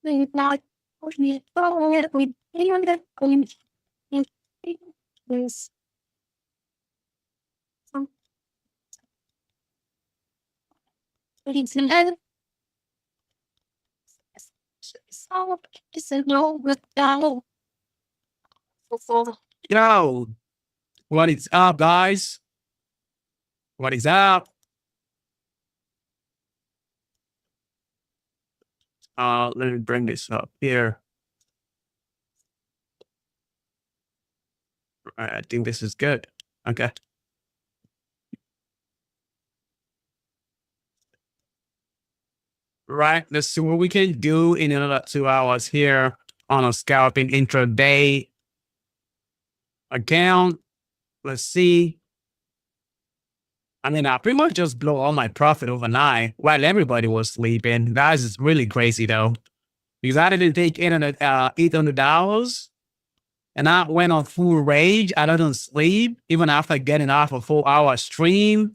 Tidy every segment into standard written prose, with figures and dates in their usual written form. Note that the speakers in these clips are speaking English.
Like, this and so it's a no with down. Yo, what is up, guys? What is up? Let me bring this up here. All right, I think this is good. Okay. Right. Let's see what we can do in another 2 hours here on a scalping intraday account. Let's see. I mean, I pretty much just blow all my profit overnight while everybody was sleeping. That is really crazy though. Because I didn't take $800 and I went on full rage. I didn't sleep even after getting off a 4-hour stream.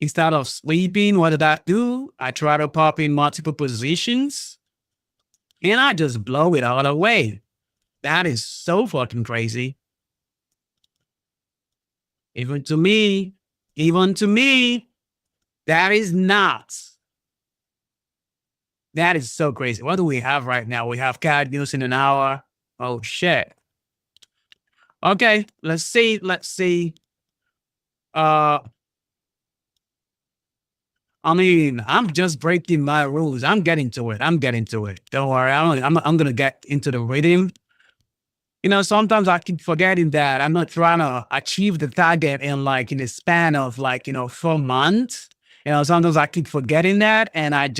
Instead of sleeping, what did I do? I try to pop in multiple positions and I just blow it all away. That is so fucking crazy. Even to me, that is nuts. That is so crazy. What do we have right now? We have CAD news in an hour. Oh shit. Okay, let's see. I mean, I'm just breaking my rules. I'm getting to it. Don't worry. I'm gonna get into the rhythm. You know, sometimes I keep forgetting that I'm not trying to achieve the target in the span of 4 months. You know, sometimes I keep forgetting that, and I'm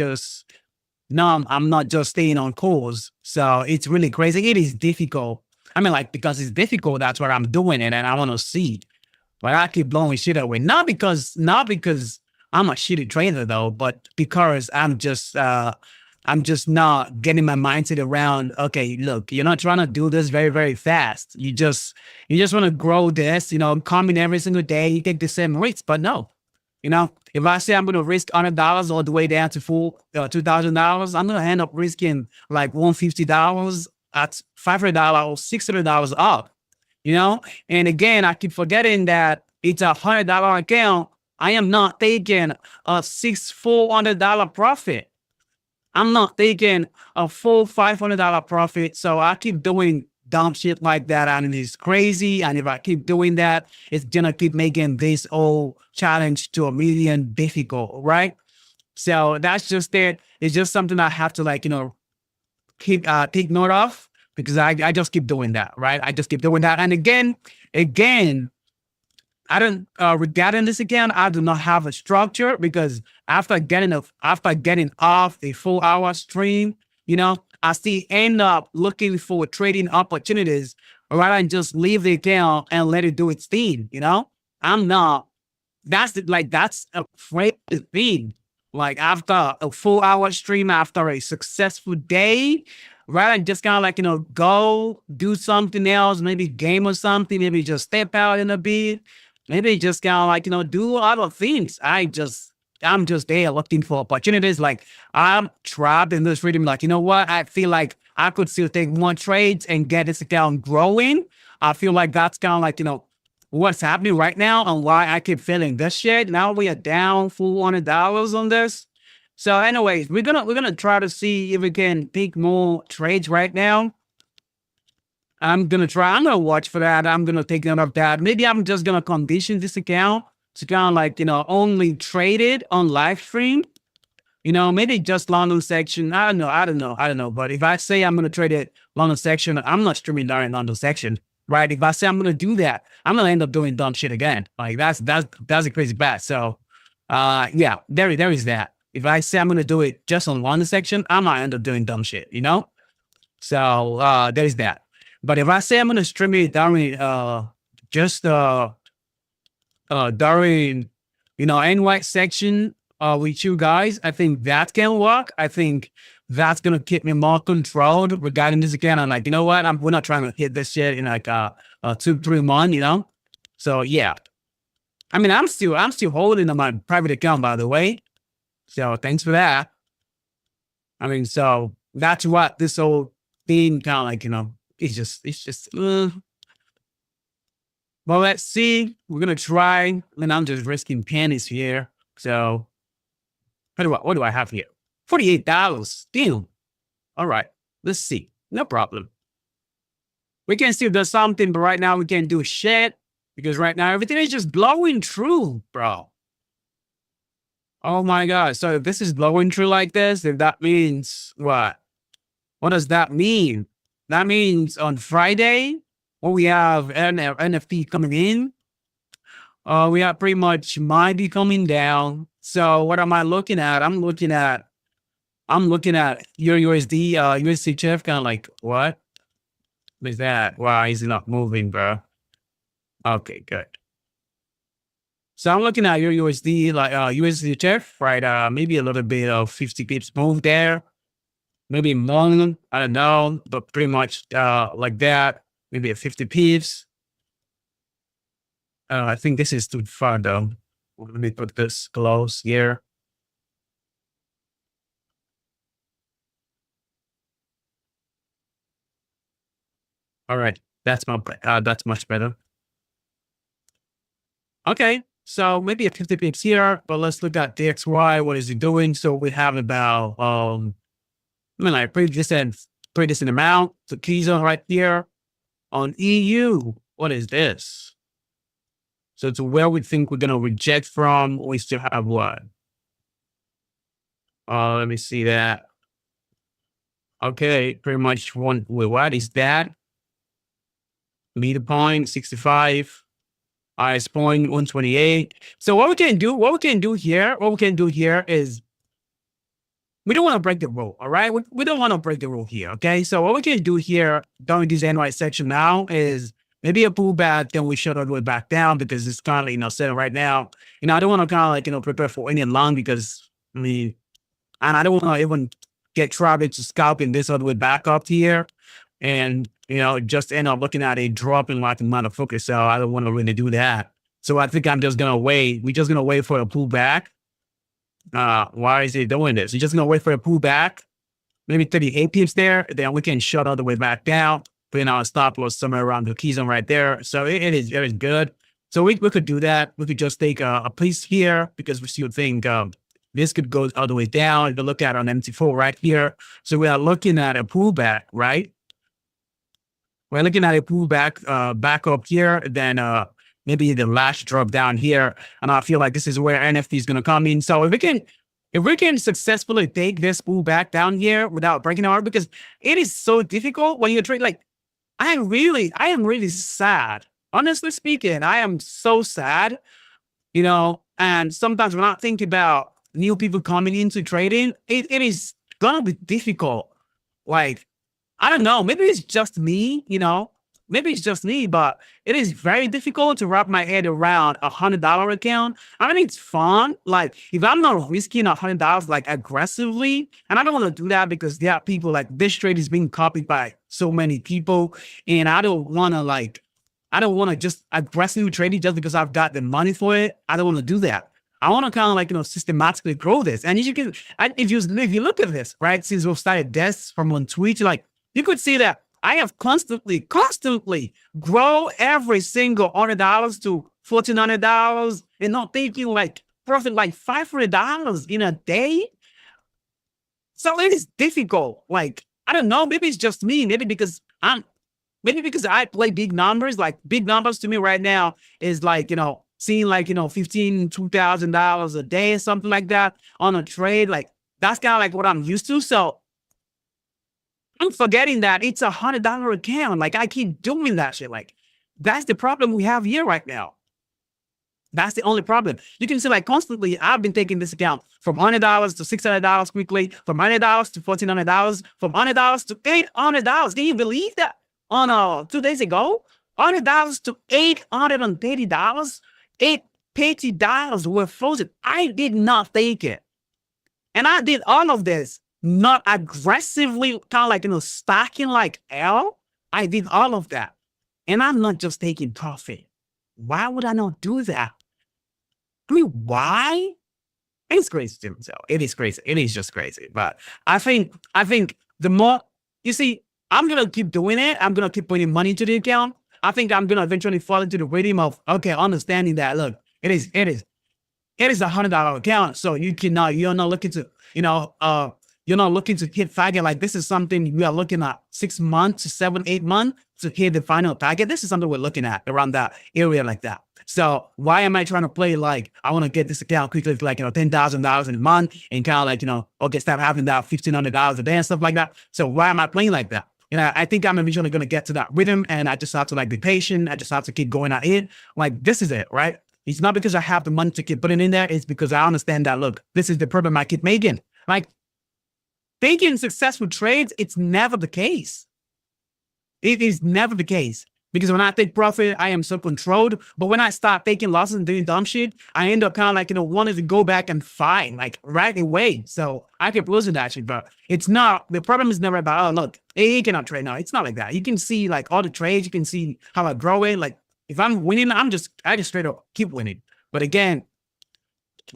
not just staying on course. So it's really crazy. It is difficult. I mean, because it's difficult, that's what I'm doing it, and I want to see. But I keep blowing shit away. Not because I'm a shitty trader though, but because I'm just not getting my mindset around, okay, look, you're not trying to do this very, very fast. You just want to grow this, come in every single day, you take the same risks. But no, if I say I'm going to risk $100 all the way down to full $2,000, I'm going to end up risking like $150 at $500 or $600 up, And again, I keep forgetting that it's $100 account. I am not taking a $400 profit. I'm not taking a full $500 profit. So I keep doing dumb shit like that, and it's crazy. And if I keep doing that, it's gonna keep making this whole challenge to $1 million difficult, right? So that's just it. It's just something I have to keep take note of, because I just keep doing that, right? I just keep doing that. And again, I don't regarding this again, I do not have a structure, because after getting off a 4-hour stream, I still end up looking for trading opportunities rather than just leave the account and let it do its thing. I'm not. That's a great thing. Like after a 4-hour stream, after a successful day, rather than just kind of go do something else, maybe game or something, maybe just step out in a bit. Maybe just kind of do other things. I'm just there looking for opportunities. Like I'm trapped in this rhythm. Like, you know what? I feel like I could still take more trades and get this account growing. I feel like that's kind of what's happening right now and why I keep feeling this shit. Now we are down $400 on this. So anyways, we're gonna try to see if we can pick more trades right now. I'm gonna watch for that. I'm gonna take note of that. Maybe I'm just gonna condition this account to kind of only trade it on live stream. Maybe just London section. I don't know. But if I say I'm gonna trade it London section, I'm not streaming during London section, right? If I say I'm gonna do that, I'm gonna end up doing dumb shit again. Like that's a crazy bet. So, yeah, there is that. If I say I'm gonna do it just on London section, I might end up doing dumb shit. So there is that. But if I say I'm gonna stream it during during NY section with you guys, I think that can work. I think that's gonna keep me more controlled regarding this account. I'm like, you know what? We're not trying to hit this shit in 2-3 months, So yeah. I mean, I'm still holding on my private account, by the way. So thanks for that. I mean, so that's what this whole thing kind of like, it's just, well, let's see. We're going to try. And I'm just risking pennies here. So what do I have here? $48. Damn. All right. Let's see. No problem. We can still do something, but right now we can't do shit because right now everything is just blowing through, bro. Oh my God. So if this is blowing through like this, then that means what? What does that mean? That means on Friday, when we have NFT coming in, we have pretty much might be coming down. So what am I looking at? I'm looking at your USD, USDF, kind of like, what is that? Why is it not moving, bro? Okay, good. So I'm looking at your USD, like USDF, right? Maybe a little bit of 50 pips move there. Maybe more, I don't know, but pretty much like that. Maybe a 50 pips. I think this is too far though. Let me put this close here. All right, that's much better. Okay, so maybe a 50 pips here, but let's look at DXY. What is it doing? So we have about like pretty decent amount. The keys are right here. On EU, what is this? So to where we think we're gonna reject from, we still have what? Let me see that. Okay, pretty much what is that? Meter point 65, highest point 128. So what we can do here is we don't want to break the rule, all right? We don't want to break the rule here, okay? So what we can do here during this NY section now is maybe a pullback, then we shut all the way back down because it's currently, setting right now. I don't want to kind of like, prepare for any long because, and I don't want to even get trapped to scalping this all the way back up here and, just end up looking at a drop in like a motherfucker. So I don't want to really do that. So I think I'm just going to wait. We're just going to wait for a pullback. Why is it doing this? You're just gonna wait for a pullback, maybe 38 pips there, then we can shut all the way back down, put in our stop loss somewhere around the key zone right there. So it is very good. So we could do that. We could just take a piece here because we still think this could go all the way down. If you look at on MT4 right here, so we are looking at a pullback, right? We're looking at a pullback back up here, then maybe the last drop down here. And I feel like this is where NFT is going to come in. So if we can successfully take this pull back down here without breaking our, because it is so difficult when you trade, like, I am really sad. Honestly speaking, I am so sad, and sometimes when I think about new people coming into trading, it is going to be difficult. Like, I don't know, maybe it's just me, maybe it's just me, but it is very difficult to wrap my head around $100 account. I mean, it's fun. Like, if I'm not risking $100 like aggressively, and I don't want to do that because there are people like this trade is being copied by so many people, and I don't want to just aggressively trade it just because I've got the money for it. I don't want to do that. I want to kind of like, systematically grow this. And if you look at this, right, since we've started this from on Twitch, like, you could see that I have constantly grow every single $100 to $1,400 and not taking like profit like $500 in a day. So it is difficult. Like, I don't know, maybe it's just me. Maybe because I play big numbers. Like, big numbers to me right now is like, seeing like, $2,000 a day or something like that on a trade. Like, that's kind of like what I'm used to. So I'm forgetting that it's $100 account. Like, I keep doing that shit. Like, that's the problem we have here right now. That's the only problem. You can see, like, constantly, I've been taking this account from $100 to $600 quickly, from $100 to $1,400, from $100 to $800. Can you believe that? On 2 days ago, $100 to $830, $850 were frozen. I did not take it, and I did all of this not aggressively, kind of like, stacking like L. I did all of that. And I'm not just taking profit. Why would I not do that? I mean, why? It's crazy to myself. It is crazy. It is just crazy. But I think the more you see, I'm gonna keep doing it. I'm gonna keep putting money into the account. I think I'm gonna eventually fall into the rhythm of okay, understanding that look, it is $100 account. So you're not looking to, you're not looking to hit target. Like this is something you are looking at 6 months to 7, 8 months to hit the final target. This is something we're looking at around that area like that. So why am I trying to play like I want to get this account quickly, like $10,000 in a month and kind of like okay, start having that $1,500 a day and stuff like that. So why am I playing like that? I think I'm eventually going to get to that rhythm, and I just have to like be patient. I just have to keep going at it. Like this is it, right? It's not because I have the money to keep putting in there. It's because I understand that look, this is the problem I keep making. Like taking successful trades, it's never the case. It is never the case. Because when I take profit, I am so controlled. But when I start taking losses and doing dumb shit, I end up kind of like, wanting to go back and fight like right away. So I keep losing that shit. But it's not, the problem is never about, oh, look, you cannot trade. No, it's not like that. You can see like all the trades. You can see how I grow it. Like if I'm winning, I just straight up keep winning. But again,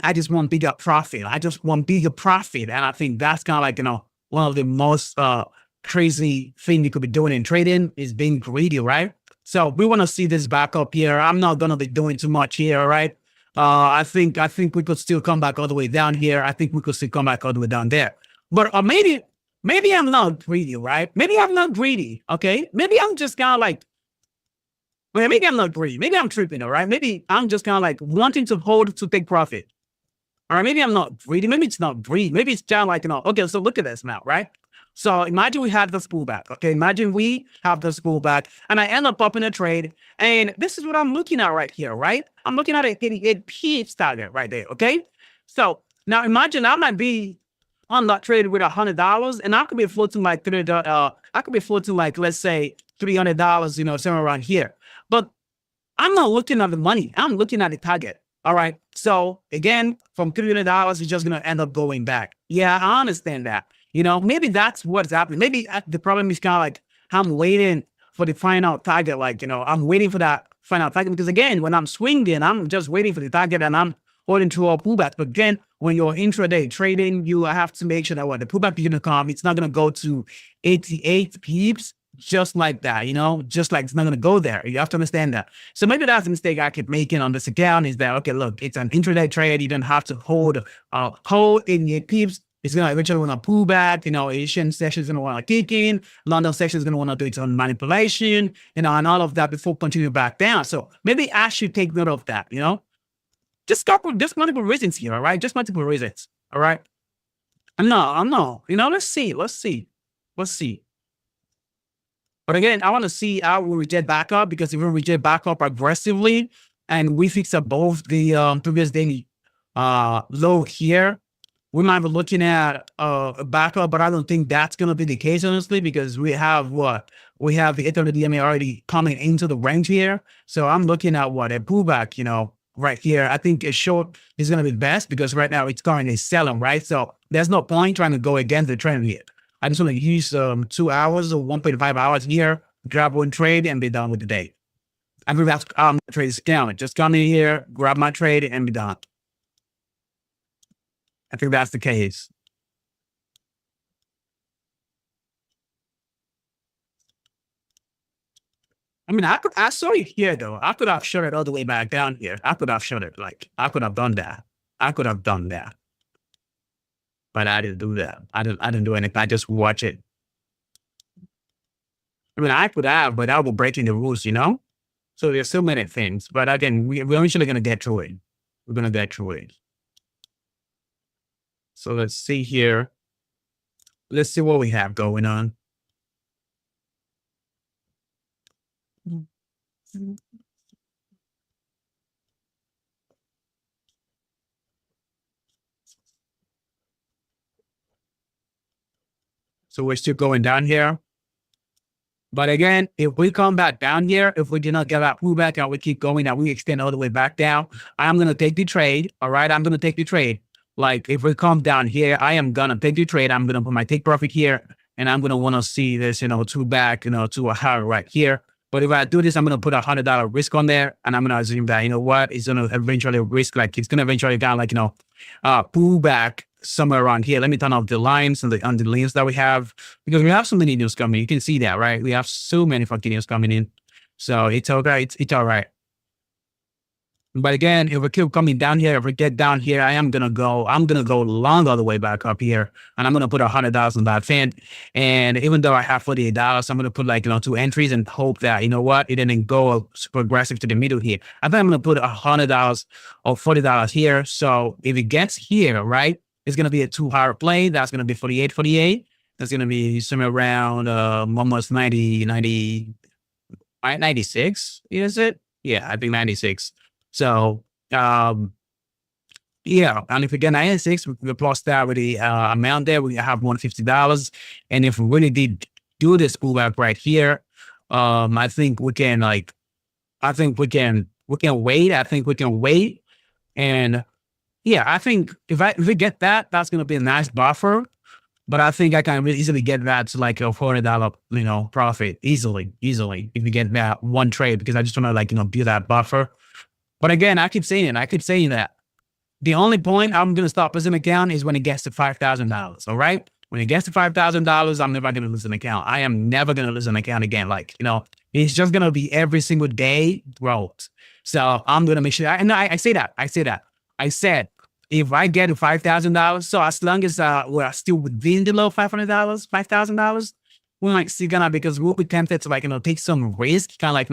I just want bigger profit. I just want bigger profit. And I think that's kind of like, one of the most crazy thing you could be doing in trading is being greedy, right? So we want to see this back up here. I'm not going to be doing too much here, right? I think we could still come back all the way down here. I think we could still come back all the way down there. But maybe I'm not greedy, right? Maybe I'm not greedy, okay? Maybe I'm just kind of like, well, maybe I'm not greedy. Maybe I'm tripping, all right? Maybe I'm just kind of like wanting to hold to take profit. All right, maybe I'm not greedy. Maybe it's not greed. Maybe it's kind of like, okay, so look at this now, right? So imagine we had this pullback, okay? Imagine we have this pullback and I end up popping a trade. And this is what I'm looking at right here, right? I'm looking at a 88 pips target right there, okay? So now imagine I might be on that trade with $100 and I could be floating like let's say $300, somewhere around here. But I'm not looking at the money. I'm looking at the target. All right. So again, from $300, it's just going to end up going back. Yeah, I understand that. Maybe that's what's happening. Maybe the problem is kind of like I'm waiting for the final target. Like, I'm waiting for that final target because again, when I'm swinging, I'm just waiting for the target and I'm holding through a pullback. But again, when you're intraday trading, you have to make sure that when the pullback is going to come, it's not going to go to 88 pips just like that, just like it's not going to go there. You have to understand that. So maybe that's the mistake I keep making on this account is that, okay, look, it's an intraday trade. You don't have to hold 88 pips. It's going to eventually want to pull back. Asian section is going to want to kick in. London section is going to want to do its own manipulation, and all of that before continuing back down. So maybe I should take note of that, just multiple reasons here, all right? Just multiple reasons, all right? I'm not, let's see. But again, I want to see how we reject back up because if we reject back up aggressively and we fix above the previous daily low here, we might be looking at a backup, but I don't think that's going to be the case, honestly, because we have the 800 DMA already coming into the range here. So I'm looking at a pullback, right here. I think a short is going to be best because right now it's currently selling, right? So there's no point trying to go against the trend here. I just want to use 2 hours or 1.5 hours here, grab one trade and be done with the day. I believe that's how my trade is down. Just come in here, grab my trade and be done. I think that's the case. I mean, I saw it here though. I could have shut it all the way back down here. I could have shut it. Like I could have done that. But I didn't do that. I didn't do anything. I just watch it. I mean, I could have, but I was breaking the rules, So there's so many things. But again, we're eventually going to get through it. We're going to get through it. So let's see here. Let's see what we have going on. So we're still going down here. But again, if we come back down here, if we do not get that pullback and we keep going and we extend all the way back down, I'm going to take the trade. All right. I'm going to take the trade. Like if we come down here, I am going to take the trade. I'm going to put my take profit here and I'm going to want to see this, to back, to a higher right here. But if I do this, I'm gonna put $100 risk on there, and I'm gonna assume that, you know what, it's gonna eventually risk, like it's gonna eventually kind of like, pull back somewhere around here. Let me turn off the lines and the lanes that we have, because we have so many news coming. You can see that, right? We have so many fucking news coming in. So it's okay. It's all right. But again, if we keep coming down here, if we get down here, I'm gonna go long all the way back up here, and I'm gonna put $100 on that fan. And even though I have $48, I'm gonna put like, 2 entries and hope that, you know what, it didn't go super aggressive to the middle here. I think I'm gonna put $100 or $40 here. So if it gets here, right, it's gonna be a 2-hour play. That's gonna be 48. That's gonna be somewhere around almost 96. Is it? Yeah, I think 96. So, yeah, and if we get 96, we plus that with the amount there, we have $150. And if we really did do this pullback right here, I think we can wait. I think we can wait. And yeah, I think if we get that, that's gonna be a nice buffer. But I think I can really easily get that to like a $40, profit easily, if we get that one trade, because I just want to like, build that buffer. But again, I keep saying that the only point I'm going to stop losing account is when it gets to $5,000. All right. When it gets to $5,000, I'm never going to lose an account. I am never going to lose an account again. Like, it's just going to be every single day growth. So I'm going to make sure. I say that. I said, if I get to $5,000, so as long as we're still within the low $5,000, we might see because we'll be tempted to like, take some risk, kind of like,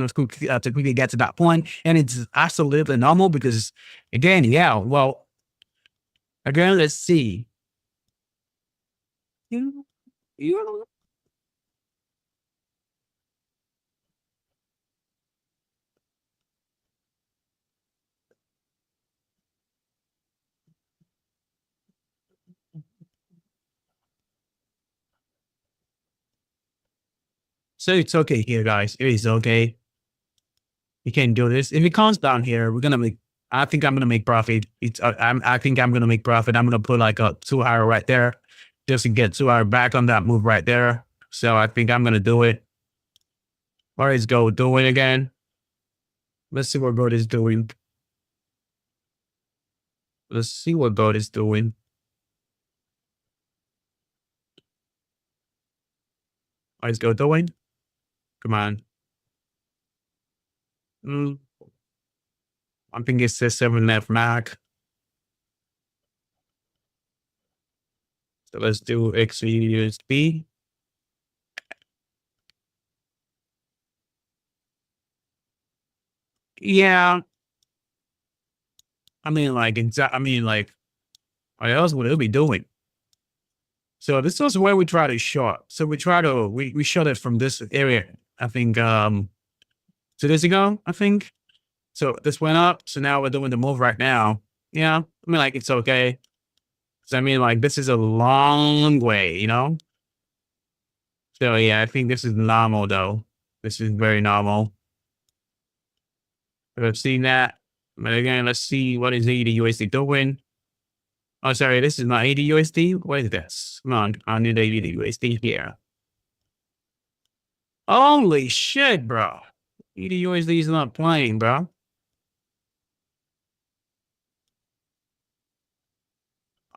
to quickly get to that point. And it's absolutely normal because again, let's see. You So it's okay here, guys. It is okay. You can do this. If it comes down here, I think I'm gonna make profit. I think I'm gonna make profit. I'm gonna put like a 2-hour right there, just to get 2-hour back on that move right there. So I think I'm gonna do it. What is gold doing again? Let's see what gold is doing. What is gold doing? Come on. I think it's S7F MAC. So let's do XUSD. Yeah. What else would it be doing? So this is where we try to short. So we short it from this area. I think 2 days ago, I think. So this went up. So now we're doing the move right now. Yeah. It's okay. So this is a long way, So yeah, I think this is normal though. This is very normal. We've seen that. But again, let's see what is AUD doing. Oh, sorry, this is not AUD. What is this? Come on, I need AUD here. Holy shit, bro. AUD is not playing, bro.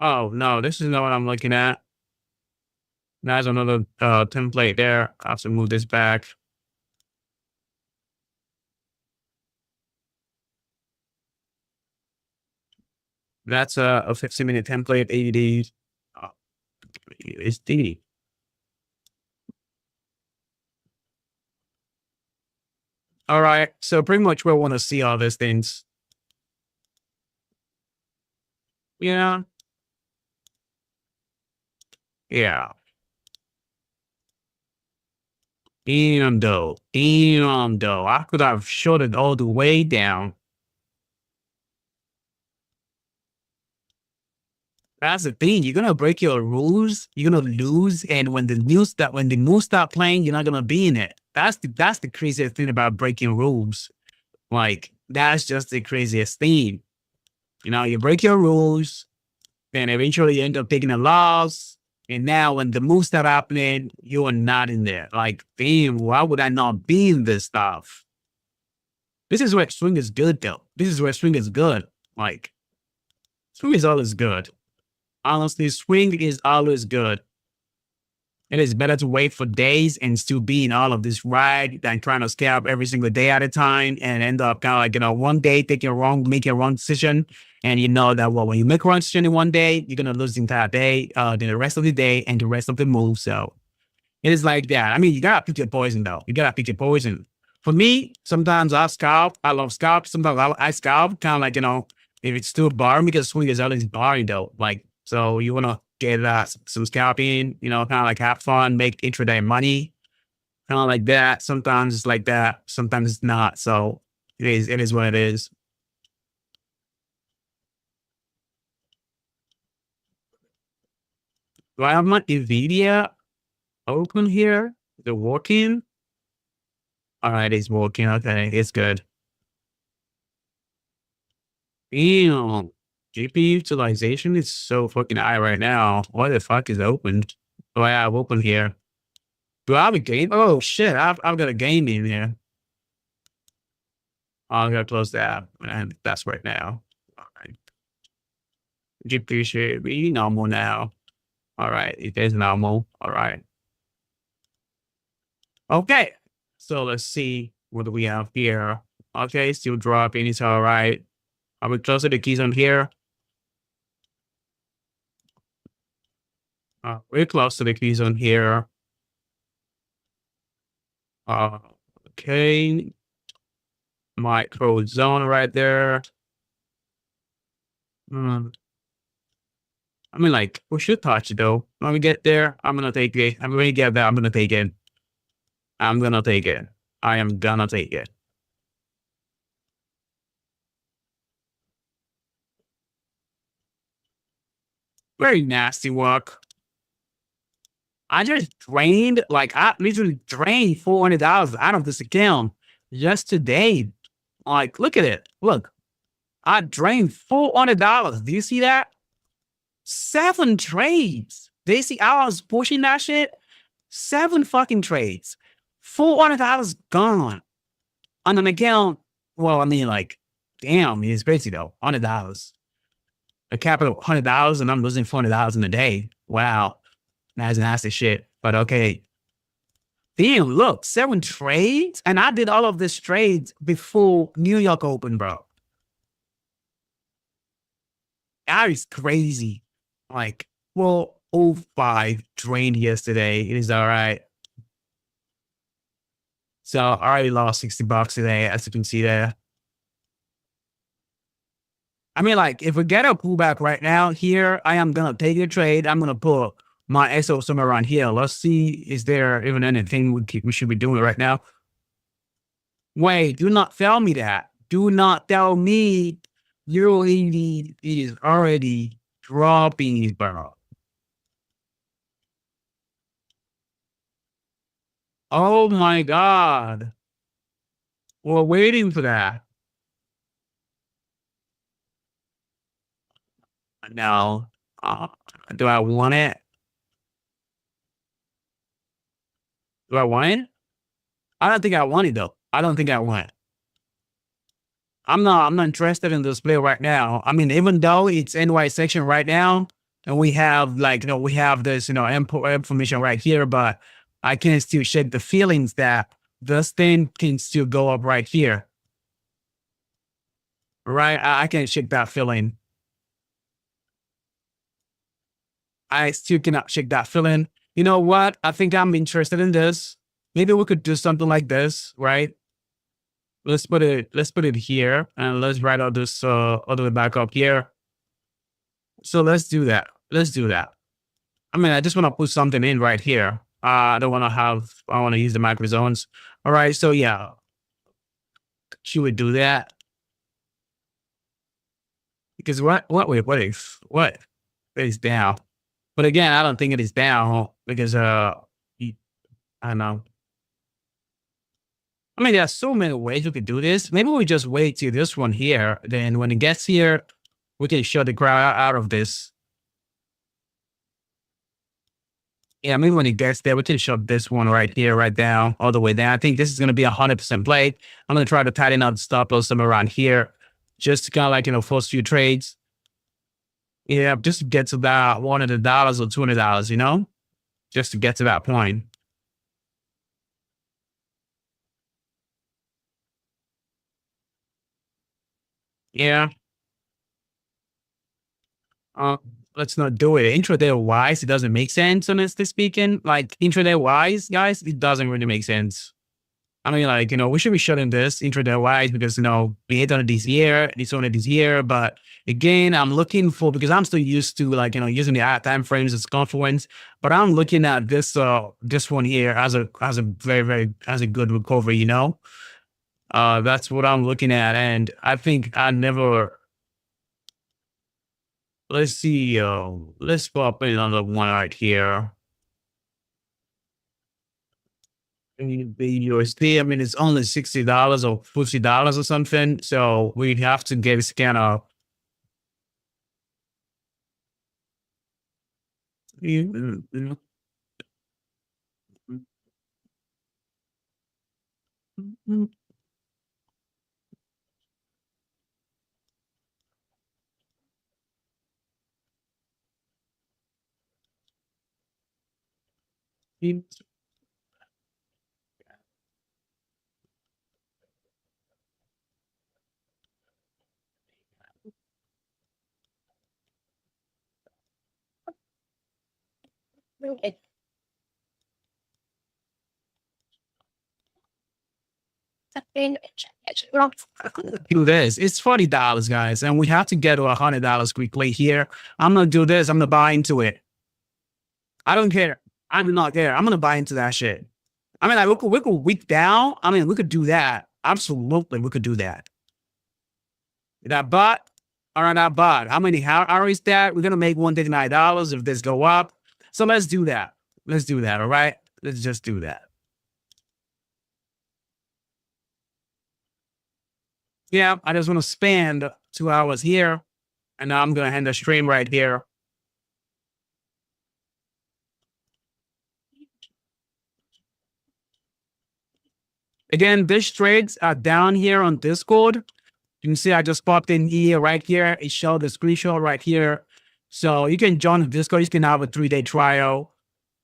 Oh, no, this is not what I'm looking at. There's another template there. I have to move this back. That's a 50-minute template, AUD. USD. All right, so pretty much we want to see all these things. Yeah. Yeah. Damn though. I could have shut it all the way down. That's the thing. You're gonna break your rules. You're gonna lose, and when the news start playing, you're not gonna be in it. That's the craziest thing about breaking rules. Like that's just the craziest thing. You break your rules, then eventually you end up taking a loss. And now when the moves start happening, you are not in there. Like, damn, why would I not be in this stuff? This is where swing is good, though. This is where swing is good. Like, swing is always good. Honestly, swing is always good. It is better to wait for days and still be in all of this ride than trying to scalp every single day at a time and end up kind of like, one day making a wrong decision. And you know that, well, when you make a wrong decision in one day, you're going to lose the entire day, then the rest of the day and the rest of the move. So it is like that. I mean, you got to pick your poison, though. You got to pick your poison. For me, sometimes I scalp. I love scalp. Sometimes I scalp, kind of like, if it's still barring, because swing is always barring, though. Like, so you want to get some scalping, kind of like have fun, make intraday money, kind of like that. Sometimes it's like that. Sometimes it's not. So it is what it is. Do I have my NVIDIA open here? Is it working? All right, it's working. Okay, it's good. Damn. GPU utilization is so fucking high right now. What the fuck is open? Do I have open here? Do I have a game? Oh shit, I've got a game in here. I'm gonna close that, and that's right now. All right. GPU should be normal now. All right, it is normal. All right. Okay, so let's see what do we have here. Okay, still dropping. It's all right. I will close the keys on here. We're close to the keys on here. Okay. Micro zone right there. I mean, like, we should touch it, though. When we get there, I'm going to take it. I'm going to get that. I'm going to take it. I'm going to take it. I am going to take it. Very nasty work. I just drained, like, I literally drained $400 out of this account just today. Like, look at it. Look, I drained $400. Do you see that? 7 trades. They see I was pushing that shit. 7 fucking trades. $400 gone on an account. Well, I mean, like, damn, it's crazy though. $100. A capital $100, and I'm losing $400 in a day. Wow, that's nasty shit. But okay. Damn, look, 7 trades, and I did all of these trades before New York opened, bro. That is crazy. Like, 405 drained yesterday. It is all right. So I already lost $60 today, as you can see there. I mean, like, if we get a pullback right now here, I am gonna take a trade. I'm gonna pull my SO somewhere around here. Let's see, is there even anything we should be doing right now? Wait, do not tell me that. Do not tell me your EV is already dropping, bro. Oh my God. We're waiting for that. No. Do I want it? Do I want it? I don't think I want it, though. I don't think I want it. I'm not interested in this play right now. I mean, even though it's NY section right now, and we have like, we have this, information right here, but I can still shake the feelings that this thing can still go up right here. Right? I can shake that feeling. I still cannot shake that feeling. You know what? I think I'm interested in this. Maybe we could do something like this, right? Let's put it here, and let's write out this all the way back up here. So let's do that. Let's do that. I mean, I just want to put something in right here. I want to use the micro zones. All right. So yeah, she would do that. Because what is down? But again, I don't think it is down because I don't know. I mean, there are so many ways we could do this. Maybe we just wait till this one here. Then when it gets here, we can shut the crowd out of this. Yeah, maybe when it gets there, we can shove this one right here, right down, all the way down. I think this is going to be 100% play. I'm going to try to tighten up the stop loss somewhere around here, just to kind of like, force few trades. Yeah, just to get to that $100 or $200, just to get to that point. Yeah. Uh, let's not do it. Intraday wise, it doesn't make sense, honestly speaking. Like intraday wise, guys, it doesn't really make sense. I mean, like, we should be shutting this intraday wise because, we hit on it this year, it's on it this year. But again, I'm looking for, because I'm still used to like, using the time frames as confluence, but I'm looking at this one here as a very, very, as a good recovery, that's what I'm looking at. And I think I never, let's see, let's pop another one right here. The USD, I mean, it's only $60 or $50 or something. So we'd have to get a scan of. Do this. It's $40, guys, and we have to get to $100 quickly here. I'm gonna do this. I'm gonna buy into it. I don't care. I do not care. I'm gonna buy into that shit. I mean, like we could week down. I mean, we could do that. Absolutely, we could do that. That bot, all right, that bot. How is that? We're gonna make $139 if this go up. So let's do that. Let's do that. All right. Let's just do that. Yeah, I just want to spend 2 hours here, and now I'm gonna end the stream right here. Again, these trades are down here on Discord. You can see I just popped in here, right here. It showed the screenshot right here. So you can join the Discord. You can have a 3-day trial,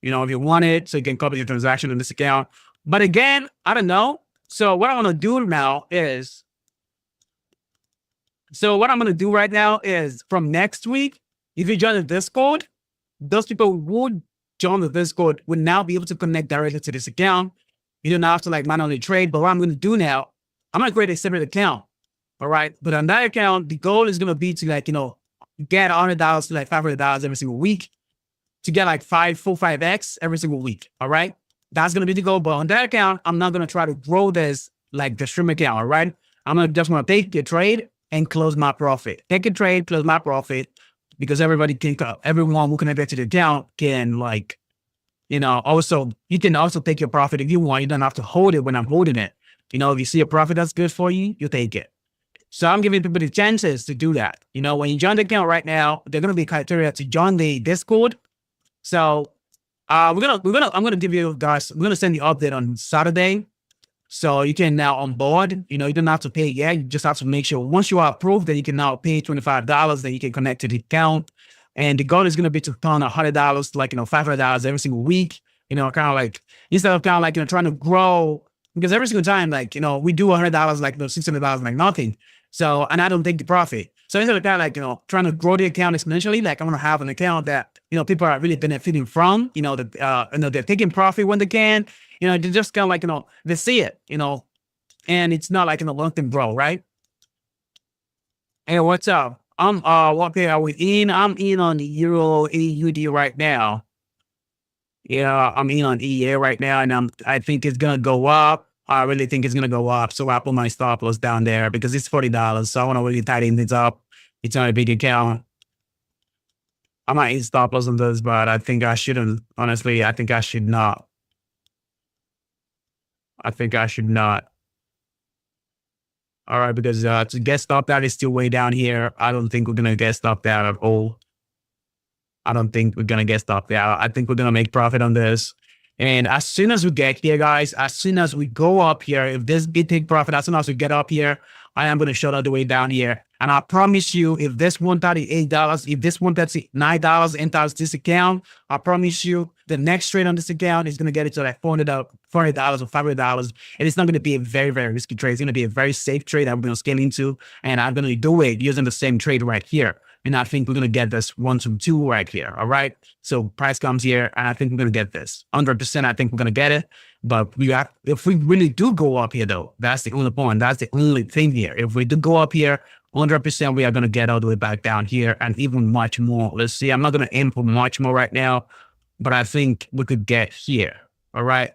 if you want it. So you can copy your transaction on this account. But again, I don't know. So what I'm going to do now is, right now is from next week, if you join the Discord, those people who would join the Discord would now be able to connect directly to this account. You don't have to like manually trade. But what I'm going to do now, I'm going to create a separate account. All right. But on that account, the goal is going to be to like, get $100 to like $500 every single week to get like 5x every single week. All right. That's going to be the goal. But on that account, I'm not going to try to grow this like the stream account. All right. I'm just going to take a trade and close my profit. Take a trade, close my profit, because everyone who connected to the account can like, also, you can also take your profit if you want. You don't have to hold it when I'm holding it. If you see a profit that's good for you, you take it. So I'm giving people the chances to do that. When you join the account right now, they're going to be criteria to join the Discord. So I'm gonna give you guys. We're gonna send the update on Saturday, so you can now on board. You don't have to pay yet. You just have to make sure once you are approved, then you can now pay $25. Then you can connect to the account. And the goal is gonna be to turn $100 to like $500 every single week. Kind of like instead of trying to grow, because every single time we do $100 like $600 like nothing. So, and I don't take the profit. So instead of trying to grow the account exponentially, like I'm gonna have an account that people are really benefiting from. That they're taking profit when they can. They just they see it. And it's not like long term grow, right? Hey, what's up? What pair are we in? I'm in on the Euro AUD right now. Yeah, I'm in on EA right now, and I think it's gonna go up. I really think it's gonna go up. So I put my stop loss down there because it's $40. So I want to really tighten this up. It's on a big account. I might hit stop loss on this, but I think I shouldn't. Honestly, I think I should not. I think I should not. All right, because to get stopped out is still way down here. I don't think we're gonna get stopped out at all. I don't think we're gonna get stopped there. I think we're gonna make profit on this. And as soon as we get here, guys, as soon as we go up here, if this big take profit, as soon as we get up here, I am gonna shut all the way down here. And I promise you, if this $138, if this $139 enters this account, I promise you, the next trade on this account is gonna get it to like $400 or $500, and it's not gonna be a very, very risky trade. It's gonna be a very safe trade that we're gonna scale into, and I'm gonna do it using the same trade right here. And I think we're going to get this 1 to 2 right here. All right. So price comes here and I think we're going to get this 100%. I think we're going to get it. But if we really do go up here though, that's the only point. That's the only thing here. If we do go up here, 100%, we are going to get all the way back down here and even much more. Let's see. I'm not going to aim for much more right now, but I think we could get here. All right.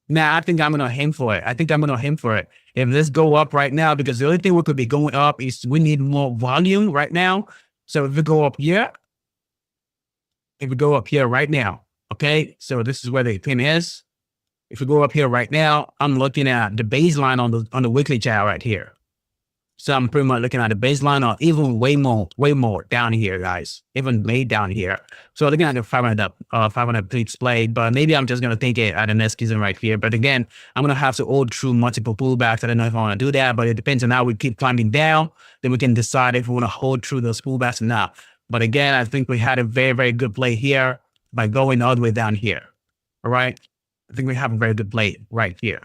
Now, I think I'm going to aim for it. I think I'm going to aim for it. If this go up right now, because the only thing we could be going up is we need more volume right now. So if we go up here, right now, okay? So this is where the pin is. If we go up here right now, I'm looking at the baseline on the weekly chart right here. So I'm pretty much looking at the baseline or even way more down here, guys, even way down here. So looking at the 500 pips played, but maybe I'm just going to take it at the next season right here. But again, I'm going to have to hold through multiple pullbacks. I don't know if I want to do that, but it depends on how we keep climbing down. Then we can decide if we want to hold through those pullbacks or not. But again, I think we had a very, very good play here by going all the way down here. All right. I think we have a very good play right here.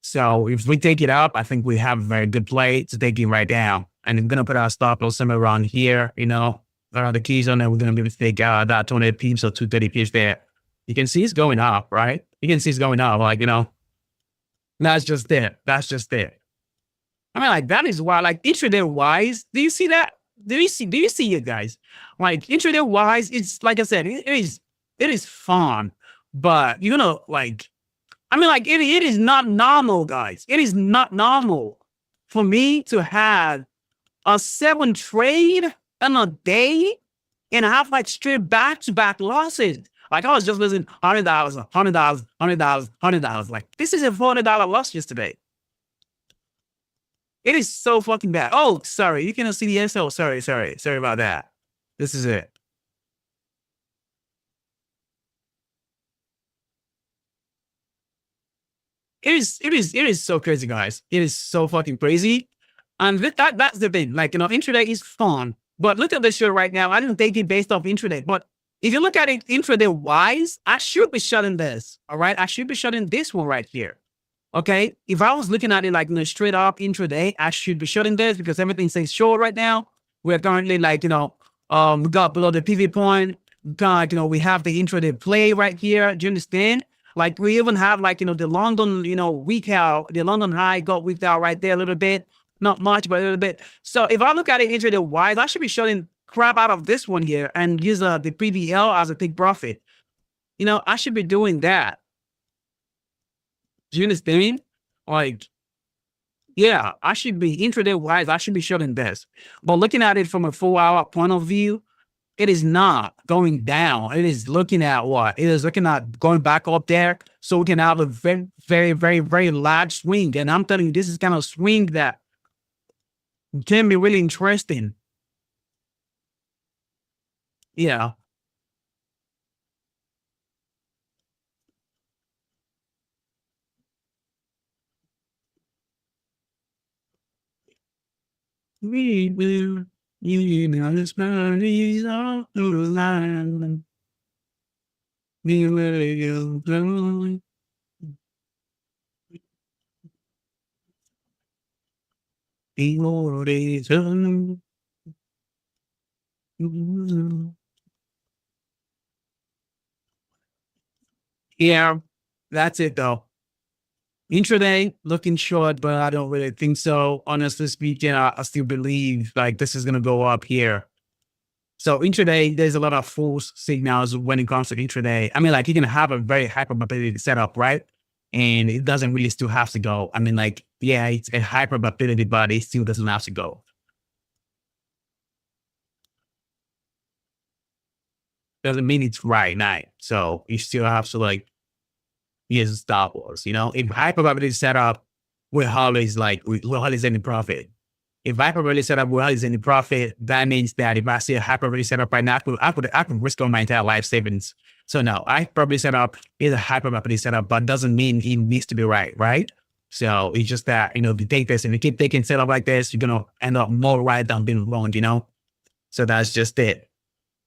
So if we take it up, I think we have a very good play to take it right down. And we're going to put our stop loss somewhere around here, you know, around the keys on there. We're going to be able to take that 200 pips or 230 pips there. You can see it's going up, right? You can see it's going up, like, you know, that's just there. That's just there. I mean, like, that is why, like, intraday wise, do you see that? Do you see it, guys? Like, intraday wise, it's, like I said, it is fun, but, you know, like, I mean, like, it is not normal, guys. It is not normal for me to have a 7 trade in a day and have like straight back-to-back losses. Like, I was just losing $100, $100, $100, $100. Like, this is a $400 loss yesterday. It is so fucking bad. Oh, sorry. You cannot see the SL. Sorry about that. This is it. It is so crazy, guys. It is so fucking crazy. And that's the thing. Like, you know, intraday is fun. But look at this show right now. I didn't take it based off intraday. But if you look at it intraday wise, I should be shutting this. All right. I should be shutting this one right here. Okay. If I was looking at it like, you know, straight up intraday, I should be shutting this because everything says short right now. We're currently like, you know, we got below the PV point. You know, we have the intraday play right here. Do you understand? Like, we even have, like, you know, the London, you know, week out, the London high got weeked out right there a little bit. Not much, but a little bit. So if I look at it intraday wise, I should be shutting crap out of this one here and use the PVL as a big profit. You know, I should be doing that. Do you understand? Like, yeah, I should be intraday wise. I should be shutting this. But looking at it from a 4-hour point of view, it is not going down. It is looking at what? It is looking at going back up there so we can have a very, very, very, very large swing. And I'm telling you, this is kind of swing that can be really interesting. Yeah. We will, you know, this is all through the line. We will go. Yeah, that's it though. Intraday looking short, but I don't really think so. Honestly speaking, I still believe like this is gonna go up here. So intraday, there's a lot of false signals when it comes to intraday. I mean, like, you can have a very high probability setup, right? And it doesn't really still have to go. I mean, like, yeah, it's a high probability, but it still doesn't have to go. Doesn't mean it's right night. So you still have to like use stop loss, you know? If high probability setup, we're always like, we're always in profit. If I properly set up well is in the profit, that means that if I see a hyperbole set up right now, I could risk on my entire life savings. So no, I probably set up is a hyperbole setup, but doesn't mean it needs to be right, right? So it's just that, if you take this and you keep taking setup like this, you're gonna end up more right than being wrong. So that's just it.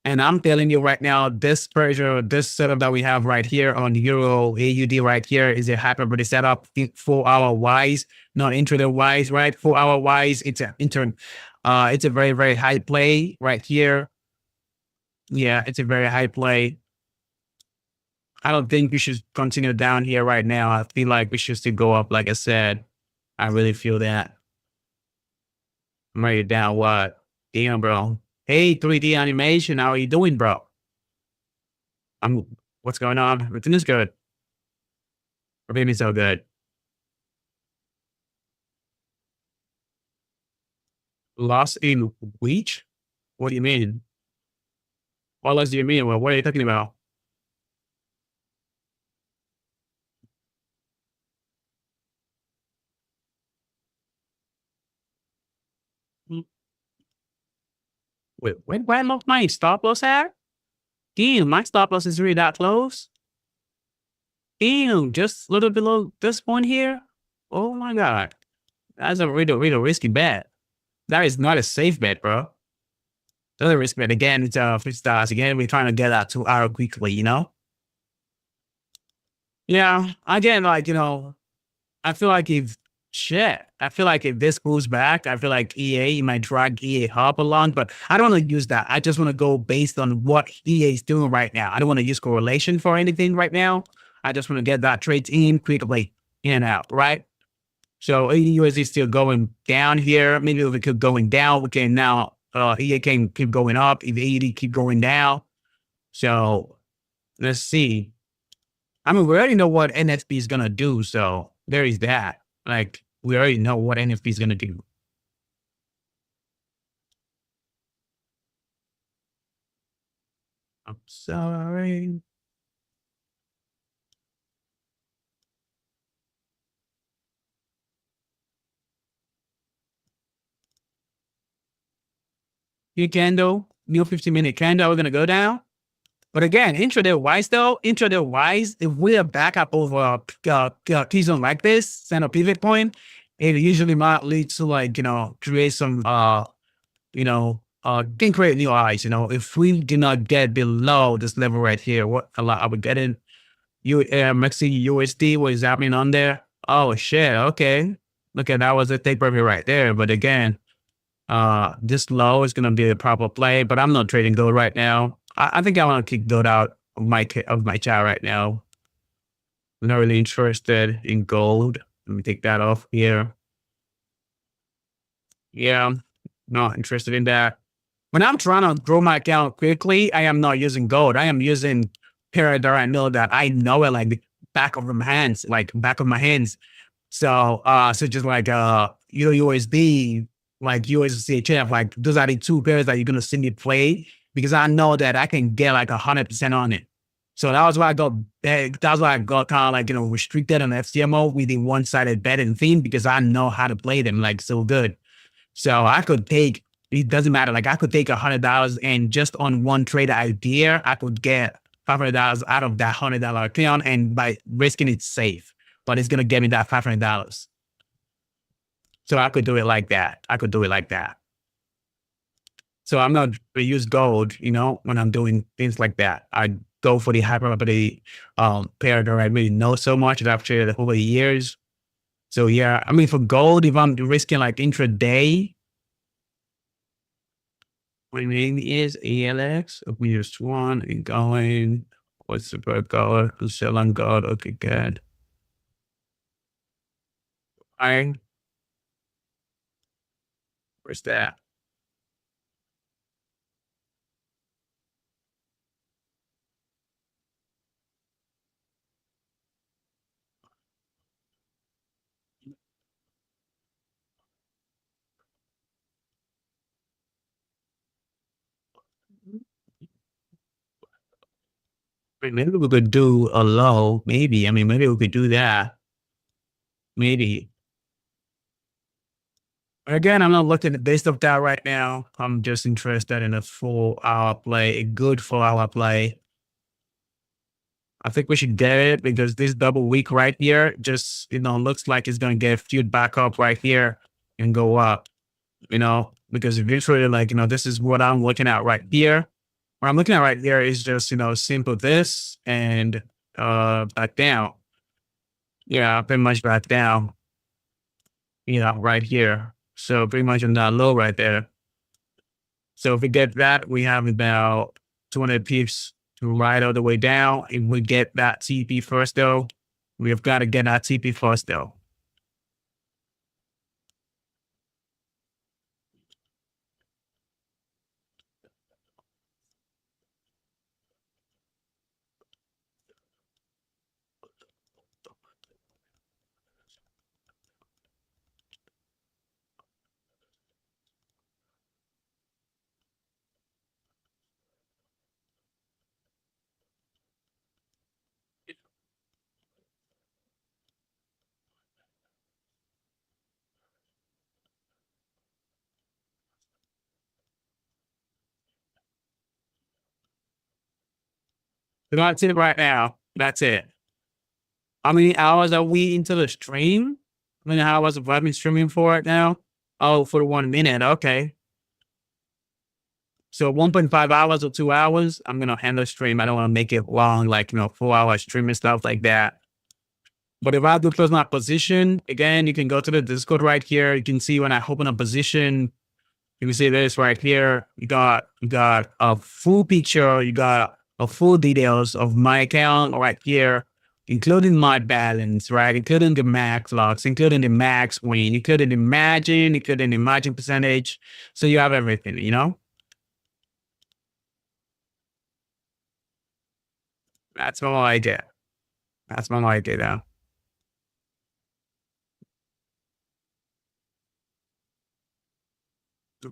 And I'm telling you right now, this pressure, this setup that we have right here on Euro AUD right here is a hyperbole setup, 4 hour wise, not intraday wise, right? 4 hour wise, it's it's a very, very high play right here. Yeah, it's a very high play. I don't think we should continue down here right now. I feel like we should still go up, like I said. I really feel that. I'm ready down what? Damn, bro. Hey, 3D animation, how are you doing, bro? What's going on? Everything is good. Or maybe so good. Lost in which? What do you mean? What else do you mean? Well, what are you talking about? Hmm. Wait, where lost my stop loss at? Damn, my stop loss is really that close. Damn, just a little below this point here. Oh my god. That's a really, really risky bet. That is not a safe bet, bro. That's a risk bet. Again, it's 50 stars. Again, we're trying to get that 2 hour quickly. Yeah. Again, I feel like I feel like if this goes back, I feel like EA might drag EA up along, but I don't want to use that. I just want to go based on what EA is doing right now. I don't want to use correlation for anything right now. I just want to get that trade in quickly, in and out, right? So AUD is still going down here. Maybe if it keep going down, we can now EA can keep going up. If AUD keep going down. So let's see. I mean, we already know what NFP is gonna do, so there is that. Like, we already know what NFP is gonna do. I'm sorry. Your candle, new 15-minute candle, we're gonna go down. But again, intraday wise, if we are back up over T zone like this, center pivot point, it usually might lead to create some can create new highs. If we do not get below this level right here, what a lot are we getting? Mexican USD, what is happening on there? Oh shit, okay. Look at that was a take profit right there. But again, this low is gonna be a proper play, but I'm not trading gold right now. I think I want to kick gold out of my chart right now. I'm not really interested in gold. Let me take that off here. Yeah, not interested in that. When I'm trying to grow my account quickly, I am not using gold. I am using period that I know it like the back of my hands, So just like USD, like USCHF, like those are the two pairs that you're gonna see me play because I know that I can get like 100% on it. So that was why I got kind of restricted on FCMO with the one-sided betting theme because I know how to play them like so good. So I could take it doesn't matter. Like I could take $100 and just on one trade idea, I could get $500 out of that $100 account and by risking it safe, but it's gonna get me that $500. So I could do it like that. So I'm not use gold, when I'm doing things like that. I go for the hyperbole pair that I really know so much that I've traded over the years. So yeah, I mean for gold, if I'm risking like intraday, my name is ALX. We just one and going. What's the bird color? Sell on gold. Okay, good. Fine. Where's that? Maybe we could do a low. Maybe. I mean, maybe we could do that. Maybe. Again, I'm not looking at based off that right now. I'm just interested in a 4 hour play, a good 4 hour play. I think we should get it because this double week right here just, looks like it's going to get fueled back up right here and go up, because eventually, like, this is what I'm looking at right here. What I'm looking at right here is just, simple this and back down. Yeah, pretty much back down, right here. So pretty much on that low right there. So if we get that, we have about 200 pips to ride all the way down. If we get that TP first, though, we have got to get that TP first, though. So that's it right now. That's it. How many hours are we into the stream? How many hours have I been streaming for right now? Oh, for 1 minute. Okay. So 1.5 hours or 2 hours, I'm going to handle stream. I don't want to make it long, like, 4 hour stream and stuff like that. But if I do close my position, again, you can go to the Discord right here. You can see when I open a position, you can see this right here. You got a full picture. You got a full details of my account right here, including my balance, right? Including the max loss, including the max win, including the margin percentage. So you have everything. That's my idea. That's my idea now.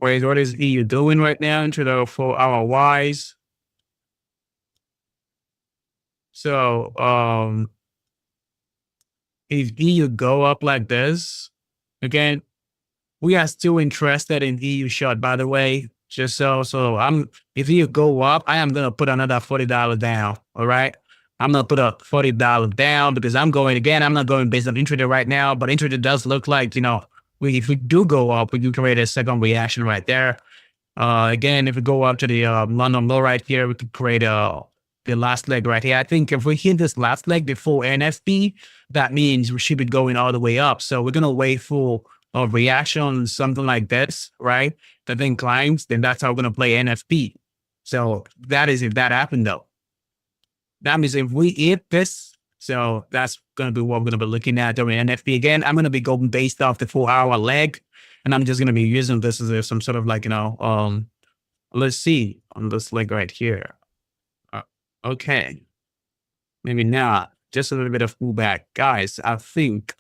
Wait, what is EU doing right now into the 4 hour wise? So, if EU go up like this, again, we are still interested in EU short, by the way. Just so if EU go up, I am gonna put another $40 down. All right. I'm gonna put a $40 down because I'm not going based on intraday right now, but intraday does look like, if we do go up, we do create a second reaction right there. Again, if we go up to the London low right here, we could create the last leg right here. I think if we hit this last leg before NFP, that means we should be going all the way up. So we're gonna wait for a reaction, something like this, right? The thing climbs, then that's how we're gonna play NFP. So that is if that happened though. That means if we hit this, so that's gonna be what we're gonna be looking at during NFP. Again, I'm gonna be going based off the 4 hour leg, and I'm just gonna be using this as some sort of like, let's see on this leg right here. Okay. Maybe not. Just a little bit of pullback. Guys, I think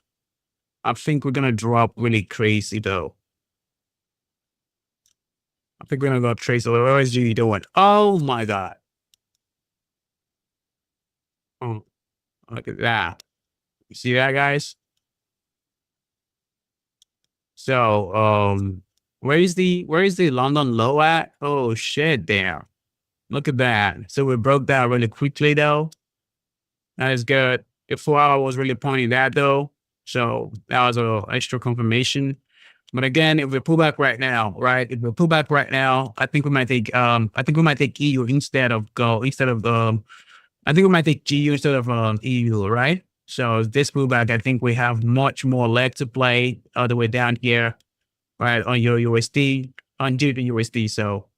we're gonna drop really crazy though. I think we're gonna go crazy. What is G doing? Oh my god. Oh, look at that. You see that, guys? So where is the London low at? Oh shit, damn. Look at that. So we broke that really quickly though. That is good. The 4 hour was really pointing that though. So that was a extra confirmation. But again, if we pull back right now, right? If we pull back right now, I think we might take EU instead of I think we might take GU instead of EU, right? So this pullback, I think we have much more leg to play all the way down here, right? On your USD, on USD. So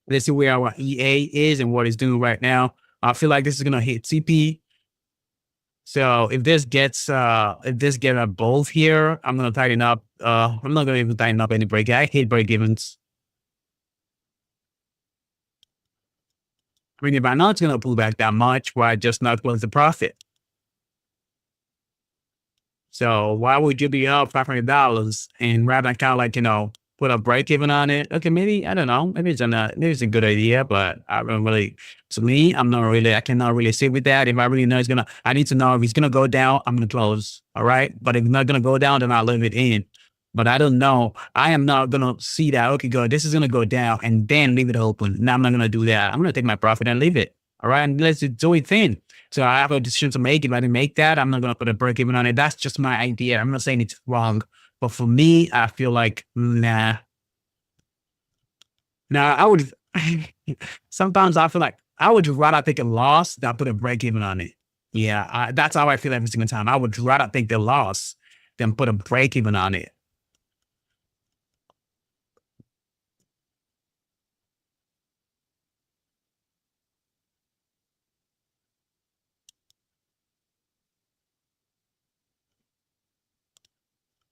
let's see where our EA is and what it's doing right now. I feel like this is gonna hit CP. So if this gets both here, I'm gonna tighten up. I'm not gonna even tighten up any break. I hate break evens. I mean, if I'm not gonna pull back that much, why just not close the profit? So why would you be up $500 and rather than kind of like, put a break even on it? Okay, maybe, I don't know. Maybe it's a good idea, but I don't really, to me, I cannot really sit with that. If I really know I need to know if it's going to go down, I'm going to close. All right. But if it's not going to go down, then I'll leave it in. But I don't know. I am not gonna see that. Okay, good. This is gonna go down and then leave it open. No, I'm not gonna do that. I'm gonna take my profit and leave it. All right, and let's do it thin. So I have a decision to make. If I didn't make that, I'm not gonna put a break even on it. That's just my idea. I'm not saying it's wrong, but for me, I feel like nah. Now I would. Sometimes I feel like I would rather take a loss than put a break even on it. Yeah, that's how I feel every single time. I would rather take the loss than put a break even on it.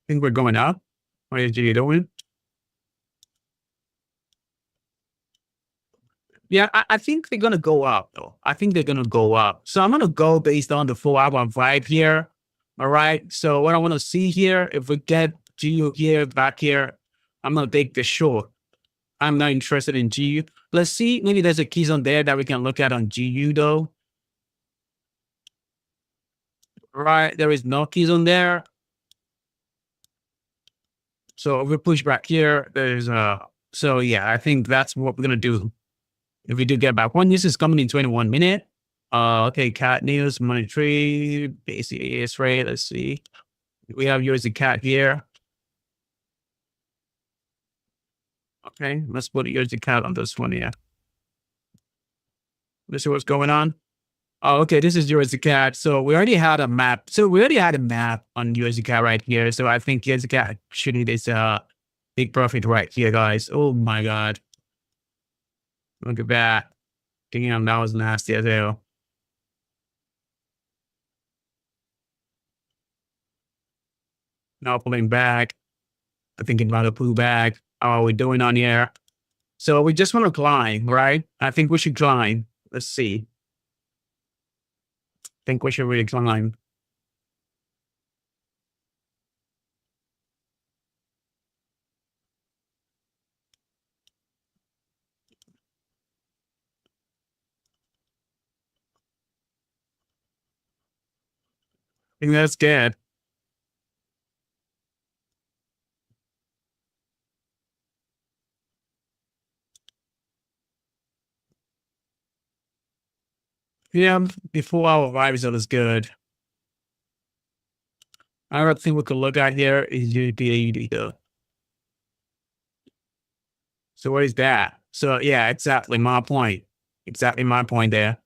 Think we're going up. What is you doing? Yeah, I think they're gonna go up though. I think they're gonna go up. So I'm gonna go based on the 4 hour vibe here. All right. So what I want to see here, if we get GU here back here, I'm gonna take the short. I'm not interested in GU. Let's see. Maybe there's a keys on there that we can look at on GU though. Right. There is no keys on there. So if we push back here, there's so yeah, I think that's what we're gonna do. If we do get back, one news is coming in 21 minutes. Okay, cat news, money tree, basic AS rate. Let's see. We have USD cat here. Okay, let's put USD cat on this one here. Let's see what's going on. Oh, okay, this is USD cat. So we already had a map. So we already had a map on USD cat right here. So I think USD cat should need this big profit right here, guys. Oh my god. Look at that. Damn, that was nasty as hell. Now pulling back. I think about to pull back. How are we doing on here? So we just want to climb, right? I think we should climb. Let's see. I think we should really climb. I think that's good. Yeah, before our vibes is good. Another thing we could look at here is UDD. So what is that? So yeah, exactly my point. Exactly my point there.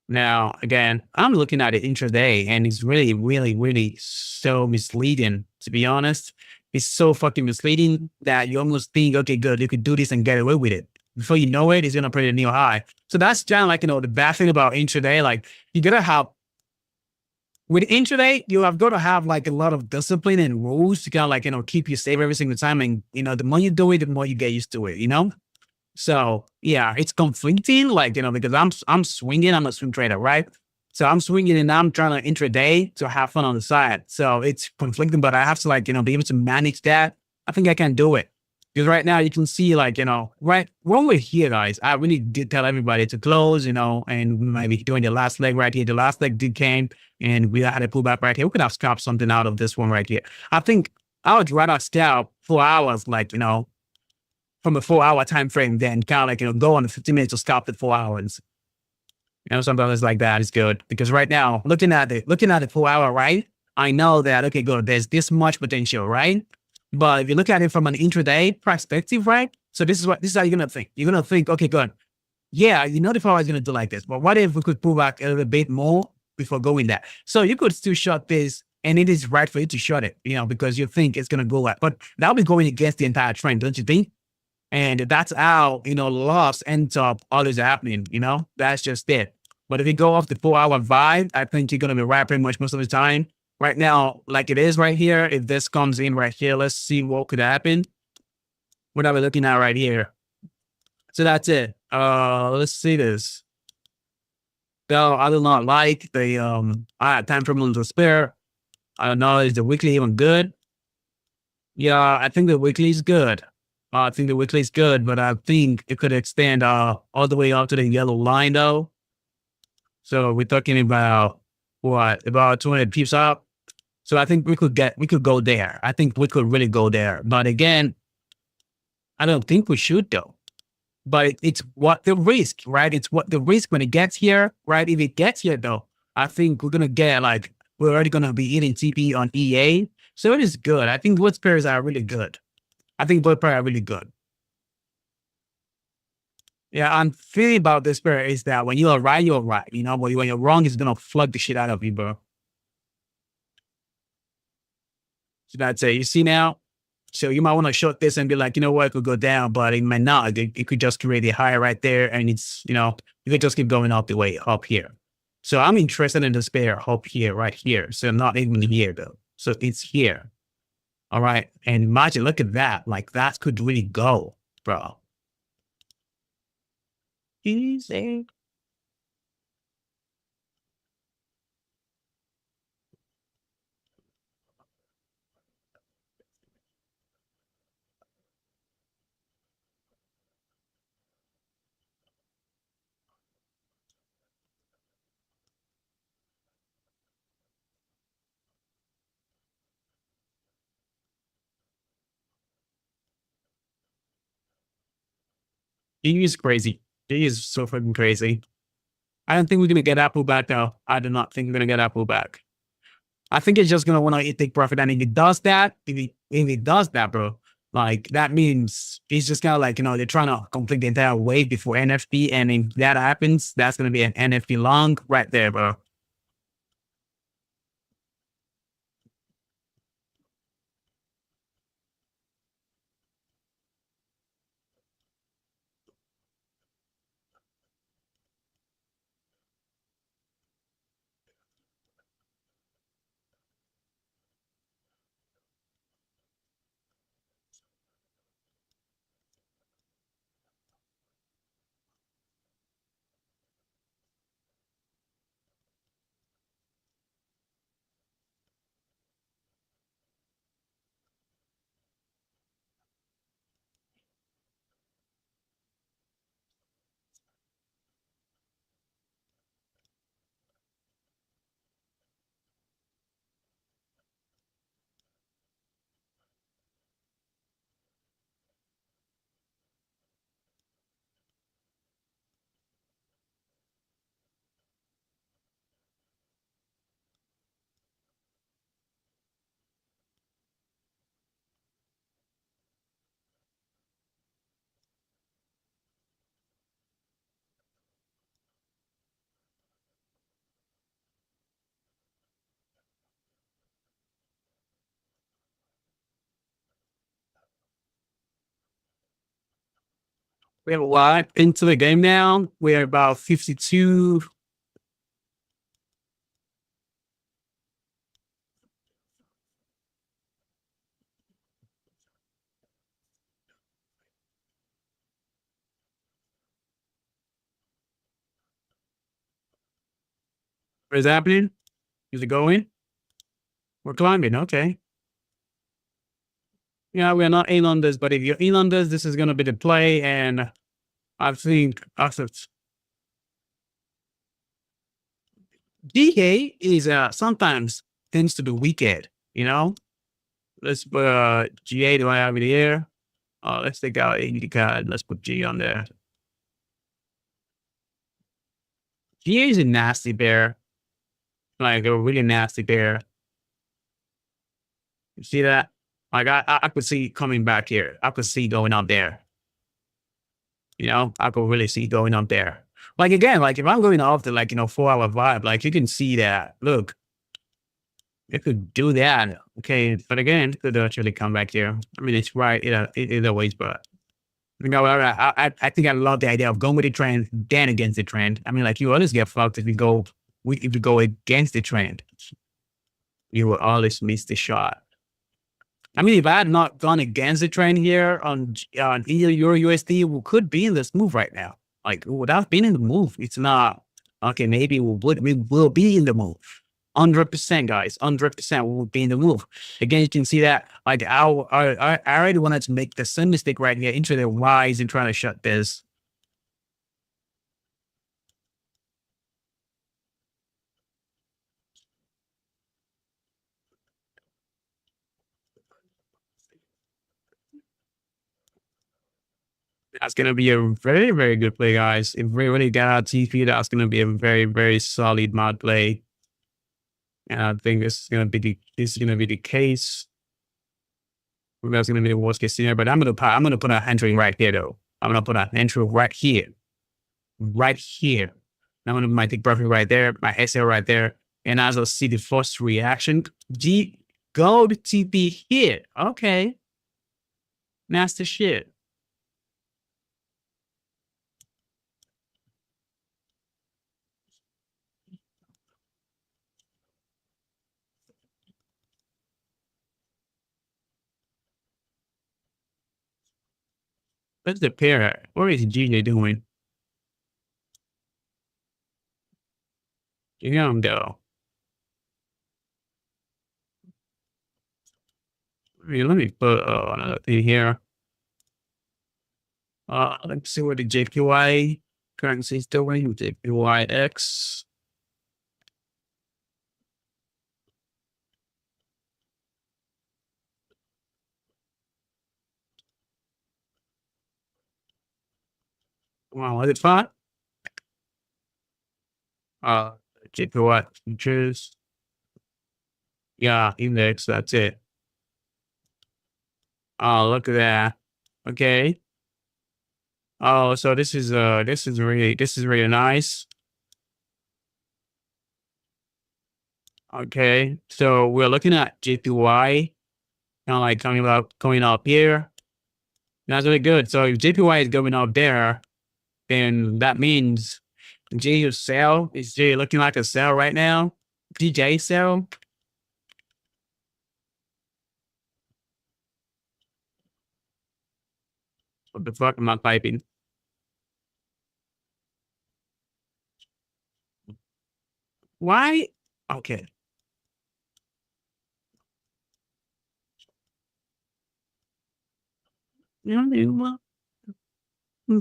Now, again, I'm looking at it intraday and it's really, really, really so misleading, to be honest. It's so fucking misleading that you almost think, okay, good, you could do this and get away with it. Before you know it, it's gonna print a new high. So that's kind of like, the bad thing about intraday. Like, you gotta have, with intraday, you have got to have like a lot of discipline and rules to kind of like, keep you safe every single time. And, the more you do it, the more you get used to it. So yeah, it's conflicting, because I'm swinging, I'm a swing trader, right? So I'm swinging and I'm trying to intraday to have fun on the side. So it's conflicting, but I have to be able to manage that. I think I can do it. Because right now you can see right when we're here, guys, I really did tell everybody to close, and we might be doing the last leg right here. The last leg did came and we had a pullback right here. We could have scalped something out of this one right here. I think I would rather scalp 4 hours, from a 4 hour time frame, then kind of go on the 15 minutes to scalp the 4 hours. Sometimes it's like that is good because right now, looking at the 4 hour, right? I know that okay, good. There's this much potential, right? But if you look at it from an intraday perspective, right? So this is how you're gonna think. You're gonna think, okay, good. Yeah, the 4 hour is gonna do like this, but what if we could pull back a little bit more before going there? So you could still short this, and it is right for you to short it, because you think it's gonna go like, but that'll be going against the entire trend, don't you think? And that's how, loss ends up always happening, that's just it. But if you go off the 4 hour vibe, I think you're going to be right pretty much most of the time. Right now, like it is right here, if this comes in right here, let's see what could happen. What are we looking at right here? So that's it. Let's see this. So I do not like the, I had time frame to spare. I don't know, is the weekly even good? Yeah, I think the weekly is good. I think the weekly is good, but I think it could extend all the way up to the yellow line though. So we're talking about what? About 200 pips up. So I think we could go there. I think we could really go there. But again, I don't think we should though. But it's what the risk, right? It's what the risk when it gets here, right? If it gets here though, I think we're gonna get like we're already gonna be eating TP on EA. So it is good. I think both pairs are really good. I think both pairs are really good. Yeah, I'm feeling about this pair is that when you're right, you're right. You know, but when you're wrong, it's gonna flood the shit out of you, bro. So that's it. You see now? So you might want to short this and be like, you know what, it could go down, but it might not. It could just create a high right there. And it's, you know, you could just keep going up the way up here. So I'm interested in this pair up here, right here. So not even here though. So it's here. All right. And imagine, look at that. Like that could really go, bro. Easy. He is crazy. He is so fucking crazy. I don't think we're gonna get Apple back though. I do not think we're gonna get Apple back. I think it's just gonna want to take profit, and if it does that, if it does that, bro, like that means it's just kind of like they're trying to complete the entire wave before NFP, and if that happens, that's gonna be an NFP long right there, bro. We have a lot into the game now. We're about 52. What is happening? Is it going? We're climbing. Okay. Yeah, we're not in on this, but if you're in on this is gonna be the play. And I think assets. DK is sometimes tends to be wicked, you know? Let's put GA. Do I have it here? Let's take out AD card. Let's put G on there. GA is a nasty bear, like a really nasty bear. You see that? Like I could see coming back here. I could see going up there. You know, I could really see going up there. Like again, like if I'm going off the 4-hour vibe, like you can see that. Look, it could do that. Okay, but again, it could actually come back here. I mean, it's right either ways, but I think I love the idea of going with the trend, then against the trend. I mean, like you always get fucked if you go against the trend. You will always miss the shot. I mean, if I had not gone against the trend here on Euro USD, we could be in this move right now. Like without being in the move, it's not okay. Maybe we will be in the move. 100%, guys. 100% we will be in the move. Again, you can see that like I already wanted to make the same mistake right here into the rise and trying to shut this. That's gonna be a very, very good play, guys. If we really get our TP, that's gonna be a very, very solid mod play. And I think this is gonna be the case. That's gonna be the worst case scenario. But I'm gonna put an entry right here though. I'm gonna put an entry right here. Right here. I'm gonna put my tick profit right there, my SL right there. And as I'll see the first reaction, gold TP here. Okay. That's the shit. What's the pair? What is GJ doing? Damn, though. Let me put another thing here. Let's see what the JPY currency is doing. JPYX. Wow, was it fun? JPY futures. Yeah, index. That's it. Oh, look at that. Okay. Oh, so this is really nice. Okay, so we're looking at JPY, kind of like coming up here. That's really good. So if JPY is going up there, then that means J is sell. Is J looking like a sell right now? DJ sell. What the fuck am I typing? Why? Okay. The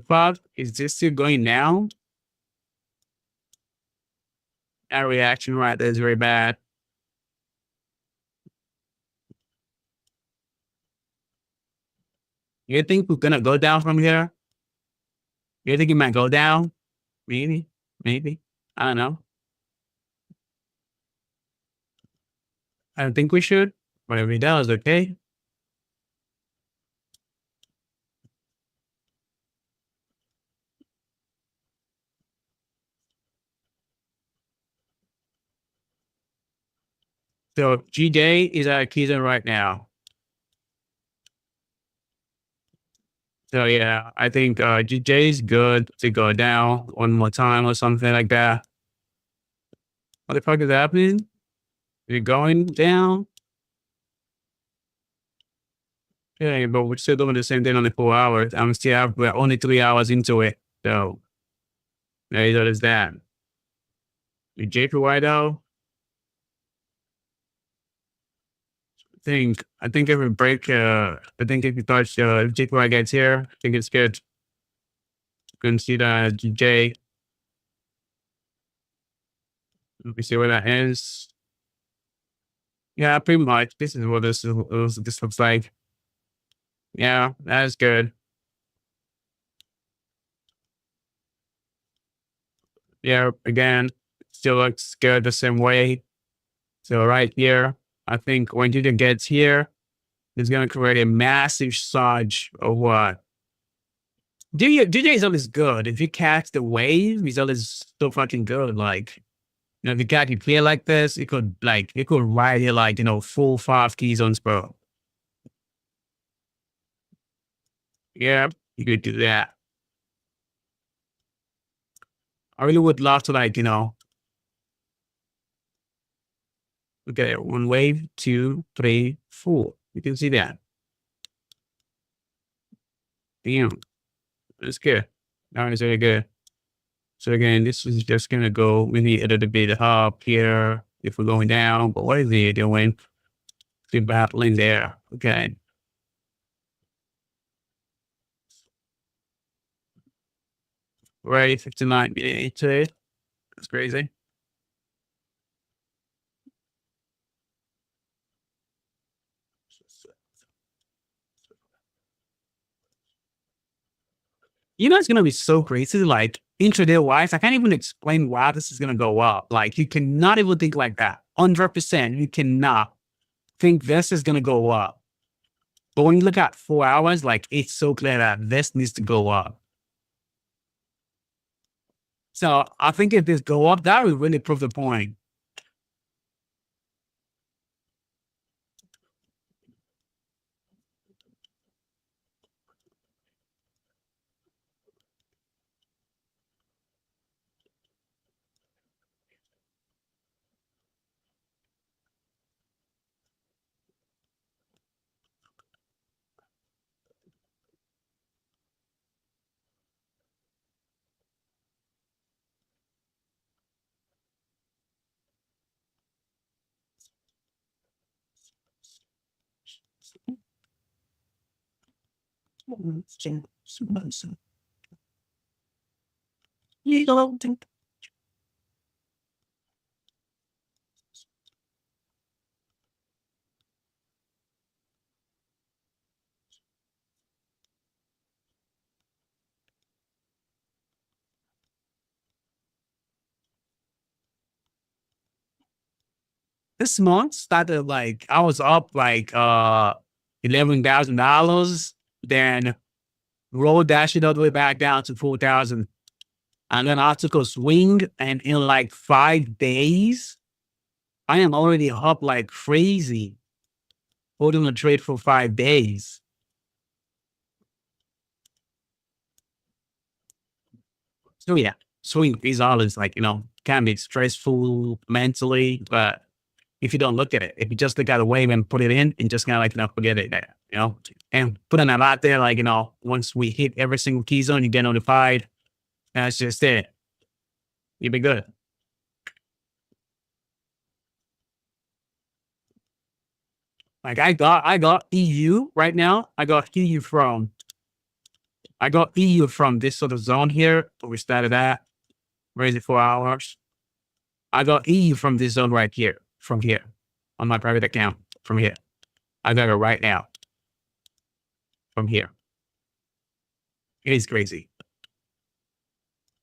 fuck is this still going down? That reaction right there is very bad. You think we're gonna go down from here? You think it might go down? Maybe, maybe. I don't know. I don't think we should, but if it does, okay. So GJ is at Kiza right now. So yeah, I think GJ is good to go down one more time or something like that. What the fuck is happening? Is it going down? Yeah, but we're still doing the same thing on the 4 hours. We're only 3 hours into it. So there is that. The JPY though, I think if we break, I think if you touch if JPY gets here, I think it's good. You can see the GJ. Let me see where that ends. Yeah, pretty much. This is what this looks like. Yeah, that's good. Yeah, again, still looks good the same way. So right here, I think when GJ gets here, it's gonna create a massive surge of what? DJ is always good. If you catch the wave, he's always so fucking good. Like, you know, if you catch a player like this, it could ride here like, you know, full 5 keys on spur. Yeah, you could do that. I really would love to, like, you know, look at it. 1 wave, 2, 3, 4. You can see that. Damn. That's good. That is really good. So again, this is just gonna go maybe a little bit up here if we're going down, but what is he doing? Still battling there. Okay. Right, 59 today. That's crazy. You know, it's gonna be so crazy. Like intraday wise, I can't even explain why this is gonna go up. Like you cannot even think like that. 100%, you cannot think this is gonna go up. But when you look at 4 hours, like it's so clear that this needs to go up. So I think if this go up, that would really prove the point. You don't think this month started like I was up like $11,000, then rolled that shit all the way back down to 4,000. And then I took a swing, and in like 5 days, I am already up like crazy, holding a trade for 5 days. So yeah, swing is always like, can be stressful mentally, but if you don't look at it, if you just look at the wave and put it in and just kind of like, forget it there, and putting that out there, like, once we hit every single key zone, you get notified. That's just it. You'll be good. Like I got EU right now. I got EU from this sort of zone here where we started at. Where is it? 4 hours. I got EU from this zone right here, from here, on my private account, from here. I got it right now, from here. It is crazy.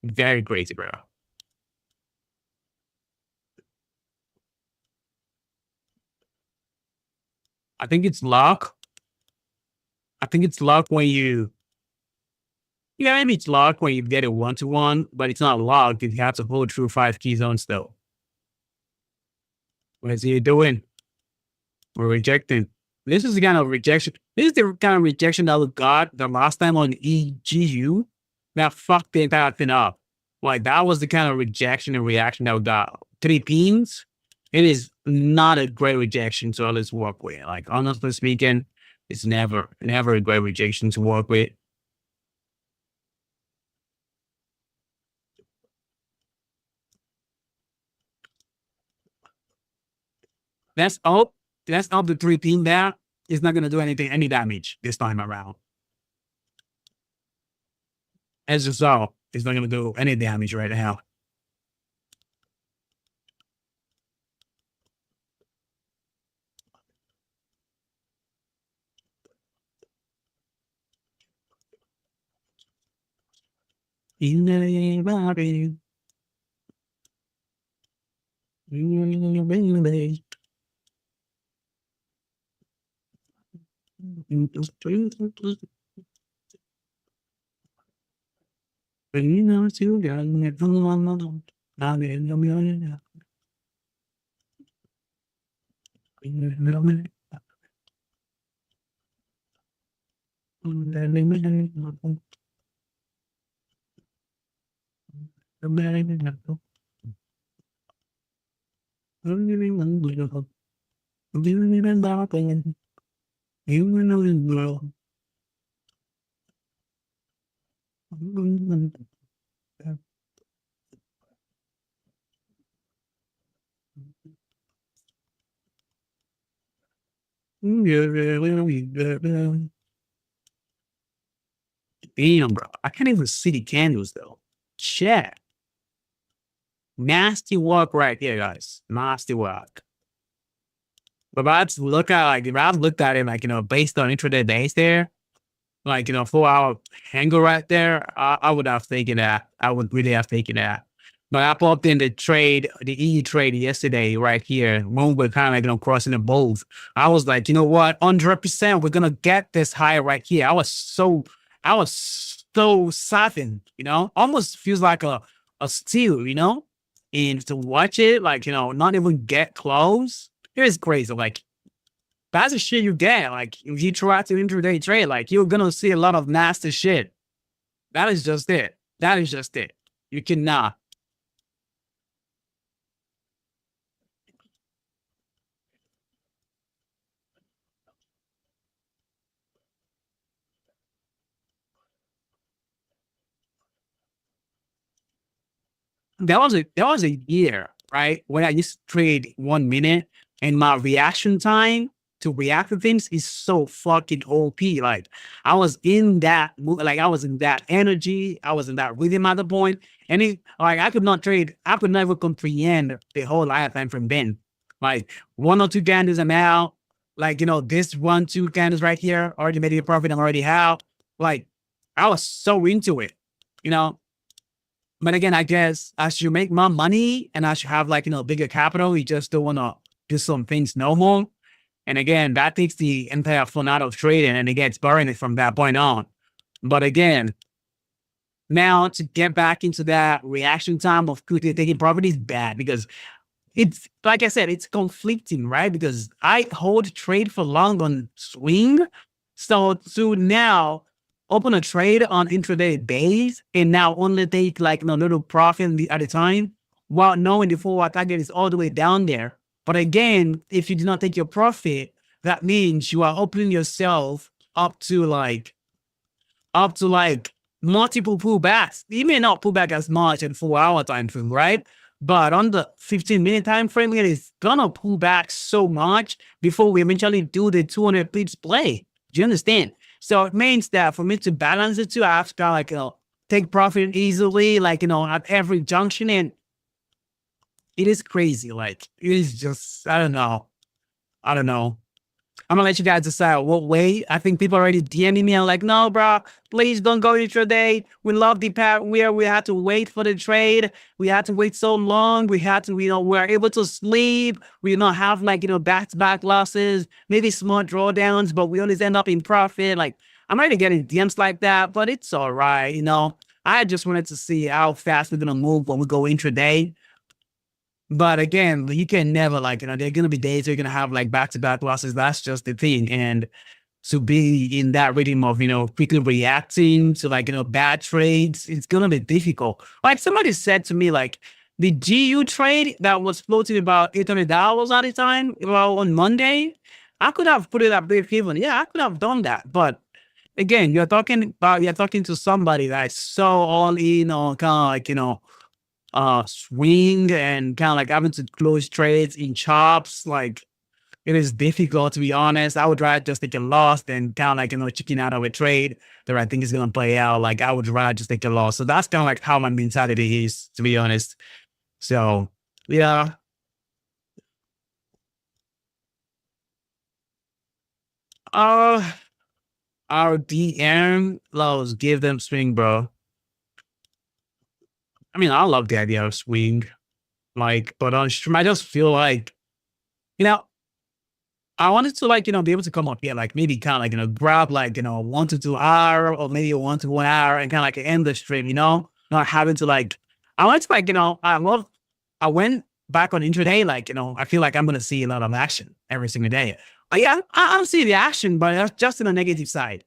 Very crazy, bro. I think it's luck. I think it's luck when yeah, maybe it's luck when you get it 1-to-1, but it's not luck if you have to hold through 5 key zones though. What is he doing? We're rejecting. This is the kind of rejection. This is the kind of rejection that we got the last time on EGU that fucked the entire thing up. Like that was the kind of rejection and reaction that we got. 3 pins. It is not a great rejection to always work with. Like honestly speaking, it's never a great rejection to work with. That's up. That's up the 3 pin there. It's not gonna do any damage this time around. As a result, it's not gonna do any damage right now. Damn, bro. I can't even see the candles though. Shit. Nasty work right here, guys. Nasty work. But I've looked at like if I've looked at it like based on intraday days there, like 4 hour angle right there, I would have taken that. I would really have taken that. But I popped in the trade, the E trade yesterday right here when we're kind of like crossing the bulls. I was like, you know what, 100%, we're gonna get this high right here. I was so certain, almost feels like a steal, and to watch it, like not even get close. It is crazy. Like that's the shit you get. Like if you try to intraday trade, like you're gonna see a lot of nasty shit. That is just it. That is just it. You cannot. There was a year, right, when I used to trade 1 minute and my reaction time to react to things is so fucking OP. Like I was in that like I was in that energy, I was in that rhythm at the point. And like I could not trade, I could never comprehend the whole lifetime from then. Like one or two candles I'm out, like this one, two candles right here, already made a profit, I'm already out. Like I was so into it, you know. But again, I guess as you make more money and as you have like, bigger capital, you just don't want to do some things no more. And again, that takes the entire fun out of trading and it gets boring from that point on. But again, now to get back into that reaction time of quickly taking profit is bad because it's like I said, it's conflicting, right? Because I hold trade for long on swing. So to now open a trade on intraday days and now only take like a little profit at a time while knowing the forward target is all the way down there. But again, if you do not take your profit, that means you are opening yourself up to like multiple pullbacks. You may not pull back as much in 4 hour time frame, right? But on the 15-minute time frame, it is gonna pull back so much before we eventually do the 200 pips play. Do you understand? So it means that for me to balance the two, I have to like take profit easily, like at every junction, and it is crazy. Like it is just I don't know. I don't know. I'm gonna let you guys decide what way. I think people already DMing me. I'm like, no, bro, please don't go intraday. We love the part where we had to wait for the trade. We had to wait so long. We had to, we're able to sleep. We not have like, back-to-back losses, maybe small drawdowns, but we always end up in profit. Like, I'm already getting DMs like that, but it's all right. I just wanted to see how fast we're gonna move when we go intraday. But again, you can never like, there are going to be days you're going to have like back-to-back losses. That's just the thing. And to be in that rhythm of, quickly reacting to like, bad trades, it's going to be difficult. Like somebody said to me, like the GU trade that was floating about $800 at the time, well, on Monday, I could have put it at break even. Yeah, I could have done that. But again, you're talking to somebody that's so all in on kind of like, swing and kind of like having to close trades in chops. Like it is difficult to be honest. I would rather just take a loss than kind of like, chicken out of a trade that I think is going to play out. Like I would rather just take a loss. So that's kind of like how my mentality is, to be honest. So yeah. Our DM loves give them swing, bro. I mean, I love the idea of swing. Like, but on stream, I just feel like, you know, I wanted to like, be able to come up here, like maybe kind of like, grab like, 1 to 2 hour or maybe a 1 to 1 hour and kind of like end the stream, not having to like, I wanted to like, I went back on intraday, like, I feel like I'm going to see a lot of action every single day. But yeah, I'm seeing the action, but that's just in the negative side.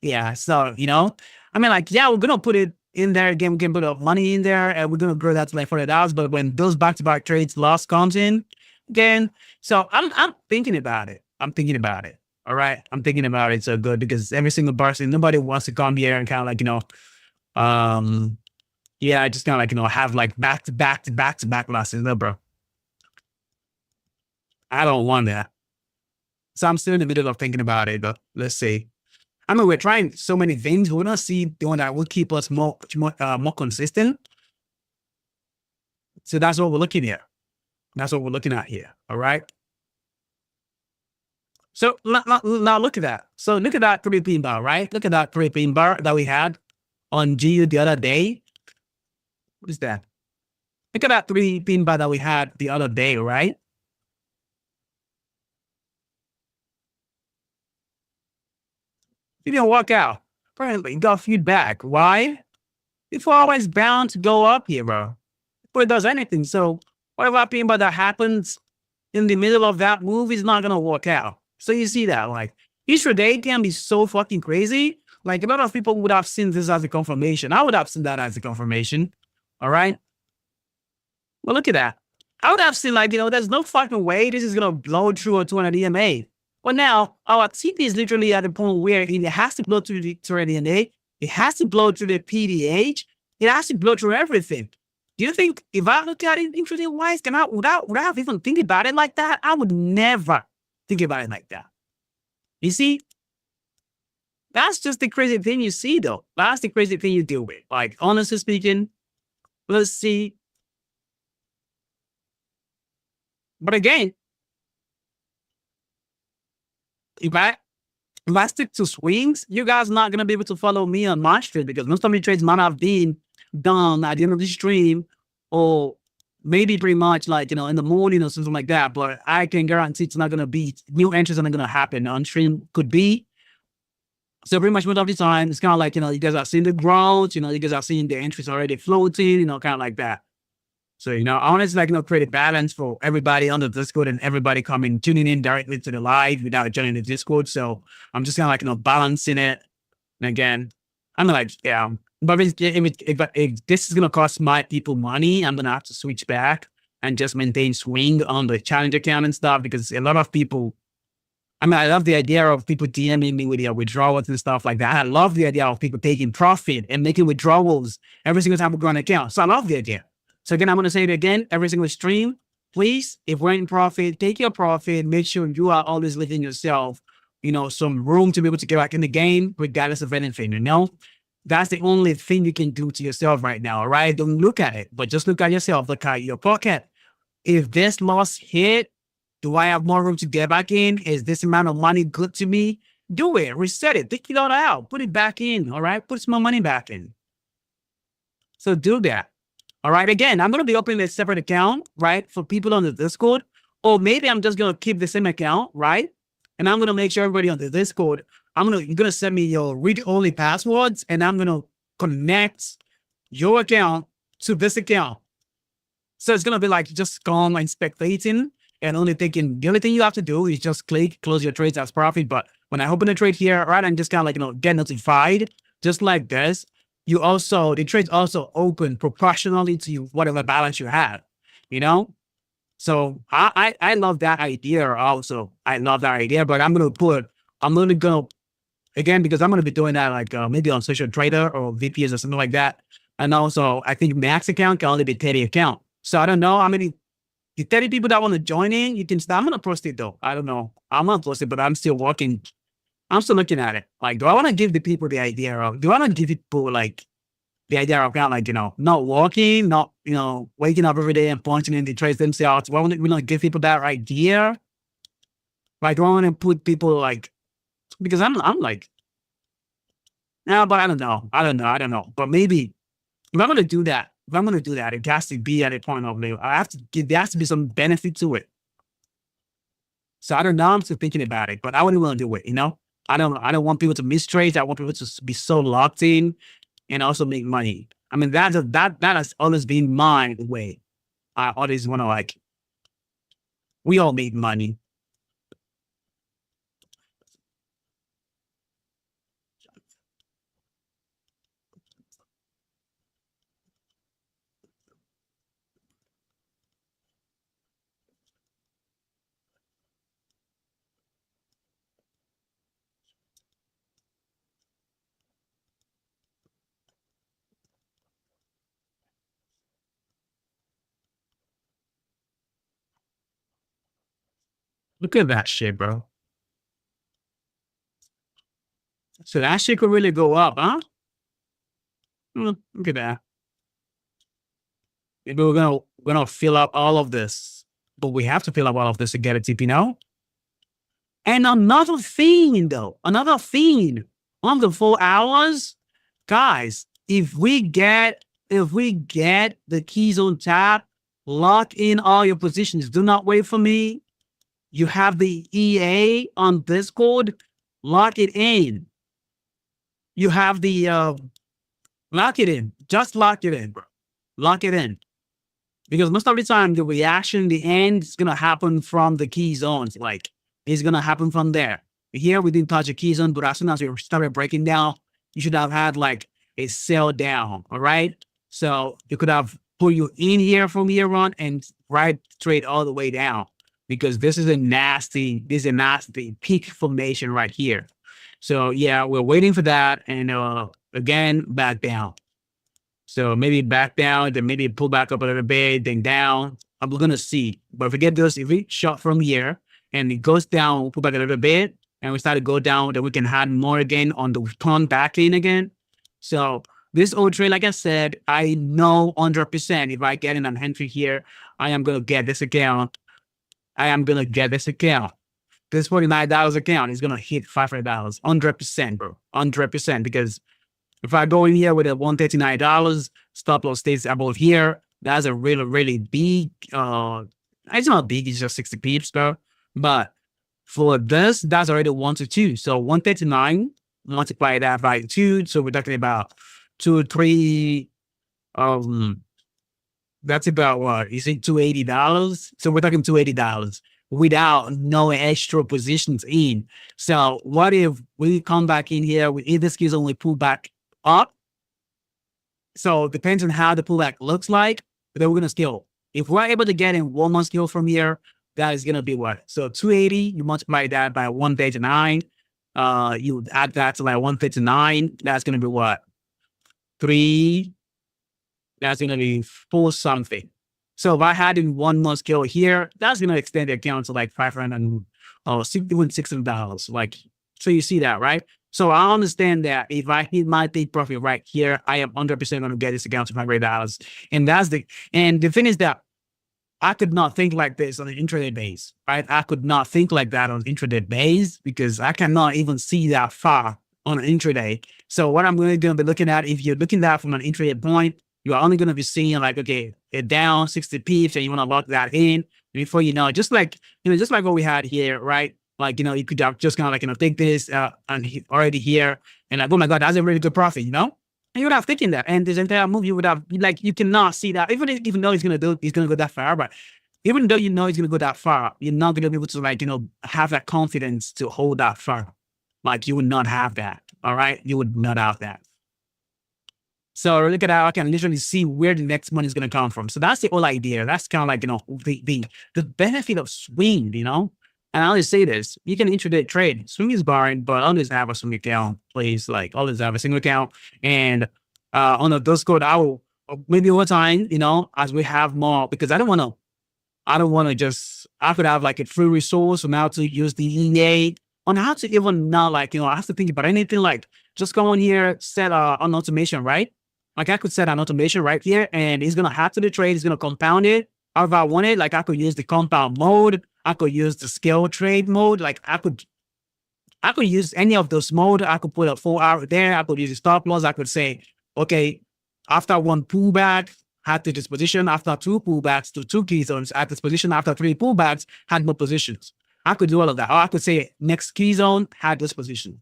Yeah. So, I mean, like, yeah, we're going to put it in there again. We can put up money in there and we're going to grow that to like $40. But when those back-to-back trades loss comes in again, so I'm thinking about it. I'm thinking about it. All right. I'm thinking about it so good because every single person, nobody wants to come here and kind of like, yeah, just kind of like, have like back-to-back losses. No, bro. I don't want that. So I'm still in the middle of thinking about it, but let's see. I mean, we're trying so many things. We don't see the one that will keep us more consistent. So that's what we're looking at. That's what we're looking at here. All right. So now look at that. So look at that 3 pin bar, right? Look at that 3 pin bar that we had on GU the other day. What is that? Look at that 3 pin bar that we had the other day, right? It didn't work out. Apparently, it got feedback. Why? It's always bound to go up here, bro. Before it does anything. So whatever pin bar that happens in the middle of that move is not gonna work out. So you see that, like, intraday can be so fucking crazy. Like, a lot of people would have seen this as a confirmation. I would have seen that as a confirmation. All right. Well, look at that. I would have seen, like, there's no fucking way this is gonna blow through a 200 EMA. But now our TP is literally at the point where it has to blow through the 200 EMA. It has to blow through the PDH. It has to blow through everything. Do you think if I look at it intraday wise, would I even think about it like that? I would never think about it like that. You see, that's just the crazy thing you see, though. That's the crazy thing you deal with. Like, honestly speaking, let's see. But again, if I stick to swings, you guys are not gonna be able to follow me on my stream because most of the trades might have been done at the end of the stream, or maybe pretty much like in the morning or something like that. But I can guarantee it's not gonna be new entries are not gonna happen on stream. Could be. So pretty much most of the time, it's kind of like you guys are seeing the growth, you guys are seeing the entries already floating, kind of like that. So, I want to create a balance for everybody on the Discord and everybody tuning in directly to the live without joining the Discord. So I'm just kind of balancing it. And again, I'm like, yeah, but if this is going to cost my people money, I'm going to have to switch back and just maintain swing on the challenge account and stuff because a lot of people, I love the idea of people DMing me with their withdrawals and stuff like that. I love the idea of people taking profit and making withdrawals every single time we go on account. So I love the idea. So again, I'm going to say it again, every single stream, please, if we're in profit, take your profit, make sure you are always leaving yourself, some room to be able to get back in the game, regardless of anything, That's the only thing you can do to yourself right now, all right? Don't look at it, but just look at yourself, look at your pocket. If this loss hit, do I have more room to get back in? Is this amount of money good to me? Do it, reset it, take it all out, put it back in, all right? Put some more money back in. So do that. All right. Again, I'm going to be opening a separate account, right, for people on the Discord. Or maybe I'm just going to keep the same account, right? And I'm going to make sure everybody on the Discord, you're going to send me your read-only passwords, and I'm going to connect your account to this account. So it's going to be like just calm and spectating and only thinking the only thing you have to do is just click, close your trades as profit. But when I open a trade here, right, I'm just kind of get notified just like this. The trades also open proportionally to whatever balance you have, So I love that idea also. I love that idea, but I'm going to go again, because I'm going to be doing that maybe on Social Trader or VPS or something like that. And also I think max account can only be 30 account. So I don't know how many, the 30 people that want to join in, you can start. I'm going to post it though. I don't know. I'm not posting, but I'm still working. I'm still looking at it. Like, do I want to give the people the idea of, do I want to give people the idea of not walking, not, waking up every day and punching in the trades themselves? Do I want to give people that idea? Like, do I want to put people because I'm like, no, but I don't know. But maybe if I'm going to do that, it has to be at a point of there has to be some benefit to it. So I don't know. I'm still thinking about it, but I wouldn't want to do it, I don't want people to miss trades. I want people to be so locked in and also make money. I mean, that has always been my way. I always want to we all make money. Look at that shit, bro. So that shit could really go up, huh? Look at that. Maybe we're gonna fill up all of this, but we have to fill up all of this to get a TP now. And another thing, though, another thing on the 4 hours, guys. If we get the keys on tap, lock in all your positions. Do not wait for me. You have the EA on Discord. Lock it in. You have the lock it in. Just lock it in, bro. Lock it in. Because most of the time, the reaction, the end is gonna happen from the key zones. Like it's gonna happen from there. Here we didn't touch a key zone, but as soon as we started breaking down, you should have had like a sell down. All right. So you could have put you in here from here on and right straight all the way down. Because this is a nasty peak formation right here. So yeah, we're waiting for that. And again, back down. So maybe back down, then maybe pull back up a little bit, then down. I'm gonna see. But forget this, if we shot from here and it goes down, pull back a little bit, and we start to go down, then we can add more again on the turn back in again. So this old trade, like I said, I know 100% if I get in an entry here, I am gonna get this account. I am gonna get this account. This $49 account is gonna hit $500, 100%, bro, 100%. Because if I go in here with a $139, stop loss stays above here, that's a really, really big, it's not big, it's just 60 pips though. But for this, that's already 1 to 2. So 139, multiply that by 2. So we're talking about 2, 3, that's about what? Is it $280? So we're talking $280 without no extra positions in. So what if we come back in here, if this is only pull back up? So it depends on how the pullback looks like, but then we're gonna scale. If we're able to get in 1 month scale from here, that is gonna be what? So 280, you multiply that by 139. You add that to like 159. That's gonna be what? 3. That's gonna be 4 something. So if I had in 1 month scale here, that's gonna extend the account to like $560. Like, so you see that, right? So I understand that if I hit my take profit right here, I am 100% going to get this account to $500. And the thing is that I could not think like this on an intraday base, right? I could not think like that on intraday base because I cannot even see that far on an intraday. So what I'm going to be looking at, if you're looking at from an intraday point, you're only going to be seeing like, okay, it down 60 pips and you want to lock that in before you know, just like what we had here, right? Like, you could have just kind of like, take this and already here and like, oh my God, that's a really good profit, And you would have thinking that. And this entire move, you would have, like, you cannot see that. Even though he's going to go that far, but even though he's going to go that far, you're not going to be able to like, have that confidence to hold that far. Like you would not have that. All right. You would not have that. So look at how I can literally see where the next money is going to come from. So that's the whole idea. That's kind of like, the benefit of swing, And I always say this, you can intraday trade. Swing is boring, but always have a swing account, please. Like always have a single account. And on the Discord, I will maybe over time, as we have more, because I don't want to just, I could have like a free resource on how to use the EA, on how to even now, like, I have to think about anything like just go on here, set an automation, right? Like I could set an automation right here and it's going to have to the trade. It's going to compound it. However I want it, like I could use the compound mode. I could use the scale trade mode. Like I could use any of those mode. I could put a 4 hour there. I could use the stop loss. I could say, okay, after 1 pullback, had this position. After 2 pullbacks to 2 key zones, at this position. After 3 pullbacks, had more positions. I could do all of that. Or I could say next key zone had this position.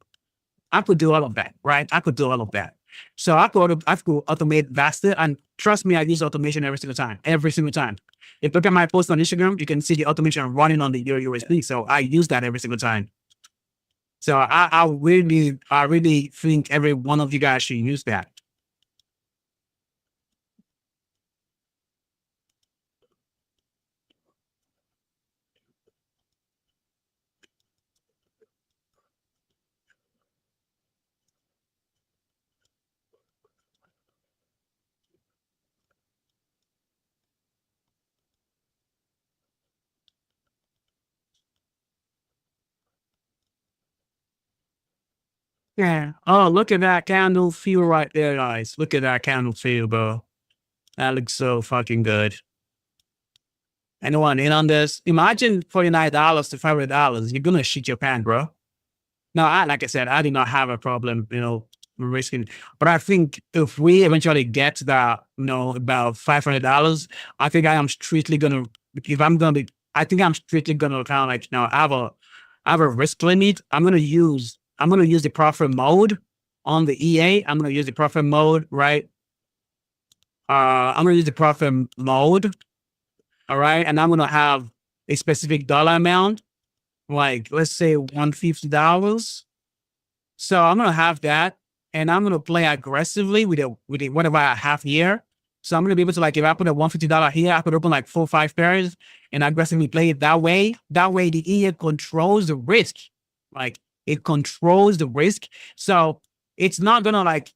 I could do all of that, right? I could do all of that. So I could automate faster. And trust me, I use automation every single time. Every single time. If you look at my post on Instagram, you can see the automation running on the USB. So I use that every single time. So I really think every one of you guys should use that. Yeah. Oh, look at that candle feel right there, guys. Look at that candle feel, bro. That looks so fucking good. Anyone in on this? Imagine $49 to $500. You're gonna shit your pants, bro. No, like I said, I did not have a problem, risking. But I think if we eventually get to that, about $500, I think I am strictly gonna. If I'm gonna be, I think I'm strictly gonna kind of like, have a risk limit. I'm gonna use the profit mode on the EA. I'm gonna use the profit mode, right? I'm gonna use the profit mode, all right, and I'm gonna have a specific dollar amount, like let's say $150. So I'm gonna have that, and I'm gonna play aggressively with the whatever I have here. So I'm gonna be able to, like, if I put a $150 here, I could open like 4 or 5 pairs and aggressively play it that way. That way, the EA controls the risk. Like, it controls the risk. So it's not gonna like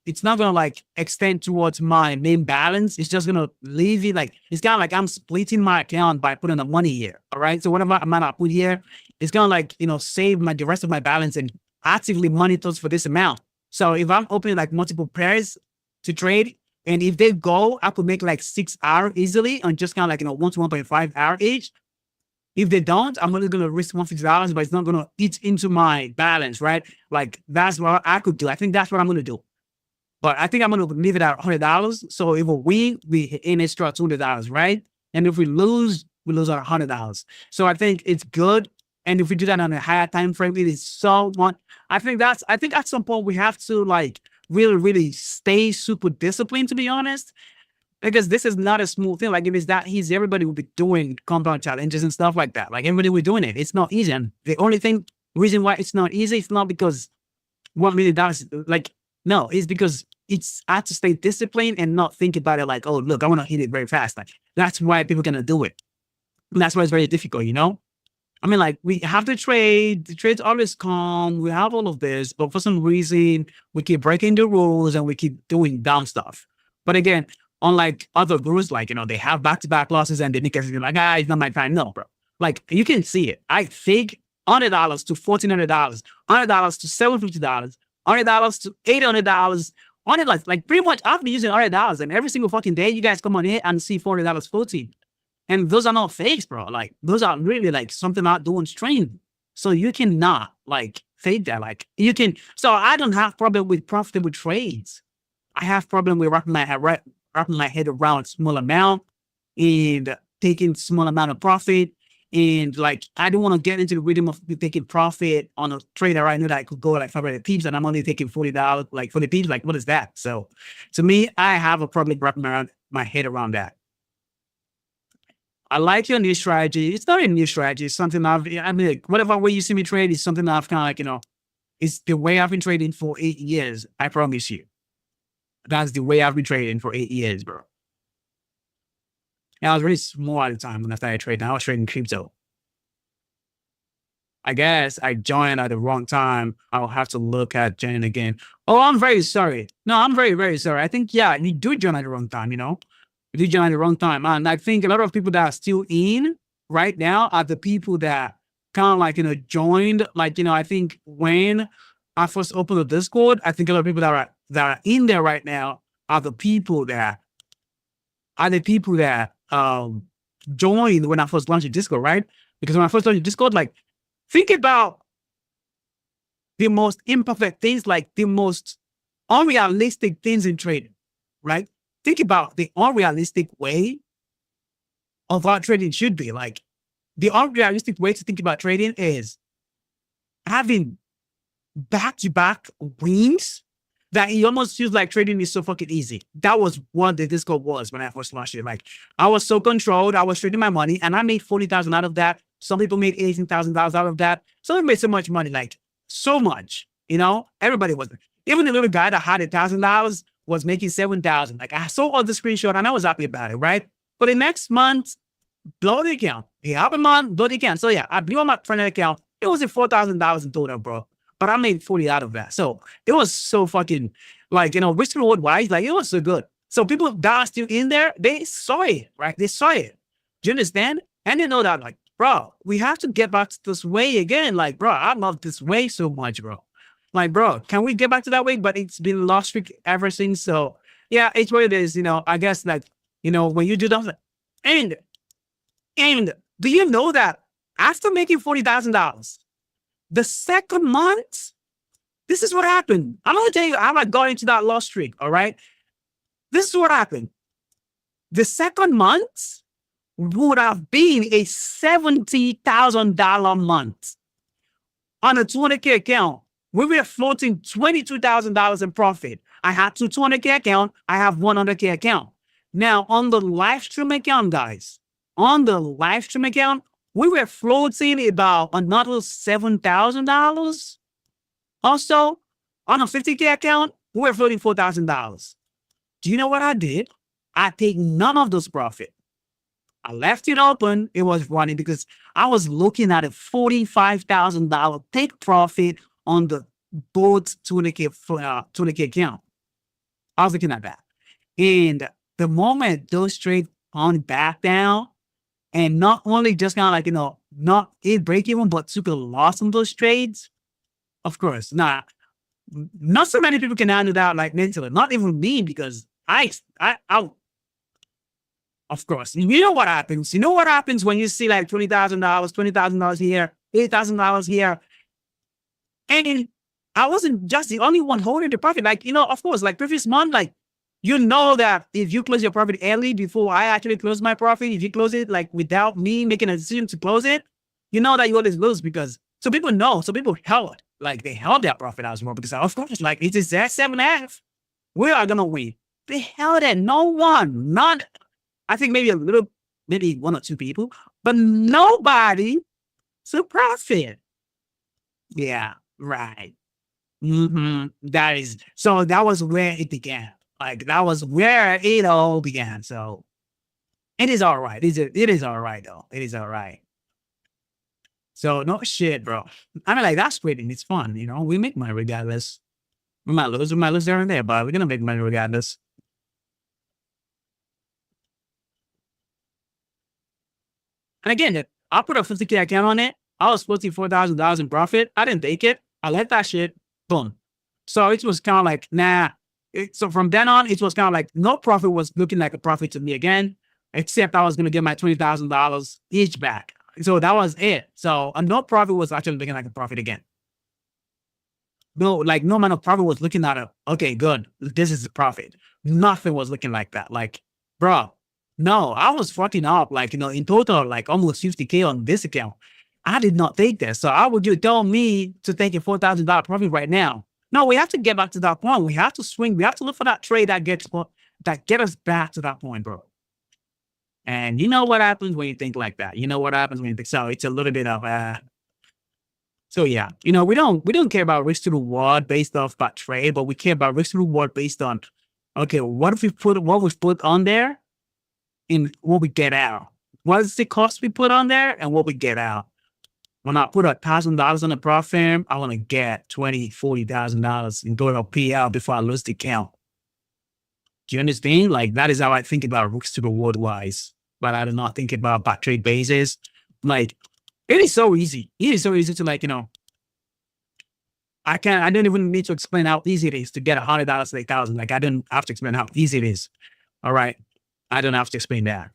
extend towards my main balance. It's just gonna leave it like it's kind of like I'm splitting my account by putting the money here. All right. So whatever amount I put here, it's gonna like save the rest of my balance and actively monitors for this amount. So if I'm opening like multiple pairs to trade, and if they go, I could make like 6 hours easily on just kind of like 1 to 1.5 hour each. If they don't, I'm only gonna risk $150, but it's not gonna eat into my balance, right? Like that's what I could do. I think that's what I'm gonna do. But I think I'm gonna leave it at $100. So if we win, we in extra $200, right? And if we lose our $100. So I think it's good. And if we do that on a higher time frame, it is so much. I think at some point we have to like really, really stay super disciplined, to be honest, because this is not a smooth thing. Like if it's that easy, everybody would be doing compound challenges and stuff like that. Like everybody would be doing it. It's not easy. And the only reason why it's not easy, it's not because $1 million, like, no, it's because I have to stay disciplined and not think about it like, oh, look, I want to hit it very fast. Like that's why people gonna do it. And that's why it's very difficult, I mean, like we have to trade. The trade's always calm. We have all of this, but for some reason, we keep breaking the rules and we keep doing dumb stuff. But again, unlike other gurus, like they have back-to-back losses and they make everything like, it's not my time. No, bro. Like you can see it. I think $100 to $1,400, $100 to $750, $100 to $800, like pretty much I've been using $100, and every single fucking day you guys come on here and see $400 floating. And those are not fakes, bro. Like those are really like something out doing stream. So you cannot like fake that. Like you can. So I don't have problem with profitable trades. I have problem with wrapping my head around small amount and taking small amount of profit. And like I don't want to get into the rhythm of taking profit on a trade that I know that I could go like 500 pips and I'm only taking $40, like 40 pips. Like what is that? So to me, I have a problem wrapping my head around that. I like your new strategy. It's not a new strategy. It's something I mean, like, whatever way you see me trade is something I've kind of like, it's the way I've been trading for 8 years. I promise you. That's the way I've been trading for 8 years, bro. And I was really small at the time when I started trading. I was trading crypto. I guess I joined at the wrong time. I'll have to look at joining again. Oh, I'm very sorry. No, I'm very, very sorry. I think, yeah, you do join at the wrong time, You did join at the wrong time. And I think a lot of people that are still in right now are the people that kind of like, joined. Like, I think when I first opened the Discord, I think a lot of people that are in there right now are the people that joined when I first launched the Discord, right? Because when I first launched the Discord, like think about the most imperfect things, like the most unrealistic things in trading, right? Think about the unrealistic way of how trading should be. Like the unrealistic way to think about trading is having back-to-back wins that it almost feels like trading is so fucking easy. That was what the Discord was when I first launched it. Like I was so controlled. I was trading my money and I made 40,000 out of that. Some people made $18,000 out of that. Some people made so much money, like so much, everybody was, even the little guy that had $1,000 was making 7,000. Like I saw all the screenshot and I was happy about it, right? But the next month, blow the account. The other month, blow the account. So yeah, I blew on my friend account. It was $4,000 in total, bro. But I made 40 out of that. So it was so fucking like, risk reward wise, like it was so good. So people that are still in there, they saw it, right? They saw it. Do you understand? And they know that, like, bro, we have to get back to this way again. Like, bro, I love this way so much, bro. Like, bro, can we get back to that way? But it's been lost streak ever since. So yeah, it's what it is. I guess like, when you do that, and and do you know that after making $40,000, the second month, this is what happened. I'm gonna tell you how I got into that lost streak. All right, this is what happened. The second month would have been a $70,000 month on a 200K account. We were floating $22,000 in profit. I had two 200K account. I have 100K account. Now on the live stream account, guys, we were floating about another $7,000. Also, on a 50K account, we were floating $4,000. Do you know what I did? I take none of those profit. I left it open. It was running because I was looking at a $45,000 take profit on the both 200K account. I was looking at that. And the moment those trades on back down, and not only just kind of like, not it break even, but took a loss on those trades, of course, not so many people can handle that like mentally. Not even me, because I of course, you know what happens. You know what happens when you see like $20,000 here, $8,000 here. And I wasn't just the only one holding the profit. Like, of course, like previous month, like, that if you close your profit early before I actually close my profit, if you close it like without me making a decision to close it, you know that you always lose, because so people know, so people held, like they held their profit as well, because of course, like it is S7F. We are gonna win. They held it. No one, not, I think maybe maybe one or two people, but nobody to profit. Yeah, right. That was where it began. Like that was where it all began. So it is all right. It is all right though. It is all right. So no shit, bro. I mean, like that's trading. It's fun, We make money regardless. We might lose there and there, but we're gonna make money regardless. And again, I put a 50K account on it. I was floating $4,000 in profit. I didn't take it. I let that shit. Boom. So it was kind of like, nah. So from then on, it was kind of like no profit was looking like a profit to me again, except I was going to get my $20,000 each back. So that was it. So no profit was actually looking like a profit again. No amount of profit was looking at it. Okay, good. This is the profit. Nothing was looking like that. Like, bro, no, I was fucking up. Like, in total, like almost 50K on this account. I did not take this. So how would you tell me to take a $4,000 profit right now? No, we have to get back to that point. We have to swing. We have to look for that trade that get us back to that point, bro. And you know what happens when you think like that? You know what happens when you think so? It's a little bit of So yeah, we don't care about risk to reward based off that trade, but we care about risk to reward based on, okay, what we've put on there and what we get out. What is the cost we put on there and what we get out? When I put $1,000 on a prop firm, I want to get $20,000, $40,000 and go to PL before I lose the account. Do you understand? Like that is how I think about risk to reward wise, but I do not think about back trade basis. Like it is so easy. It is so easy to I don't even need to explain how easy it is to get $100 to $1,000. Like I don't have to explain how easy it is. All right. I don't have to explain that.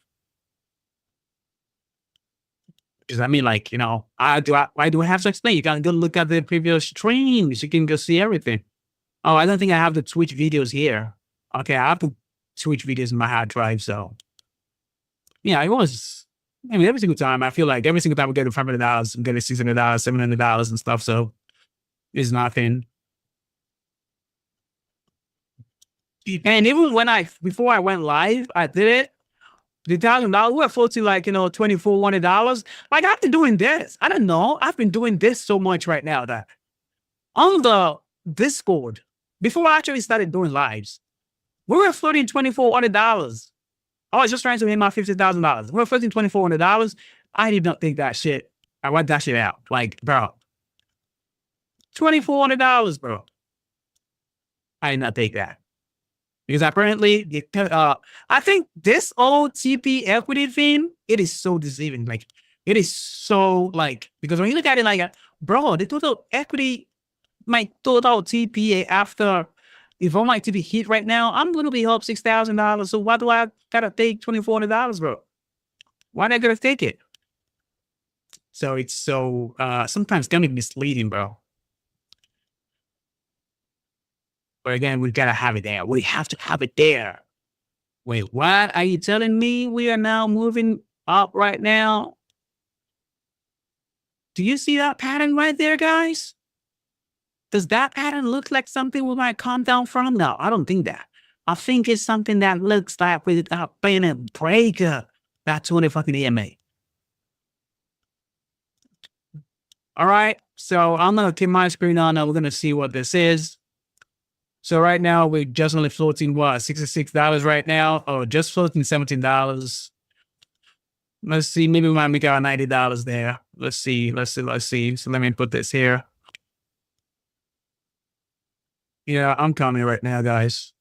Because I mean, like, why do I have to explain? You can go look at the previous streams. You can go see everything. Oh, I don't think I have the Twitch videos here. Okay, I have the Twitch videos in my hard drive. So, yeah, every single time, I feel like every single time we get $500, I'm getting $600, $700 and stuff. So, it's nothing. And even before I went live, I did it. The $1,000, we're floating like, $2,400. Like I've been doing this. I don't know. I've been doing this so much right now that on the Discord, before I actually started doing lives, we were floating $2,400. I was just trying to hit my $50,000. We were floating $2,400. I did not think that shit. I went that shit out. Like, bro, $2,400, bro. I did not take that. Because apparently, I think this old TP equity thing, it is so deceiving. Like, it is so, because when you look at it bro, the total equity my total TPA after, if all my TP hit right now, I'm gonna be up $6,000. So why do I gotta take $2,400, bro? Why not gonna take it? So it's so sometimes kind of misleading, bro. But again, we gotta have it there. We have to have it there. Wait, what are you telling me? We are now moving up right now. Do you see that pattern right there, guys? Does that pattern look like something we might come down from? No, I don't think that. I think it's something that looks like we're playing a breaker. That's 20 fucking EMA. All right. So I'm gonna keep my screen on and we're gonna see what this is. So right now we're just only floating what, $66 right now? Oh, just floating $17. Let's see, maybe we might make our $90 there. Let's see. So let me put this here. Yeah, I'm coming right now, guys.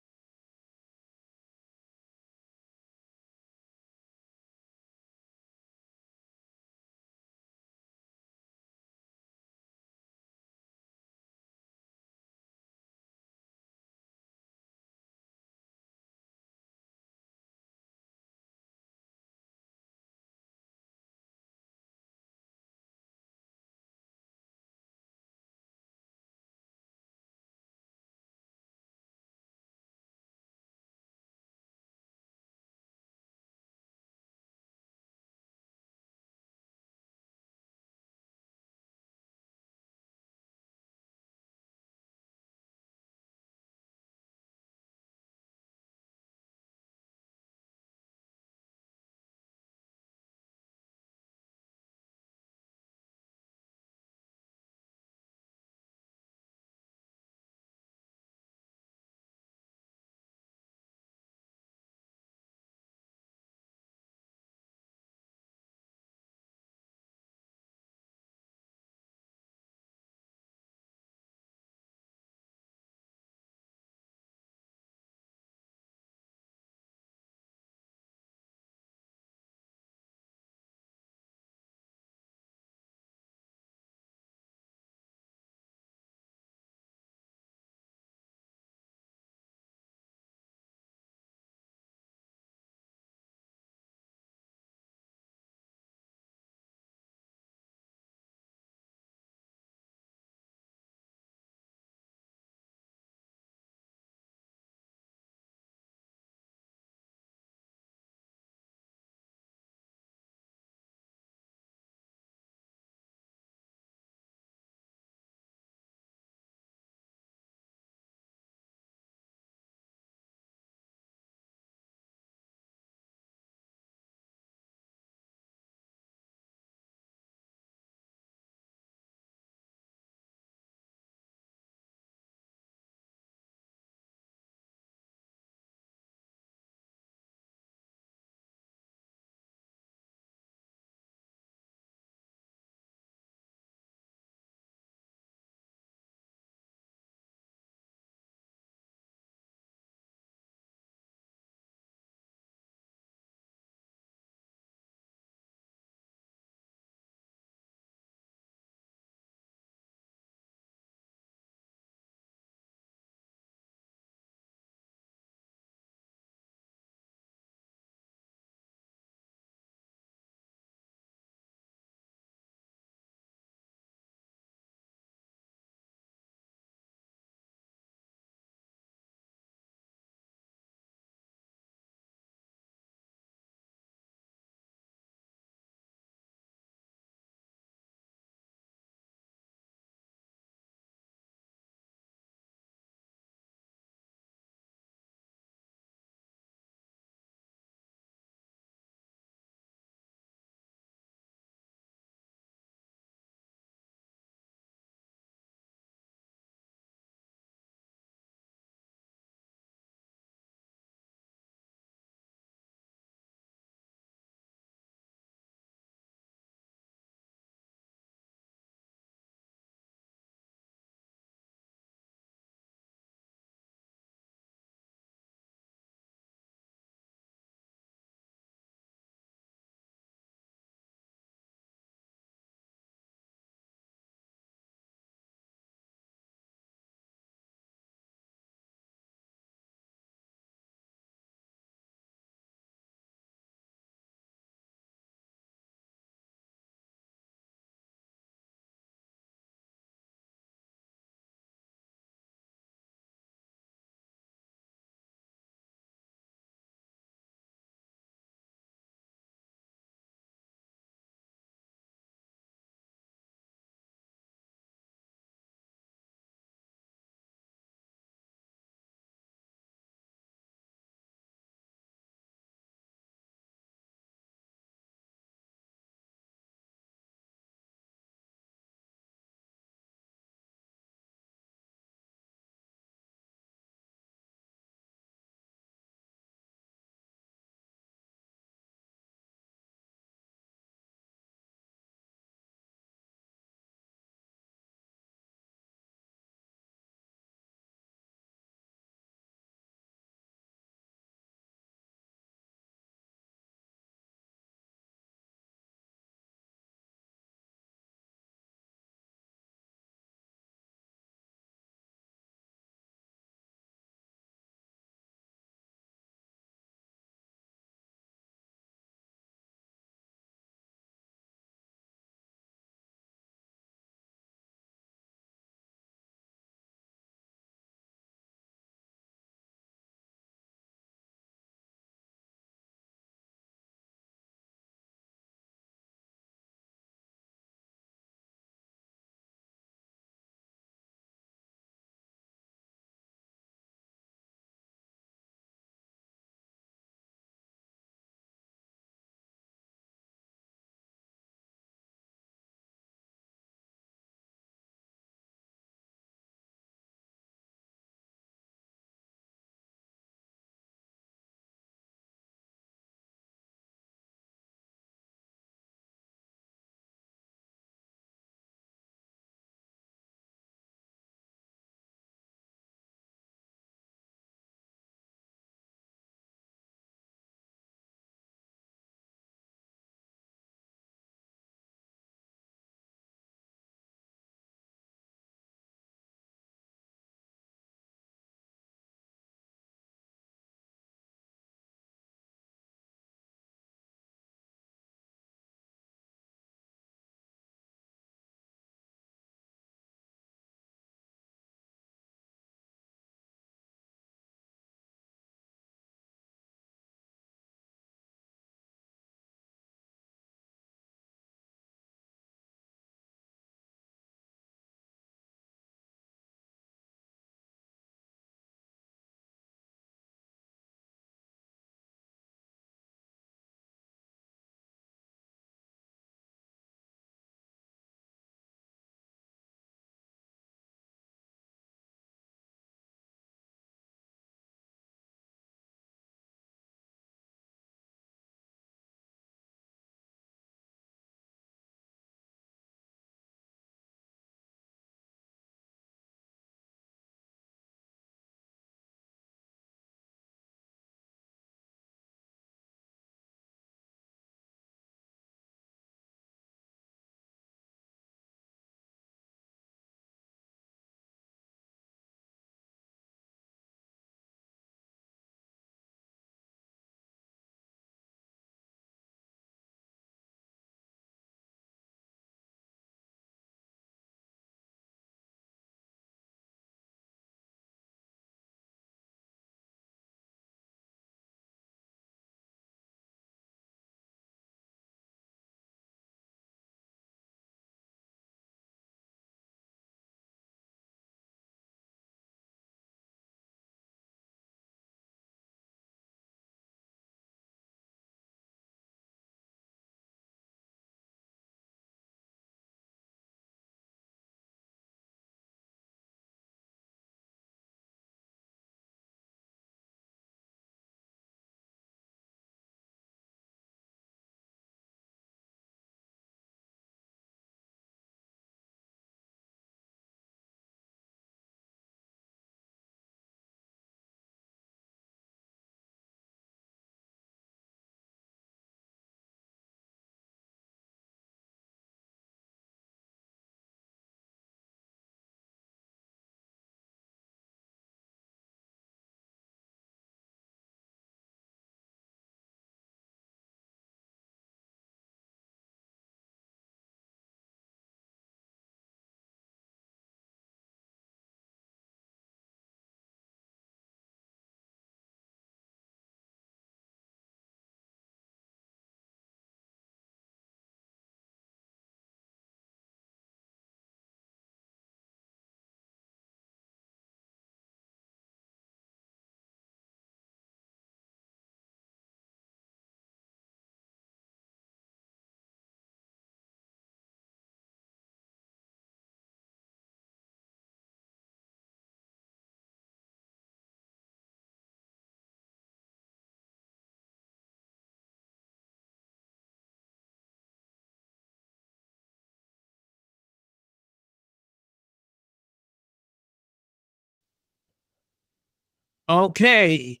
Okay.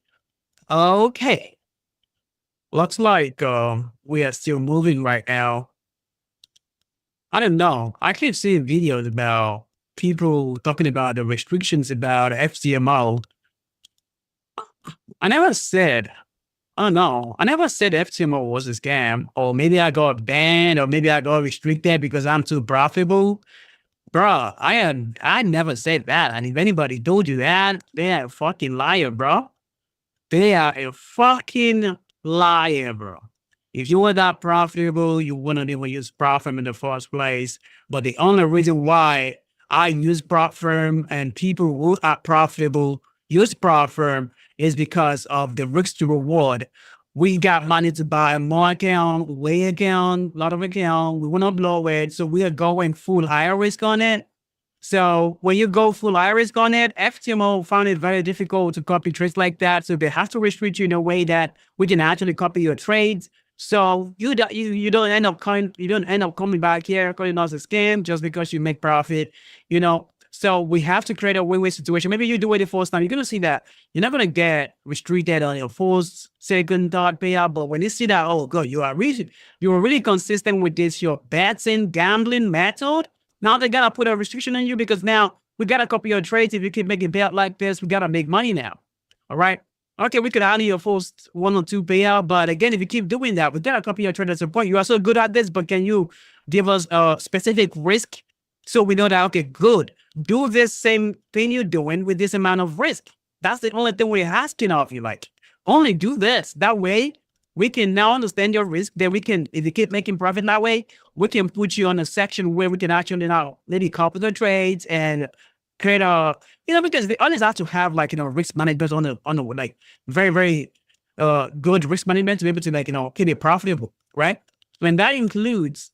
Okay. Looks like we are still moving right now. I don't know. I keep seeing videos about people talking about the restrictions about FTMO. I never said, oh no, I never said FTMO was a scam, or maybe I got banned, or maybe I got restricted because I'm too profitable. Bro, I never said that. And if anybody told you that, they're a fucking liar, bro. They are a fucking liar, bro. If you were that profitable, you wouldn't even use Profirm in the first place. But the only reason why I use Profirm and people who are profitable use Profirm is because of the risk to reward. We got money to buy more account, way account, lot of account. We want to blow it. So we are going full higher risk on it. So when you go full iris on it, FTMO found it very difficult to copy trades like that. So they have to restrict you in a way that we can actually copy your trades. So you don't end up coming back here calling us a scam just because you make profit, you know. So we have to create a win-win situation. Maybe you do it the first time, you're gonna see that you're not gonna get restricted on your first, second, third payout. But when you see that, oh god, you are really consistent with this, your betting gambling method. Now they gotta put a restriction on you because now we gotta copy your trades. If you keep making payout like this, we gotta make money now. All right. Okay, we could handle your first 1 or 2 payout, but again, if you keep doing that, we gotta copy your trade at some point. You are so good at this, but can you give us a specific risk so we know that okay, good. Do this same thing you're doing with this amount of risk. That's the only thing we're asking of you. Like, only do this. That way we can now understand your risk. Then we can, if you keep making profit that way, we can put you on a section where we can actually now maybe copy the trades and create a, because they always have to have like, risk management on the like very good risk management to be able to like, keep it profitable, right? And that includes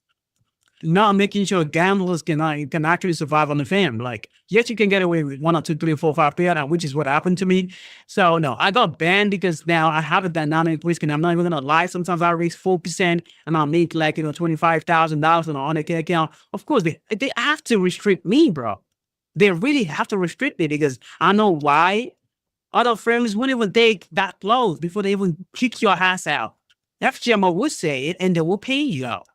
not making sure gamblers can actually survive on the fam. Like, yes, you can get away with 1 or 2, 3, 4, 5 payout, which is what happened to me. So no, I got banned because now I have a dynamic risk, and I'm not even gonna lie. Sometimes I raise 4% and I'll make like $25,000 on an 100K account. Of course, they have to restrict me, bro. They really have to restrict me because I know why. Other firms wouldn't even take that close before they even kick your ass out. FGMO will say it and they will pay you out.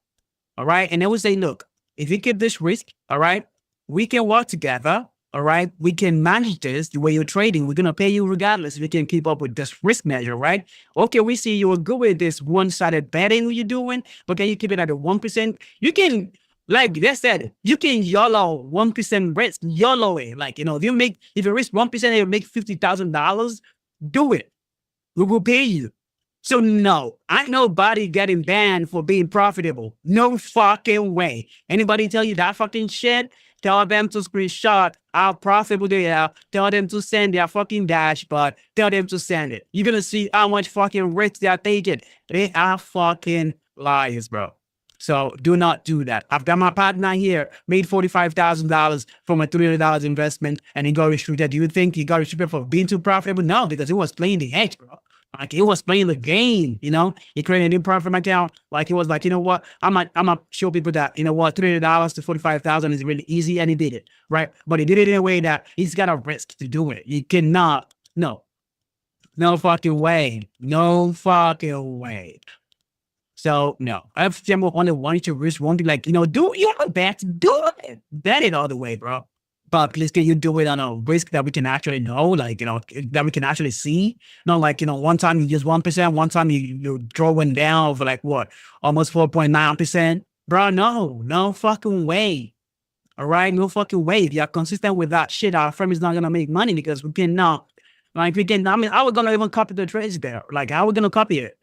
All right. And they would say, look, if you keep this risk, all right, we can work together. All right. We can manage this the way you're trading. We're going to pay you regardless if you can keep up with this risk measure, right? Okay. We see you are good with this one-sided betting you're doing, but can you keep it at a 1%? You can, like they said, you can YOLO 1% risk, YOLO it. Like, if you risk 1% and you make $50,000, do it. We will pay you. So no, ain't nobody getting banned for being profitable. No fucking way. Anybody tell you that fucking shit? Tell them to screenshot how profitable they are. Tell them to send their fucking dashboard. Tell them to send it. You're gonna see how much fucking risk they are taking. They are fucking liars, bro. So do not do that. I've got my partner here, made $45,000 from a $300 investment, and he got restricted. Do you think he got restricted for being too profitable? No, because he was playing the edge, bro. Like, he was playing the game, He created a new profit account. Like, he was like, you know what? I'm gonna show people that, $300 to 45,000 is really easy, and he did it, right? But he did it in a way that he's got a risk to do it. You cannot, no fucking way, no fucking way. So no, I've only wanted to risk one thing, like, do you have a bet? Do it, bet it all the way, bro. But please, can you do it on a risk that we can actually know, like, that we can actually see? Not like, one time you use 1%, one time you're drawing down for like what? Almost 4.9%. Bro, no fucking way. All right? No fucking way. If you're consistent with that shit, our firm is not going to make money because we cannot. Like, how we going to even copy the trades there? Like, how are we going to copy it?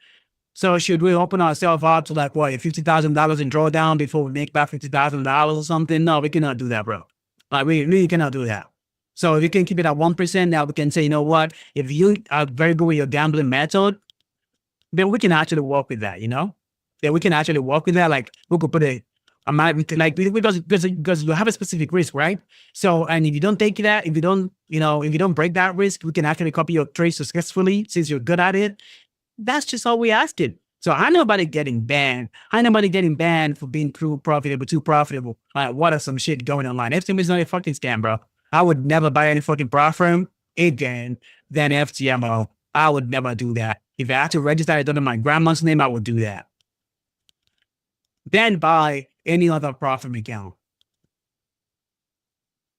So should we open ourselves up to like, what, $50,000 in drawdown before we make back $50,000 or something? No, we cannot do that, bro. Like, we really cannot do that. So if you can keep it at 1%, now we can say, you know what? If you are very good with your gambling method, then we can actually work with that, Then we can actually work with that. Like, we could put a amount, like, because you have a specific risk, right? So, and if you don't take that, if you don't break that risk, we can actually copy your trade successfully since you're good at it. That's just all we asked it. So I know nobody getting banned. I know nobody getting banned for being too profitable. Like, what are some shit going online? FTM is not a fucking scam, bro. I would never buy any fucking Profirm. again than FTMO. I would never do that. If I had to register it under my grandma's name, I would do that. Then buy any other profit account.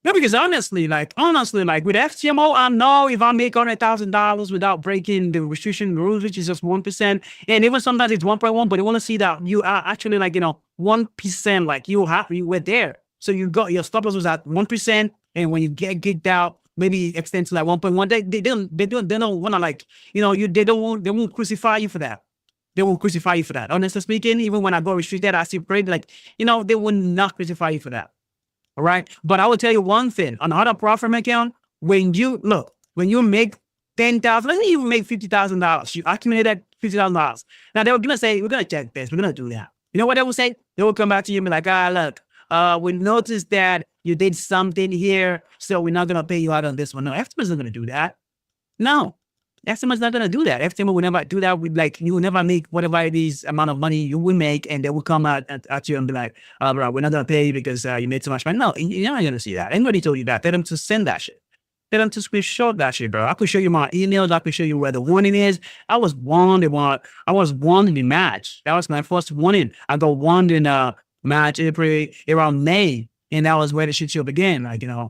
No, because honestly, like with FTMO, I know if I make $100,000 without breaking the restriction rules, which is just 1%, and even sometimes it's 1.1, but they want to see that you are actually 1%, like you were there. So you got your stop loss was at 1%, and when you get kicked out, maybe extend to like 1.1. They don't want to they won't crucify you for that. They won't crucify you for that. Honestly speaking, even when I go restricted, I see trade they will not crucify you for that. All right. But I will tell you one thing on other profit account, when you make 10,000, let's say you make $50,000, you accumulated $50,000. Now they were going to say, we're going to check this. We're going to do that. You know what they will say? They will come back to you and be like, look, we noticed that you did something here, so we're not going to pay you out on this one. No, FTMO is not going to do that. No, FTMO is not going to do that. FTMO will never do that. You will never make whatever it is amount of money you will make, and they will come out at you and be like, bro, we're not going to pay you because you made too much money. No, you're not going to see that. Anybody told you that? Tell them to send that shit. Tell them to screenshot that shit, bro. I could show you my emails. I could show you where the warning is. I was warned in March. That was my first warning. I got warned in March, April, around May, and that was where the shit show began.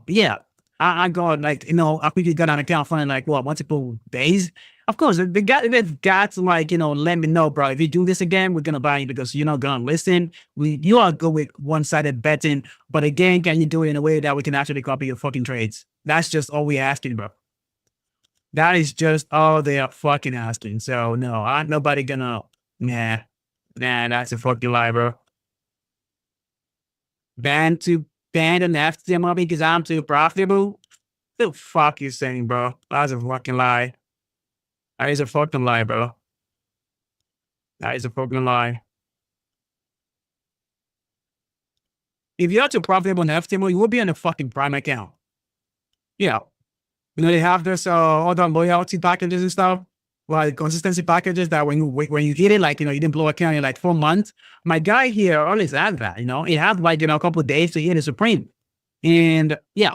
Yeah. I got I quickly got an account for multiple days. Of course, they've got to let me know, bro. If you do this again, we're gonna buy you because you're not gonna listen. You are good with one-sided betting, but again, can you do it in a way that we can actually copy your fucking trades? That's just all we're asking, bro. That is just all they are fucking asking. So no, ain't nobody gonna nah, that's a fucking lie, bro. Ban an FTMO because I'm too profitable? The fuck you saying, bro? That's a fucking lie. That is a fucking lie, bro. That is a fucking lie. If you're too profitable on FTMO, you will be on a fucking Prime account. Yeah. They have this other loyalty packages and stuff. Well, consistency packages that when you hit it, you didn't blow account in 4 months. My guy here always had that, He had a couple of days to hit a Supreme. And yeah,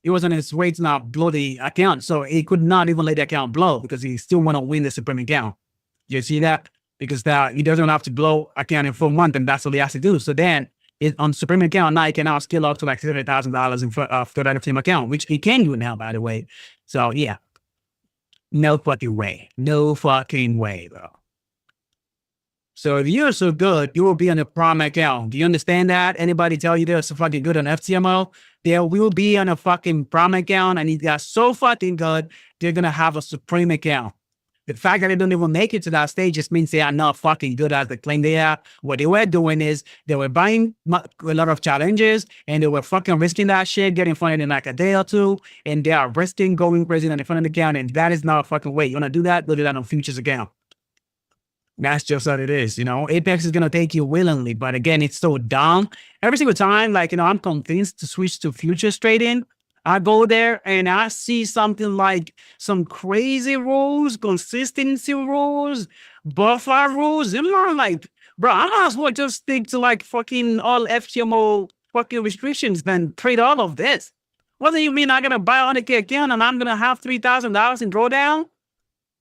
he was on his way to not blow the account. So he could not even let the account blow because he still want to win the Supreme account. You see that? Because he doesn't have to blow account in 4 months, and that's what he has to do. So then on Supreme account, now he can now scale up to $70,000 for that Supreme account, which he can do now, by the way. So yeah. No fucking way. No fucking way, bro. So if you're so good, you will be on a Prime account. Do you understand that? Anybody tell you they're so fucking good on FTMO? They will be on a fucking Prime account, and he got so fucking good, they're going to have a Supreme account. The fact that they don't even make it to that stage just means they are not fucking good as they claim they are. What they were doing is they were buying a lot of challenges, and they were fucking risking that shit, getting funded in a day or two, and they are risking going crazy on the front of the account, and that is not a fucking way. You want to do that? Do that on futures account. That's just what it is, Apex is going to take you willingly, but again, it's so dumb. Every single time, I'm convinced to switch to futures trading. I go there and I see something like some crazy rules, consistency rules, buffer rules. I'm like, bro, I might as well just stick to fucking all FTMO fucking restrictions than trade all of this. What do you mean I'm going to buy a 100K account and I'm going to have $3,000 in drawdown?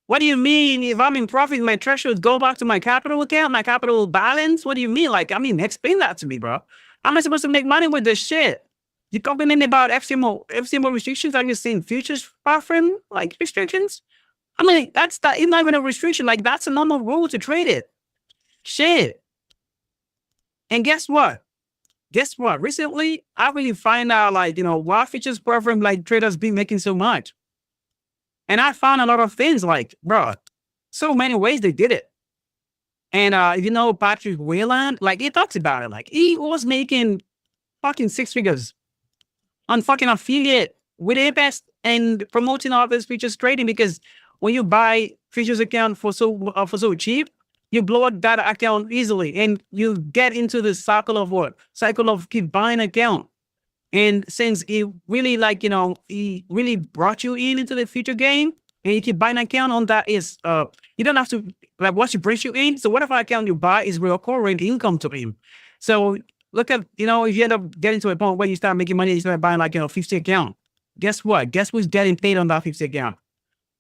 What do you mean if I'm in profit, my threshold go back to my capital account, my capital balance? What do you mean? Explain that to me, bro. How am I supposed to make money with this shit? You complaining about FTMO restrictions? Are you saying futures profit restrictions? That's not even a restriction. That's a normal rule to trade it. Shit. And guess what? Recently, I really find out why futures profit traders be making so much. And I found a lot of things bro, so many ways they did it. And if you know Patrick Wayland, he talks about it. He was making fucking 6 figures on fucking affiliate with Apex and promoting all this futures trading, because when you buy futures account for so cheap, you blow up that account easily and you get into the cycle of keep buying account. And since he really he really brought you into the future game, and you keep buying account on that is you don't have to once he brings you in. So whatever account you buy is recurring income to him. So look at if you end up getting to a point where you start making money, you start buying 50 account. Guess what? Guess who's getting paid on that 50 account?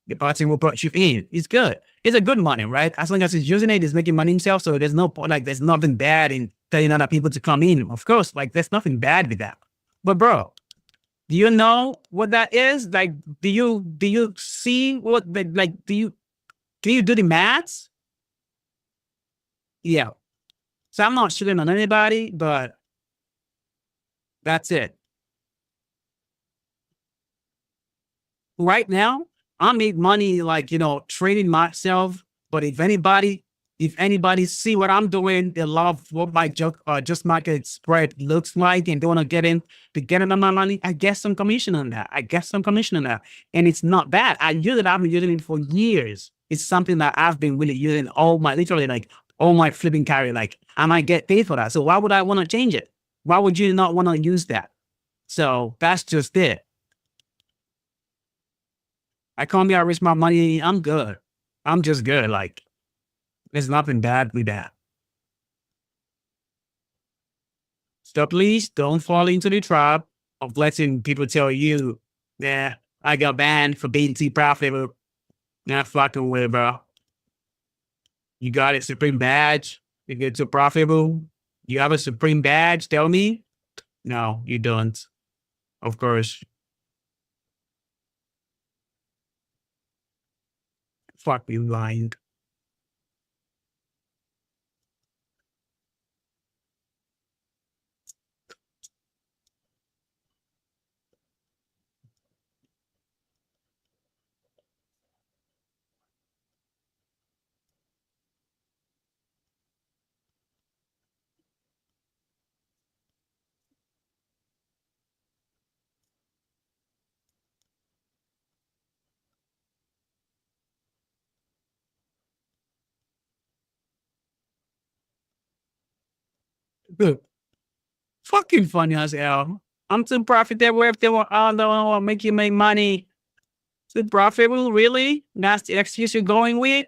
The person will put you in. It's good. It's a good money, right? As long as he's using it, he's making money himself. So there's no point, like, there's nothing bad in telling other people to come in. Of course, like, there's nothing bad with that. But bro, do you know what that is? Like, do you see what the, like, do you do the maths? Yeah. So I'm not shooting on anybody, but that's it. Right now, I make money like, trading myself. But if anybody see what I'm doing, they love what my just market spread looks like and they want to get in on my money, I get some commission on that. And it's not bad. I use it, I've been using it for years. It's something that I've been really using literally like all my flipping carry. Like I might get paid for that. So why would I want to change it? Why would you not want to use that? So that's just it. I can't be I risk my money. I'm good. I'm just good. Like there's nothing bad with that. So please don't fall into the trap of letting people tell you, yeah, I got banned for being too profitable. Not fucking with, bro. You got a Supreme badge. You get too profitable. You have a Supreme badge. Tell me. No, you don't. Of course. Fuck you lying. Look, fucking funny as hell. I'm too profitable if they want, oh, no, make you make money. Too profitable, really? That's the excuse you're going with?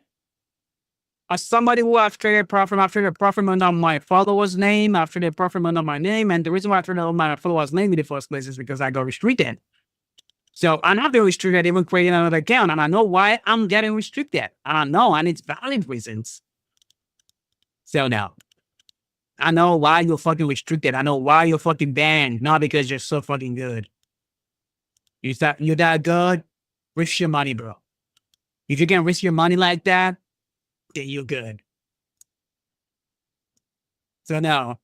As somebody who I've traded profit under my follower's name, I've traded profit under my name, and the reason why I traded under my follower's name in the first place is because I got restricted. So I'm not being restricted even creating another account, and I know why I'm getting restricted. And I know, and it's valid reasons. So now, I know why you're fucking restricted. I know why you're fucking banned, not because you're so fucking good. You're that good? Risk your money, bro. If you can risk your money like that, then you're good. So now,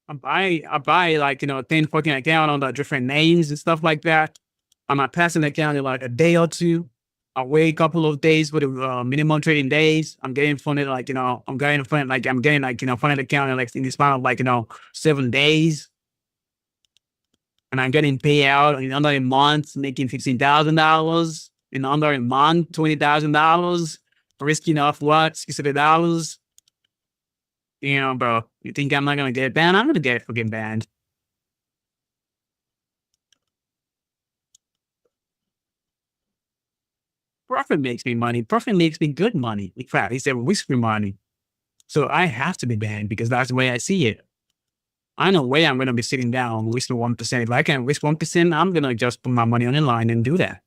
I buy like, 10, 14 account on the different names and stuff like that. On my passing account in like a day or two. I wait a couple of days for the minimum trading days. I'm getting funded like, funded account in like in the span of like, 7 days. And I'm getting payout in under a month, making $15,000. In under a month, $20,000. Risking off what? $600. Bro, you think I'm not gonna get banned? I'm gonna get fucking banned. Profit makes me money. Profit makes me good money. In fact, it's a risk-free money. So I have to be banned because that's the way I see it. I know where I'm gonna be sitting down, risk 1%. If I can risk 1%, I'm gonna just put my money on the line and do that.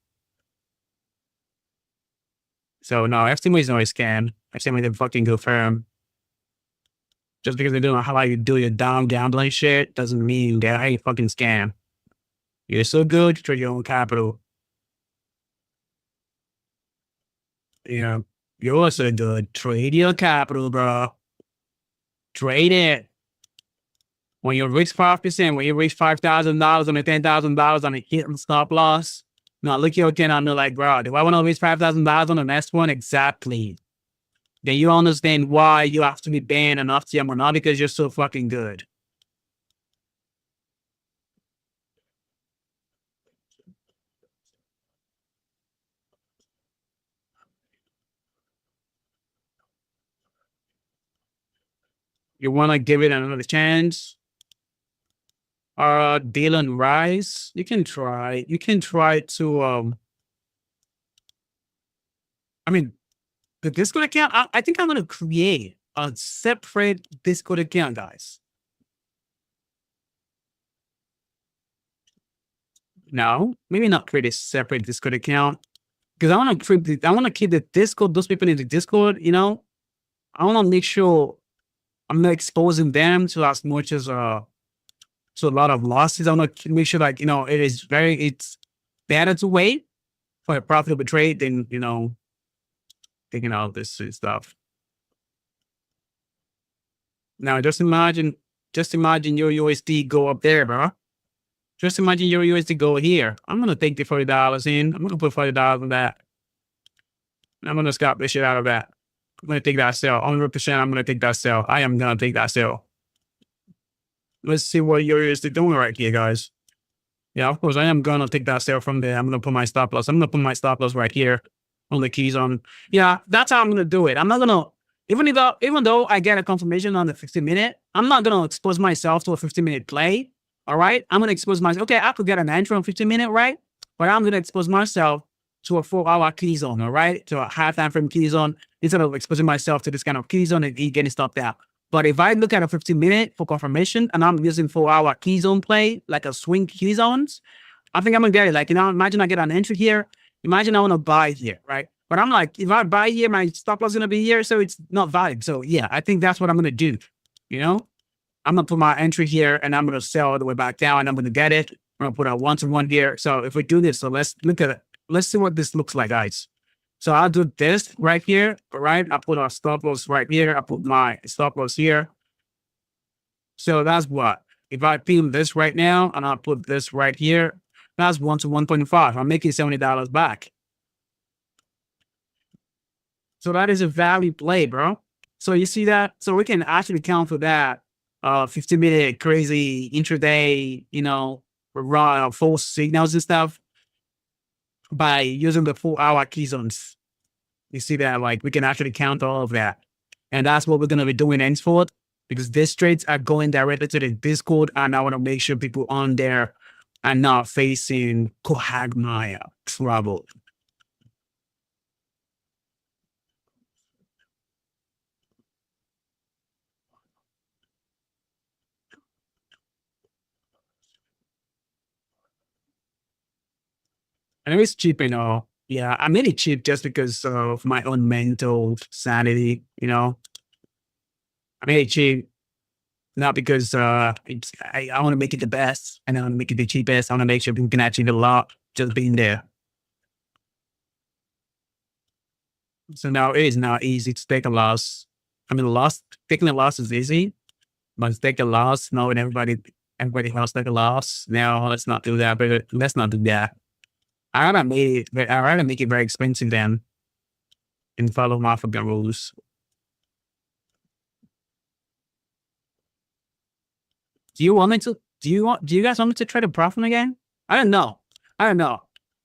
So no, FTMO is not a scam. FTMO is a fucking good firm. Just because they don't know how you do your gambling shit doesn't mean they're a fucking scam. You're so good, trade your own capital. You're also good. Trade your capital, bro. Trade it. When you reach 5%, when you reach $5,000 on a $10,000 on a hit and stop loss, now look at your account and you're like, bro, do I want to reach $5,000 on the next one? Exactly. Then you understand why you have to be banned enough to or not because you're so fucking good. You want to give it another chance? Dylan Rice, you can try. You can try to I mean, the Discord account. I think I'm gonna create a separate Discord account, guys. No, maybe not create a separate Discord account because I want to keep the Discord, those people in the Discord, I want to make sure I'm not exposing them to as much as to a lot of losses. I want to make sure like, it's better to wait for a profitable trade than, taking all this stuff. Now just imagine your USD go up there, bro. Just imagine your USD go here. I'm gonna take the $40 in. I'm gonna put $40 on that. I'm gonna scalp the shit out of that. I'm gonna take that sell. 100%. I'm gonna take that sell. I am gonna take that sell. Let's see what your USD doing right here, guys. Yeah, of course, I am gonna take that sell from there. I'm gonna put my stop loss. I'm gonna put my stop loss right here on the keys on. Yeah, that's how I'm gonna do it. I'm not gonna even though I get a confirmation on the 15-minute, I'm not gonna expose myself to a 15-minute play. All right, I'm gonna expose myself. Okay, I could get an entry on 15-minute, right? But I'm gonna expose myself to a 4-hour key zone. All right, to a half time frame key zone instead of exposing myself to this kind of key zone and getting stopped out. But if I look at a 15-minute for confirmation and I'm using 4-hour key zone play, like a swing key zones, I think I'm gonna get it. Like, imagine I get an entry here. Imagine I want to buy here, right? But I'm like, if I buy here, my stop loss is gonna be here, so it's not valid. So yeah, I think that's what I'm gonna do. I'm gonna put my entry here and I'm gonna sell all the way back down and I'm gonna get it. I'm gonna put a 1-to-1 here. So if we do this, so let's look at it. Let's see what this looks like, guys. So I'll do this right here, right? I put our stop loss right here. I put my stop loss here. So that's what. If I pin this right now and I put this right here, that's 1 to 1.5. I'm making $70 back. So that is a value play, bro. So you see that? So we can actually count for that 15-minute crazy intraday, raw false signals and stuff by using the 4-hour key zones. You see that? Like, we can actually count all of that. And that's what we're going to be doing henceforth because these trades are going directly to the Discord. And I want to make sure people on there are not facing Quagmire trouble. And it's cheap, Yeah, I made it cheap just because of my own mental sanity, I made it cheap, not because I want to make it the best and I want to make it the cheapest. I want to make sure people can achieve a lot just being there. So now it is not easy to take a loss. I mean, taking a loss is easy, but to take a loss, knowing everybody else take a loss. Now let's not do that. But let's not do that. I rather make it very expensive than and follow mafia rules. Do you guys want me to trade a profit again? I don't know.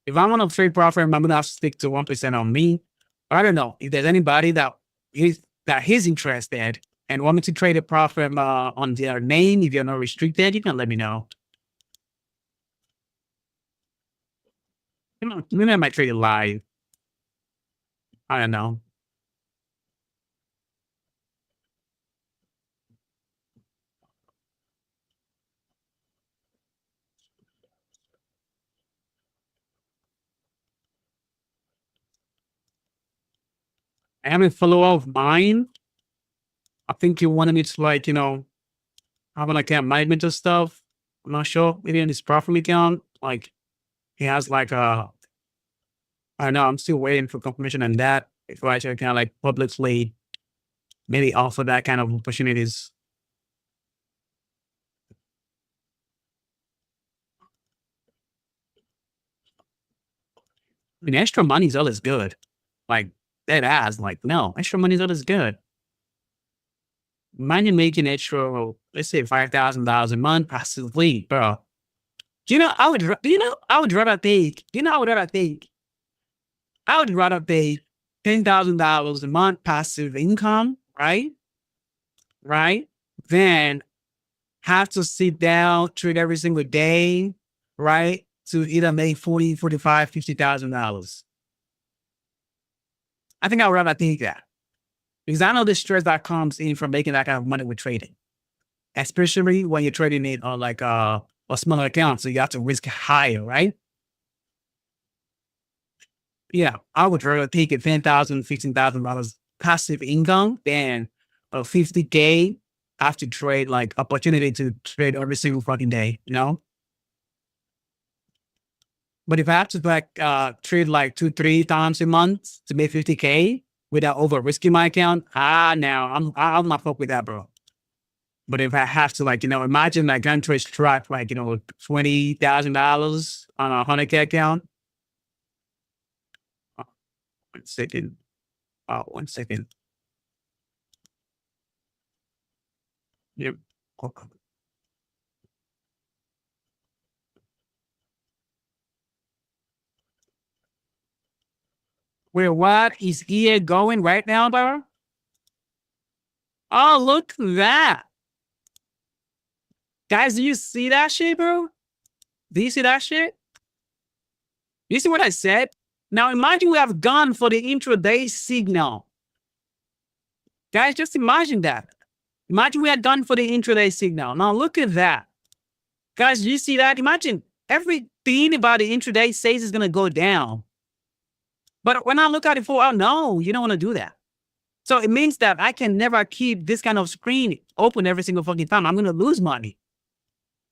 If I want to trade profit, I'm gonna have to stick to 1% on me. I don't know if there's anybody that is interested and want me to trade a profit on their name. If you're not restricted, you can let me know. Maybe I might trade it live. I don't know. I have a follower of mine. I think he wanted me to have an account management and stuff. I'm not sure. Maybe on his profit account, like he has I don't know. I'm still waiting for confirmation on that. If I actually kind of publicly maybe offer that kind of opportunities. I mean, extra money is always good. That ass, no, extra money is always good. Imagine making extra, let's say $5,000 a month passively, bro. I would rather take $10,000 a month passive income, right? Then have to sit down, trade every single day, right? To either make $40,000, $45,000, $50,000. I think I would rather take that because I know the stress that comes in from making that kind of money with trading, especially when you're trading it on a smaller account, so you have to risk higher, right? Yeah, I would rather take a $10,000, $15,000 passive income than a 50K have to trade like opportunity to trade every single fucking day, you know? But if I have to like trade like 2, 3 times a month to make 50K without over risking my account, now I'm not fuck with that, bro. But if I have to like, imagine like I'm trade strike like, $20,000 on a 100K account. 1 second. 1 second. Yep. Wait, what is EA going right now, bro? Oh, look at that. Guys, do you see that shit, bro? Do you see that shit? You see what I said? Now imagine we have gone for the intraday signal. Guys, just imagine that. Imagine we had gone for the intraday signal. Now look at that. Guys, do you see that? Imagine everything about the intraday says it's going to go down. But when I look at it for, oh no, you don't want to do that. So it means that I can never keep this kind of screen open every single fucking time. I'm going to lose money.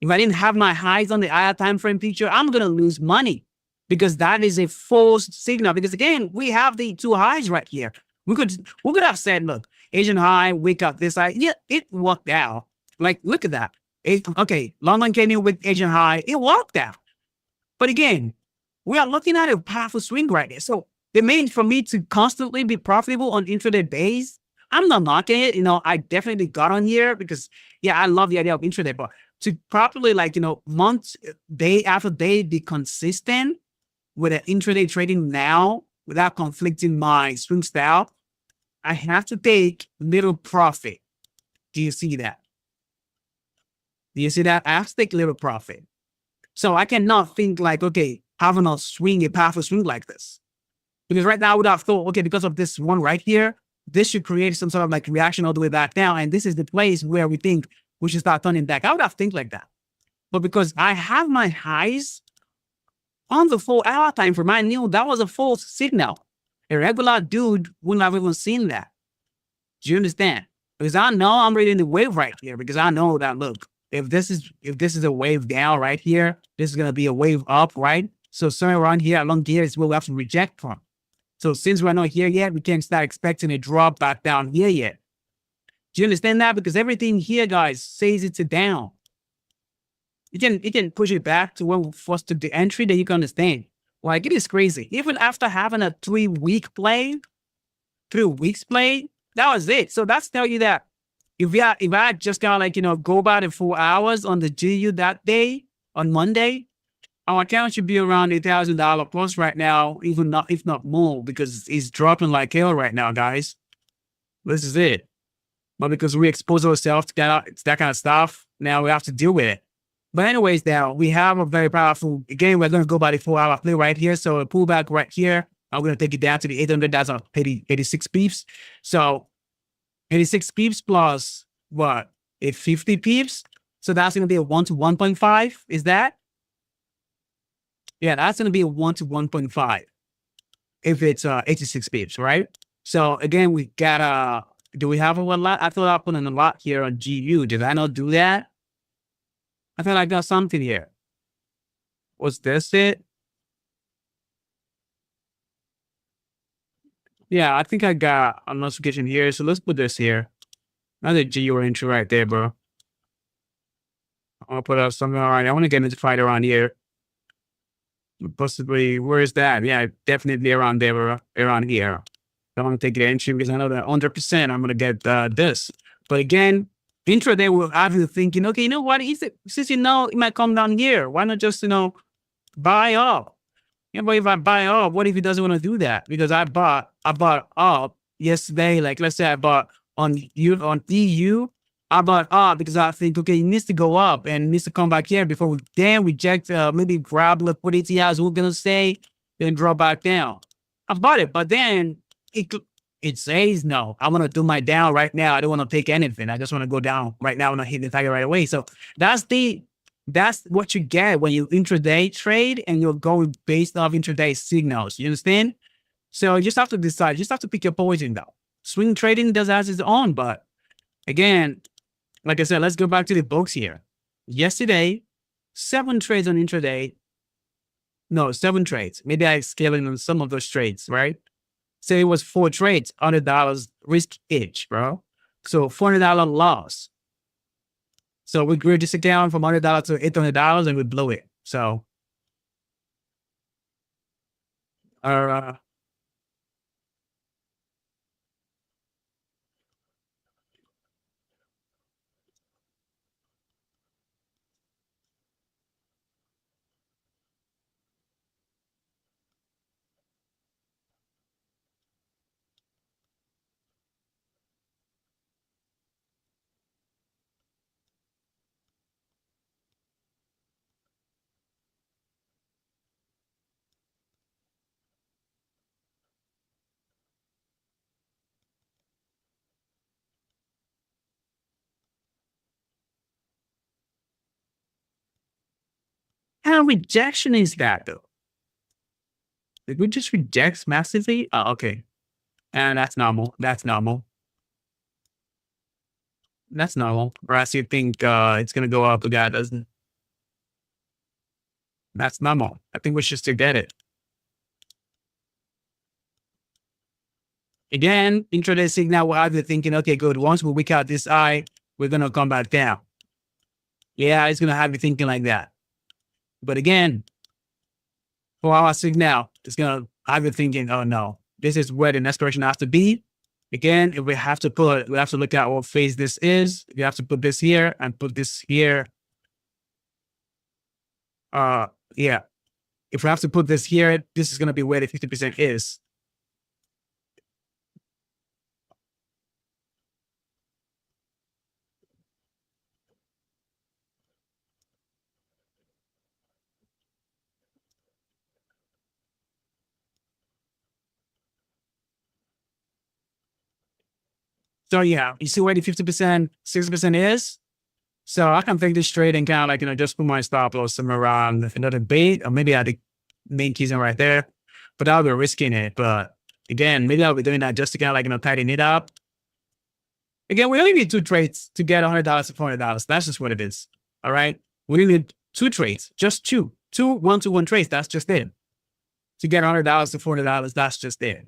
If I didn't have my highs on the higher time frame feature, I'm going to lose money because that is a false signal. Because again, we have the 2 highs right here. We could have said, look, Asian high, wake up this high. Yeah, it worked out. Like, look at that. Okay, London came in with Asian high. It worked out. But again, we are looking at a powerful swing right here. So the main for me to constantly be profitable on intraday base, I'm not knocking it. I definitely got on here because, yeah, I love the idea of intraday, but to properly month, day after day, be consistent with an intraday trading now without conflicting my swing style, I have to take little profit. Do you see that? Do you see that? I have to take little profit. So I cannot think like, okay, having a powerful swing like this. Because right now I would have thought, okay, because of this one right here, this should create some sort of like reaction all the way back down. And this is the place where we think we should start turning back. I would have think like that. But because I have my highs on the 4-hour time frame, I knew that was a false signal. A regular dude wouldn't have even seen that. Do you understand? Because I know I'm reading the wave right here. Because I know that, look, if this is a wave down right here, this is gonna be a wave up, right? So somewhere around here, along here is where we have to reject from. So since we're not here yet, we can't start expecting a drop back down here yet. Do you understand that? Because everything here, guys, says it's a down. You can push it back to when we first took the entry, then you can understand. Like, it is crazy. Even after having a 3-week play, 3 weeks play, that was it. So that's tell you that if I just kind of like, go about it 4 hours on the GU that day, on Monday, our account should be around $1,000 plus right now, if not more, because it's dropping like hell right now, guys. This is it. But because we expose ourselves to that kind of stuff, now we have to deal with it. But anyways, now we have a very powerful, again, we're going to go by the 4-hour play right here. So a pullback right here, I'm going to take it down to the 800, that's 86 pips. So 86 pips plus what? 50 pips. So that's going to be a 1 to 1.5. Is that? Yeah, that's going to be a 1 to 1.5 if it's 86 pips, right? So again, we got do we have a lot? I thought I put in a lot here on GU. Did I not do that? I thought I got something here. Was this it? Yeah, I think I got a notification here. So let's put this here. Another GU entry right there, bro. I'll put up something around. I want to get notified around here. Possibly, where is that? Yeah, definitely around there, bro. Around here. I want to take the entry because I know that 100% I'm going to get this. But again, intraday will have you thinking, okay, you know what? Since it might come down here, why not just, buy up? But if I buy up, what if he doesn't want to do that? Because I bought up yesterday. Like, let's say I bought on EU, I bought up because I think, okay, it needs to go up and it needs to come back here before we then reject, maybe grab liquidity as we're going to say, then drop back down. I bought it, but then it says, no, I want to do my down right now. I don't want to take anything. I just want to go down right now and not hit the target right away. So that's the That's what you get when you intraday trade and you're going based off intraday signals. You understand? So you just have to decide. You just have to pick your poison though. Swing trading does has its own, but again, like I said, let's go back to the books here. Yesterday, 7 trades on intraday. No, 7 trades. Maybe I scaling on some of those trades, right? Say it was 4 trades, $100 risk each, bro. So $400 loss. So we grew this account from $100 to $800 and we blew it. So our how rejection is that though? Did we just reject massively? Oh, okay. And that's normal. That's normal. That's normal. Whereas you think it's gonna go up, the guy doesn't. That's normal. I think we should still get it. Again, intraday signal will have you thinking, okay, good. Once we wick out this eye, we're gonna come back down. Yeah, it's gonna have you thinking like that. But again, for our signal, it's gonna have you thinking, oh no, this is where the next correction has to be. Again, if we have to put, we have to look at what phase this is. We have to put this here and put this here. Yeah. If we have to put this here, this is gonna be where the 50% is. So yeah, you see where the 50%, 60% is? So I can take this trade and kind of like, just put my stop loss somewhere around another bait, or maybe I had the main keys in right there, but I'll be risking it. But again, maybe I'll be doing that just to kind of like, tighten it up. Again, we only need 2 trades to get $100 to $400. That's just what it is. All right. We need 2 trades, just two 1-to-1 trades. That's just it. To get $100 to $400, that's just it.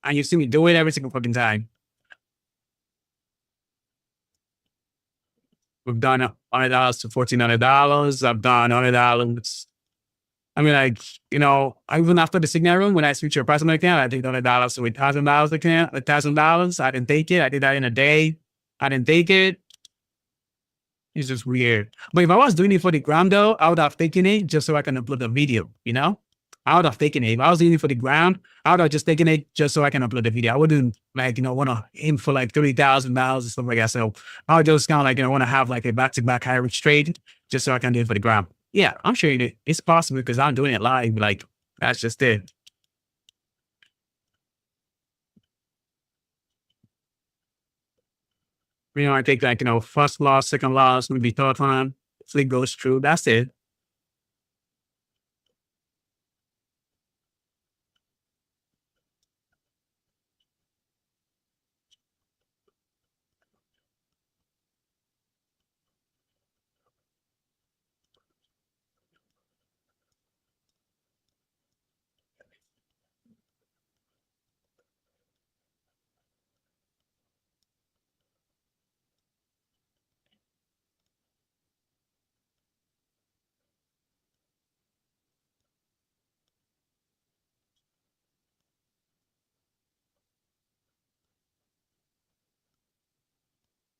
And you see me do it every single fucking time. We've done $100 to $1,400. I've done $100. I mean, like, even after the signal room, when I switch your personal account, I did $100 to $1,000 account, $1,000. I didn't take it. I did that in a day. I didn't take it. It's just weird. But if I was doing it for the gram though, I would have taken it just so I can upload the video, I would have taken it. If I was doing it for the ground, I would have just taken it just so I can upload the video. I wouldn't want to aim for like $30,000 and stuff like that. So I would just kind of like, want to have like a back-to-back high risk trade just so I can do it for the ground. Yeah, I'm sure it's possible because I'm doing it live. Like, that's just it. I take like, first loss, second loss, maybe third time. If it goes through, that's it.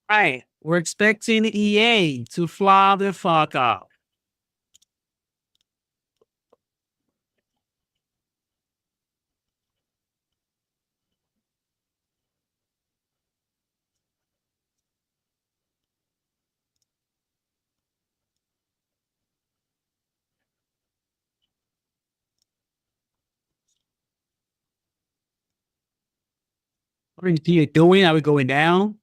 Right. We're expecting EA to fly the fuck up. What are you doing? Are we going down?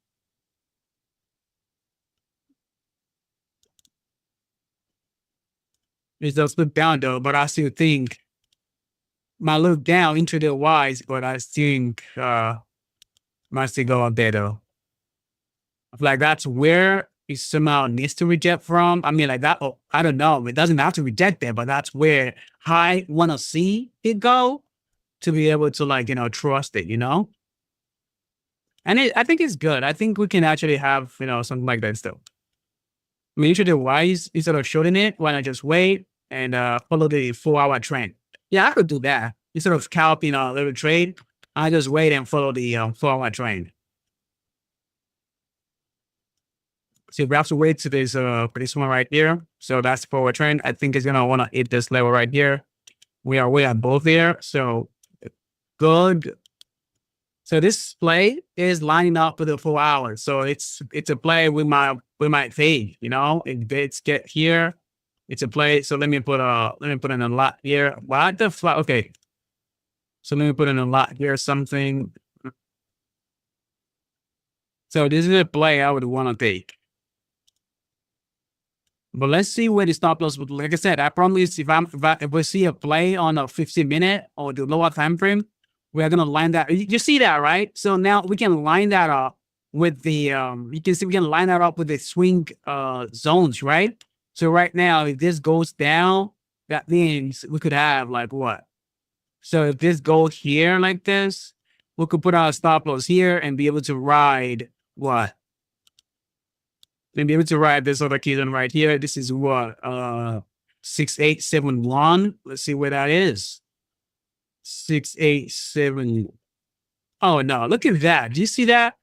It does look down though, but I still think might look down into the Ys, but I think might still go up there though. I feel like that's where it somehow needs to reject from. I mean, like that. Oh, I don't know. It doesn't have to reject there, but that's where I want to see it go to be able to like trust it. And I think it's good. I think we can actually have something like that still. I mean, usually wise instead of shorting it, why not just wait and follow the 4-hour trend? Yeah, I could do that instead of scalping a little trade. I just wait and follow the 4-hour trend. So we have to wait to this one right here. So that's the forward trend. I think it's gonna want to hit this level right here. We are way at both here. So good. So this play is lining up with the 4 hours. So it's a play we might fade, if bids get here, it's a play. So let me put in a lot here. What the fuck? Okay. So let me put in a lot here, something. So this is a play I would want to take. But let's see where the stop loss would. Like I said, I promise if we see a play on a 15-minute or the lower time frame, we're gonna line that. You see that, right? So now we can line that up with the you can see we can line that up with the swing zones, right? So right now, if this goes down, that means we could have like what? So if this goes here like this, we could put our stop loss here and be able to ride what? And be able to ride this other key zone right here. This is what 6871. Let's see where that is. 687. Oh no, look at that. Do you see that?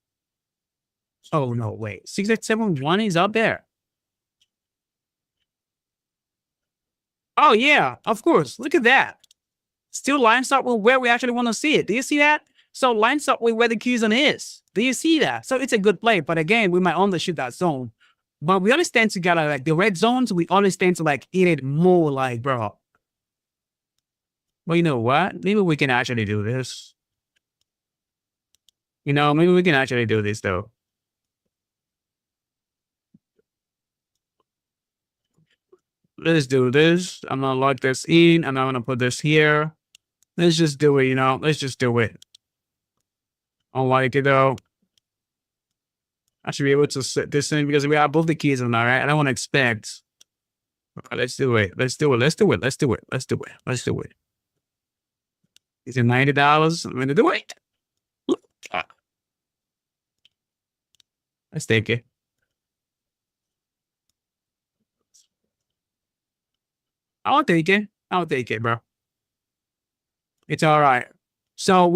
Oh no, wait. 6871 is up there. Oh yeah, of course. Look at that. Still lines up with where we actually want to see it. Do you see that? So lines up with where the key zone is. Do you see that? So it's a good play. But again, we might undershoot that zone. But we always tend to get like the red zones, we always tend to like eat it more like, bro. Well, you know what? Maybe we can actually do this. Maybe we can actually do this though. Let's do this. I'm gonna lock this in and I'm gonna put this here. Let's just do it, let's just do it. I like it though. I should be able to set this in because we have both the keys on, all right? I don't want to expect. Let's do it. Let's do it. Let's do it. Let's do it. Let's do it. Let's do it. Is it $90? I'm gonna do it. Let's take it. I'll take it. I'll take it, bro. It's all right. So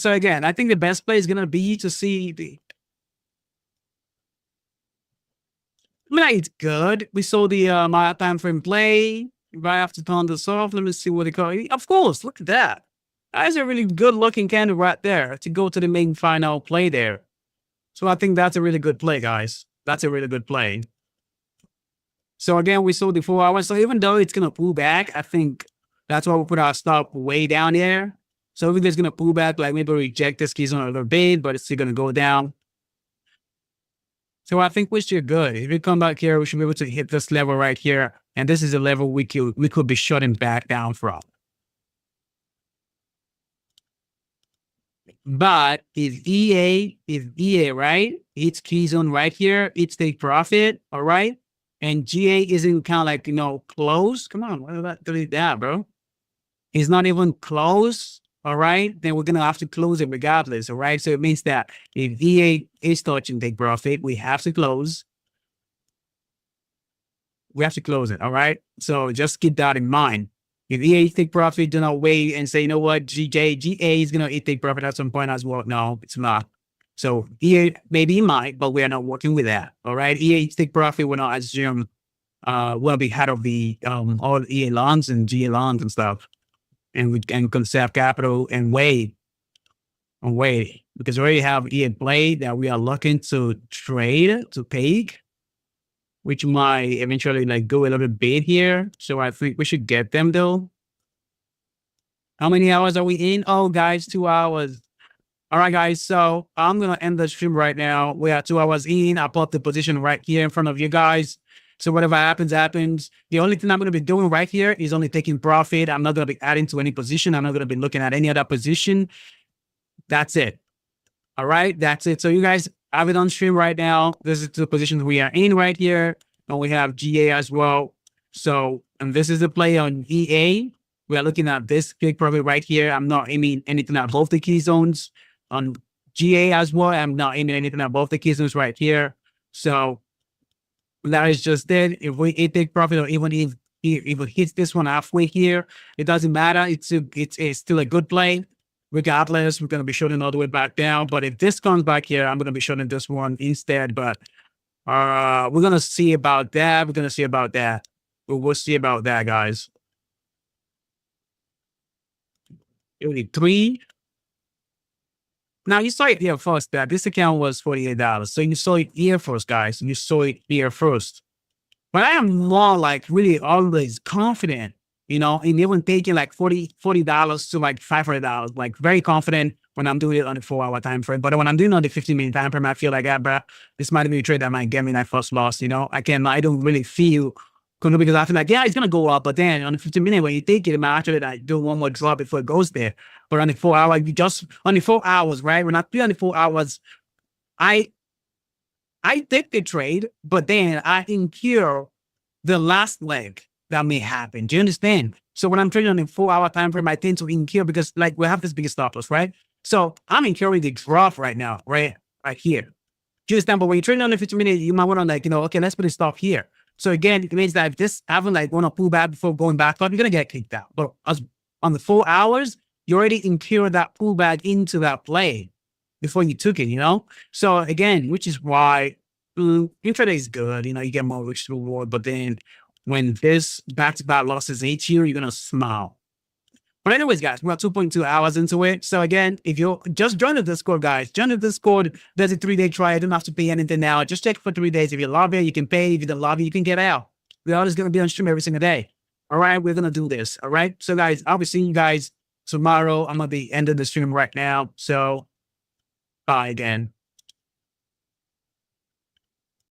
again, I think the best play is gonna be to see the. I mean, it's good. We saw the my time frame play right after turn this off. Let me see what they call it. Of course, look at that. That is a really good looking candle right there to go to the main final play there. So I think that's a really good play, guys. That's a really good play. So again, we saw the 4 hours. So even though it's gonna pull back, I think that's why we put our stop way down there. So if it's gonna pull back, like maybe reject this key zone a little bit, but it's still gonna go down. So I think we're still good. If we come back here, we should be able to hit this level right here. And this is a level we could be shutting back down from. But if EA, right? It's key zone right here. It's take profit, all right? And GA isn't kind of like, close. Come on, what about doing that, bro? It's not even close. All right, then we're gonna have to close it regardless. All right, so it means that if EA is touching take profit, we have to close. We have to close it. All right, so just keep that in mind. If EA take profit, do not wait and say, you know what, GA is gonna take profit at some point as well. No, it's not. So EA maybe might, but we are not working with that. All right, EA take profit, we're not assume we'll be head of the all EA longs and GA longs and stuff. And we can conserve capital and wait, because we already have EA play that we are looking to trade to take, which might eventually go a little bit here. So I think we should get them though. How many hours are we in? Oh, guys, 2 hours. All right, guys. So I'm gonna end the stream right now. We are 2 hours in. I put the position right here in front of you guys. So whatever happens, happens. The only thing I'm going to be doing right here is only taking profit. I'm not going to be adding to any position. I'm not going to be looking at any other position. That's it. All right, that's it. So you guys have it on stream right now. This is the position we are in right here. And we have GA as well. So, and this is the play on EA. We are looking at this big profit right here. I'm not aiming anything at both the key zones. On GA as well, I'm not aiming anything at both the key zones right here. So that is just it. If we take profit, or even if it hits this one halfway here, it doesn't matter. It's still a good play. Regardless, we're going to be shorting all the way back down. But if this comes back here, I'm going to be shorting this one instead. But we're going to see about that. We're going to see about that. We'll see about that, guys. Only 3. Now, you saw it here first, that this account was $48. So you saw it here first, guys. You saw it here first. But I am more like really always confident, you know, in even taking like $40 to like $500, like very confident when I'm doing it on the 4-hour time frame. But when I'm doing it on the 15-minute time frame, I feel like, bro, this might be a trade that might get me that first loss, you know. I don't really feel good because I feel like, yeah, it's going to go up. But then on the 15-minute, when you take it, it might actually like do one more drop before it goes there. But on the 4-hour, on the 4 hours, right? When I play on the 4 hours, I take the trade, but then I incur the last leg that may happen. Do you understand? So when I'm trading on a 4-hour time frame, I tend to incur because like we have this biggest stop loss, right? So I'm incurring the drop right now, right here. Do you understand? But when you're trading on the 15-minute, you might want to like, you know, okay, let's put a stop here. So again, it means that if this haven't like want to pull back before going back up, you're gonna get kicked out. But on the 4 hours, you already incurred that pullback into that play before you took it, you know? So again, which is why intraday is good, you know, you get more risk to reward, but then when this back-to-back losses hit you, you're gonna smile. But anyways, guys, we're 2.2 hours into it. So again, if you just join the Discord, guys, join the Discord. There's a 3-day trial. You don't have to pay anything now. Just check for 3 days. If you love it, you can pay. If you don't love it, you can get out. We're always gonna be on stream every single day. All right, we're gonna do this. All right. So guys, I'll be seeing you guys tomorrow. I'm gonna be ending the stream right now. So bye again.